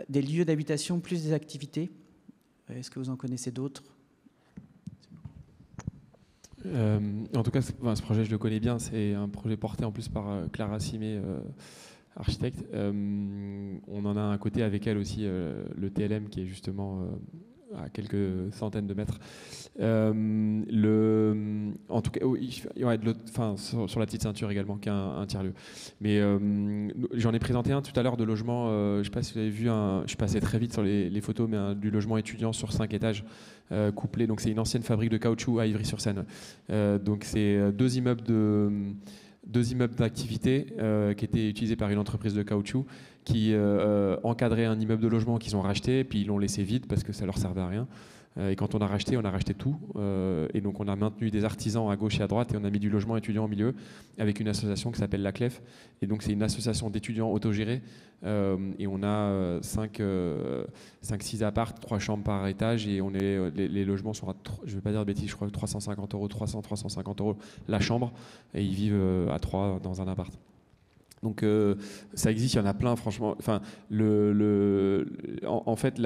des lieux d'habitation plus des activités. Est-ce que vous en connaissez d'autres? En tout cas, ce projet, je le connais bien. C'est un projet porté en plus par Clara Simé, architecte. On en a un côté avec elle aussi, le TLM, qui est justement à quelques centaines de mètres. En tout cas, sur la petite ceinture également, qui est un tiers-lieu. Mais j'en ai présenté un tout à l'heure de logement, je ne sais pas si vous avez vu, je suis passé très vite sur les photos, mais du logement étudiant sur 5 étages, couplé. Donc c'est une ancienne fabrique de caoutchouc à Ivry-sur-Seine. Donc c'est deux immeubles d'activité qui étaient utilisés par une entreprise de caoutchouc qui encadrait un immeuble de logement qu'ils ont racheté, puis ils l'ont laissé vide parce que ça leur servait à rien. Et quand on a racheté tout. Et donc on a maintenu des artisans à gauche et à droite et on a mis du logement étudiant au milieu avec une association qui s'appelle la CLEF. Et donc c'est une association d'étudiants autogérés. Et on a 5-6 apparts, 3 chambres par étage. Et les logements sont à, je ne vais pas dire de bêtises, je crois 350 €, 350 € la chambre. Et ils vivent à 3 dans un appart. Donc ça existe, il y en a plein, franchement. Enfin, en fait,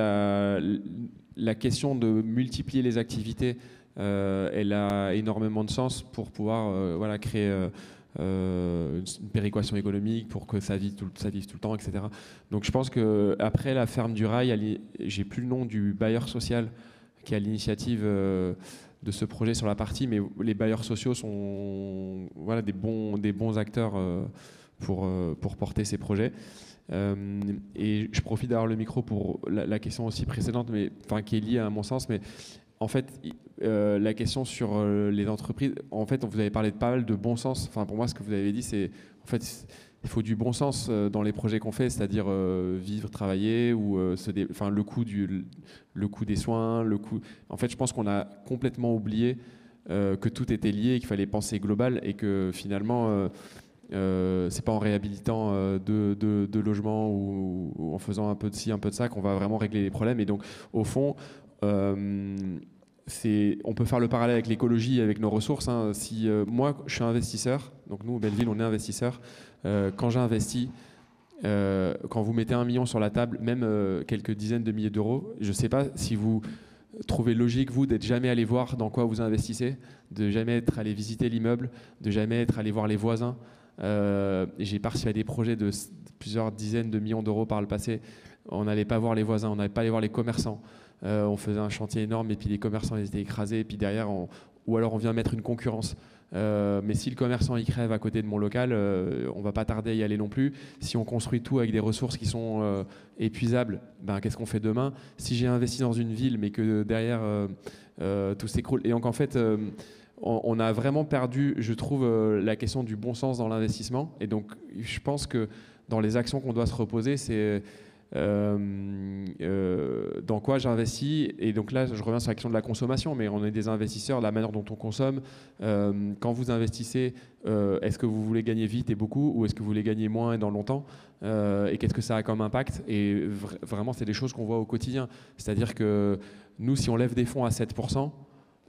la question de multiplier les activités, elle a énormément de sens pour pouvoir créer une péréquation économique, pour que ça vive tout le temps, etc. Donc je pense qu'après la ferme du Rail, j'ai plus le nom du bailleur social qui a l'initiative de ce projet sur la partie, mais les bailleurs sociaux sont des bons acteurs pour porter ces projets. Et je profite d'avoir le micro pour la question aussi précédente, qui est liée à mon sens, mais en fait, la question sur les entreprises, en fait, vous avez parlé de pas mal de bon sens. Enfin, pour moi, ce que vous avez dit, c'est en fait, il faut du bon sens dans les projets qu'on fait, c'est-à-dire vivre, travailler, ou enfin, le coût des soins, le coût. En fait, je pense qu'on a complètement oublié que tout était lié, qu'il fallait penser global, et que finalement, c'est pas en réhabilitant deux logements ou en faisant un peu de ci, un peu de ça qu'on va vraiment régler les problèmes. Et donc, au fond, on peut faire le parallèle avec l'écologie, avec nos ressources. Hein. Si moi, je suis investisseur, donc nous, Belleville, on est investisseur. Quand j'investis, quand vous mettez 1 million sur la table, même quelques dizaines de milliers d'euros, je ne sais pas si vous trouvez logique, vous, d'être jamais allé voir dans quoi vous investissez, de jamais être allé visiter l'immeuble, de jamais être allé voir les voisins. J'ai participé à des projets de plusieurs dizaines de millions d'euros par le passé. On n'allait pas voir les voisins, on n'allait pas aller voir les commerçants. On faisait un chantier énorme et puis les commerçants ils étaient écrasés. Et puis derrière, ou alors on vient mettre une concurrence. Mais si le commerçant il crève à côté de mon local, on va pas tarder à y aller non plus. Si on construit tout avec des ressources qui sont épuisables, ben, qu'est-ce qu'on fait demain? Si j'ai investi dans une ville mais que derrière tout s'écroule. Et donc en fait, on a vraiment perdu, je trouve, la question du bon sens dans l'investissement. Et donc je pense que dans les actions qu'on doit se reposer, c'est dans quoi j'investis. Et donc là, je reviens sur la question de la consommation, mais on est des investisseurs, la manière dont on consomme. Quand vous investissez, est-ce que vous voulez gagner vite et beaucoup, ou est-ce que vous voulez gagner moins et dans longtemps, et qu'est-ce que ça a comme impact? Et vraiment, c'est des choses qu'on voit au quotidien. C'est-à-dire que nous, si on lève des fonds à 7%,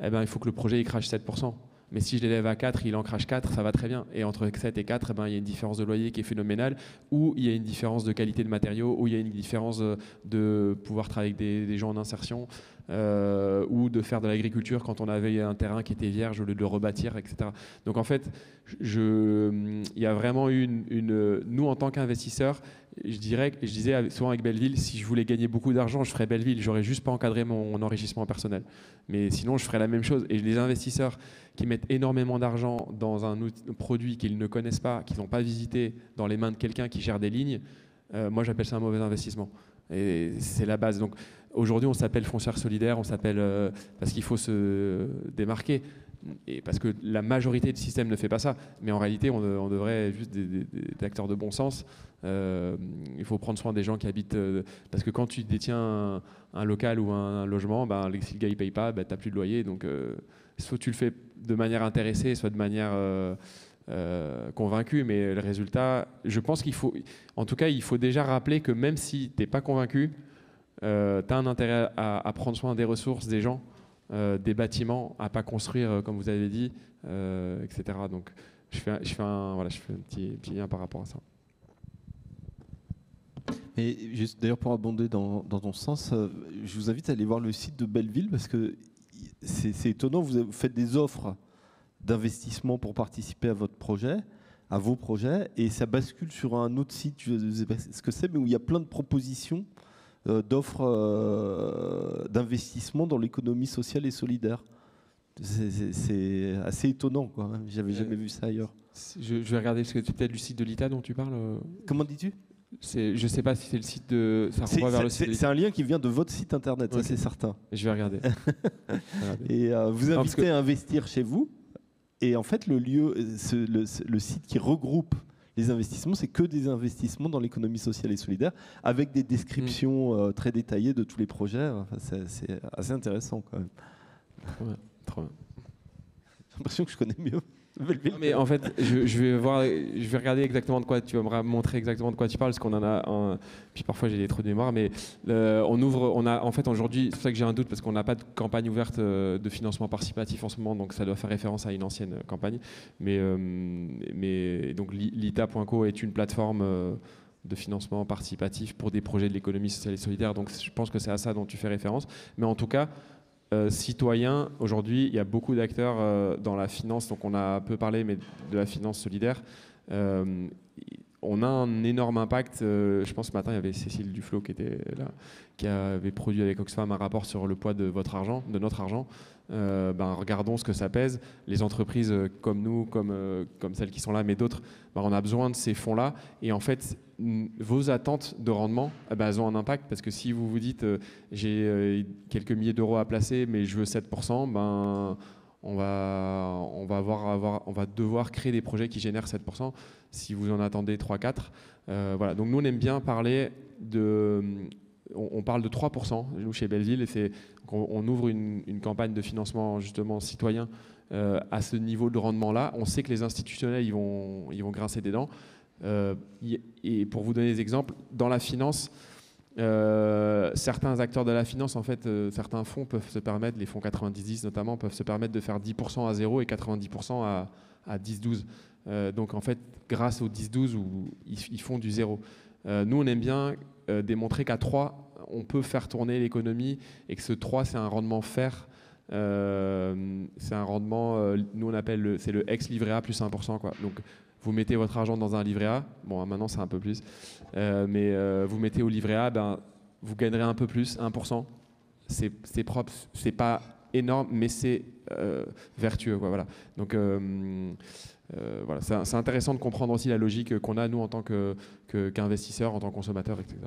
eh ben, il faut que le projet il crache 7%. Mais si je l'élève à 4, il en crache 4, ça va très bien. Et entre 7 et 4, eh ben, il y a une différence de loyer qui est phénoménale, ou il y a une différence de qualité de matériaux, ou il y a une différence de pouvoir travailler avec des gens en insertion, ou de faire de l'agriculture quand on avait un terrain qui était vierge au lieu de le rebâtir, etc. Donc en fait, il y a vraiment eu nous en tant qu'investisseurs, je disais souvent avec Belleville, si je voulais gagner beaucoup d'argent, je ferais Belleville, j'aurais juste pas encadré mon enrichissement personnel. Mais sinon, je ferais la même chose. Et les investisseurs qui mettent énormément d'argent dans un produit qu'ils ne connaissent pas, qu'ils n'ont pas visité, dans les mains de quelqu'un qui gère des lignes, moi j'appelle ça un mauvais investissement. Et c'est la base. Donc aujourd'hui, on s'appelle foncière solidaire, on s'appelle parce qu'il faut se démarquer. Et parce que la majorité du système ne fait pas ça, mais en réalité on devrait être juste des acteurs de bon sens. Il faut prendre soin des gens qui habitent, parce que quand tu détiens un local ou un logement, ben, si le gars ne paye pas, ben, tu n'as plus de loyer. Donc soit tu le fais de manière intéressée, soit de manière convaincue, mais le résultat, je pense qu'il faut, en tout cas il faut déjà rappeler que même si tu n'es pas convaincu, tu as un intérêt à prendre soin des ressources des gens, des bâtiments, à pas construire comme vous avez dit, etc. Donc je fais un petit lien par rapport à ça. Et juste d'ailleurs pour abonder dans ton sens, je vous invite à aller voir le site de Belleville parce que c'est étonnant, vous faites des offres d'investissement pour participer à votre projet, à vos projets, et ça bascule sur un autre site, je ne sais pas ce que c'est, mais où il y a plein de propositions d'offres d'investissement dans l'économie sociale et solidaire. C'est assez étonnant, quoi. J'avais jamais vu ça ailleurs. Je vais regarder, parce que c'est peut-être le site de l'ITA dont tu parles. Comment dis-tu ? Je ne sais pas si c'est le site de... Ça renvoie vers le site. C'est un lien qui vient de votre site internet, okay. Ça c'est certain. Je vais regarder. Et vous invitez à investir chez vous. Et en fait, le site qui regroupe les investissements, c'est que des investissements dans l'économie sociale et solidaire, avec des descriptions très détaillées de tous les projets. Enfin, c'est assez intéressant quand même. Trop bien. J'ai l'impression que je connais mieux. Non, mais en fait, je vais regarder exactement de quoi tu vas me montrer exactement de quoi tu parles, parce qu'on en a puis parfois j'ai des trous de mémoire, mais en fait aujourd'hui, c'est pour ça que j'ai un doute, parce qu'on n'a pas de campagne ouverte de financement participatif en ce moment, donc ça doit faire référence à une ancienne campagne. Mais donc l'ITA.co est une plateforme de financement participatif pour des projets de l'économie sociale et solidaire, donc je pense que c'est à ça dont tu fais référence. Mais en tout cas, citoyens, aujourd'hui, il y a beaucoup d'acteurs dans la finance, donc on a un peu parlé mais de la finance solidaire. on a un énorme impact. Je pense ce matin, il y avait Cécile Duflo qui était là, qui avait produit avec Oxfam un rapport sur le poids de votre argent, de notre argent. Regardons ce que ça pèse. Les entreprises comme nous, comme celles qui sont là, mais d'autres, on a besoin de ces fonds-là. Et en fait, vos attentes de rendement, elles ont un impact, parce que si vous vous dites j'ai quelques milliers d'euros à placer, mais je veux 7%, on va devoir créer des projets qui génèrent 7%. Si vous en attendez 3-4, voilà. Donc nous, on aime bien parler on parle de 3%, nous, chez Belleville, et on ouvre une campagne de financement justement citoyen à ce niveau de rendement-là. On sait que les institutionnels, ils vont grincer des dents. Et pour vous donner des exemples, dans la finance, certains acteurs de la finance, en fait, certains fonds peuvent se permettre, les fonds 90-10 notamment, peuvent se permettre de faire 10% à 0 et 90% à 10-12. Donc en fait, grâce aux 10-12, ils font du zéro. Nous, on aime bien démontrer qu'à 3, on peut faire tourner l'économie et que ce 3, c'est un rendement fair. C'est un rendement, nous on appelle c'est le ex-livret A plus 1%, quoi. Donc vous mettez votre argent dans un livret A, bon maintenant c'est un peu plus, mais vous mettez au livret A, vous gagnerez un peu plus, 1%. C'est propre, c'est pas énorme, mais c'est vertueux, quoi, voilà. Donc voilà, c'est intéressant de comprendre aussi la logique qu'on a nous en tant qu'investisseurs, en tant que consommateurs, etc.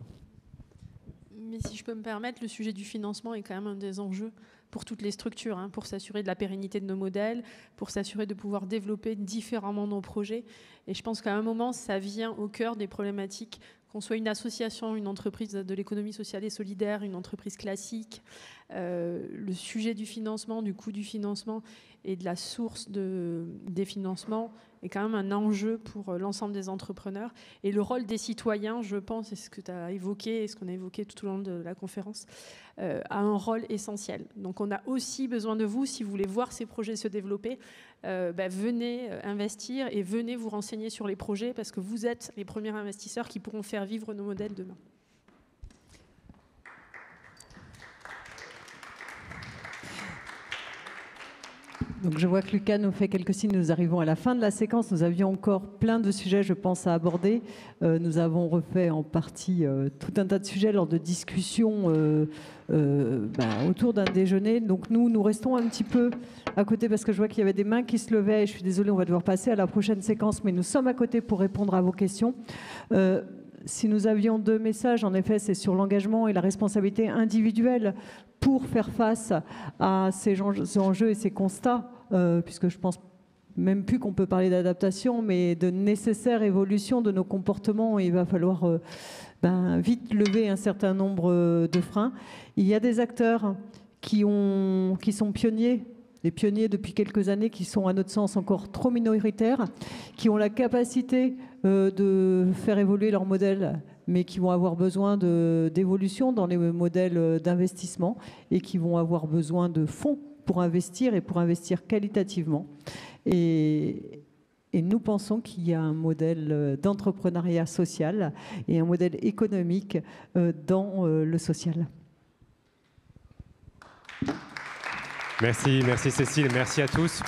Mais si je peux me permettre, le sujet du financement est quand même un des enjeux pour toutes les structures, pour s'assurer de la pérennité de nos modèles, pour s'assurer de pouvoir développer différemment nos projets. Et je pense qu'à un moment, ça vient au cœur des problématiques, qu'on soit une association, une entreprise de l'économie sociale et solidaire, une entreprise classique. Le sujet du financement, du coût du financement et de la source des financements est quand même un enjeu pour l'ensemble des entrepreneurs. Et le rôle des citoyens, je pense, et ce que tu as évoqué, et ce qu'on a évoqué tout au long de la conférence, a un rôle essentiel. Donc on a aussi besoin de vous, si vous voulez voir ces projets se développer, venez investir et venez vous renseigner sur les projets, parce que vous êtes les premiers investisseurs qui pourront faire vivre nos modèles demain. Donc je vois que Lucas nous fait quelques signes, nous arrivons à la fin de la séquence, nous avions encore plein de sujets, je pense, à aborder. Nous avons refait en partie tout un tas de sujets lors de discussions autour d'un déjeuner. Donc nous restons un petit peu à côté parce que je vois qu'il y avait des mains qui se levaient. Je suis désolée, on va devoir passer à la prochaine séquence, mais nous sommes à côté pour répondre à vos questions. Si nous avions 2 messages, en effet, c'est sur l'engagement et la responsabilité individuelle pour faire face à ces enjeux et ces constats, puisque je pense même plus qu'on peut parler d'adaptation, mais de nécessaire évolution de nos comportements. Il va falloir vite lever un certain nombre de freins. Il y a des acteurs qui sont pionniers, des pionniers depuis quelques années, qui sont à notre sens encore trop minoritaires, qui ont la capacité de faire évoluer leur modèle, mais qui vont avoir besoin d'évolution dans les modèles d'investissement et qui vont avoir besoin de fonds pour investir et pour investir qualitativement. Et nous pensons qu'il y a un modèle d'entrepreneuriat social et un modèle économique dans le social. Merci Cécile, merci à tous.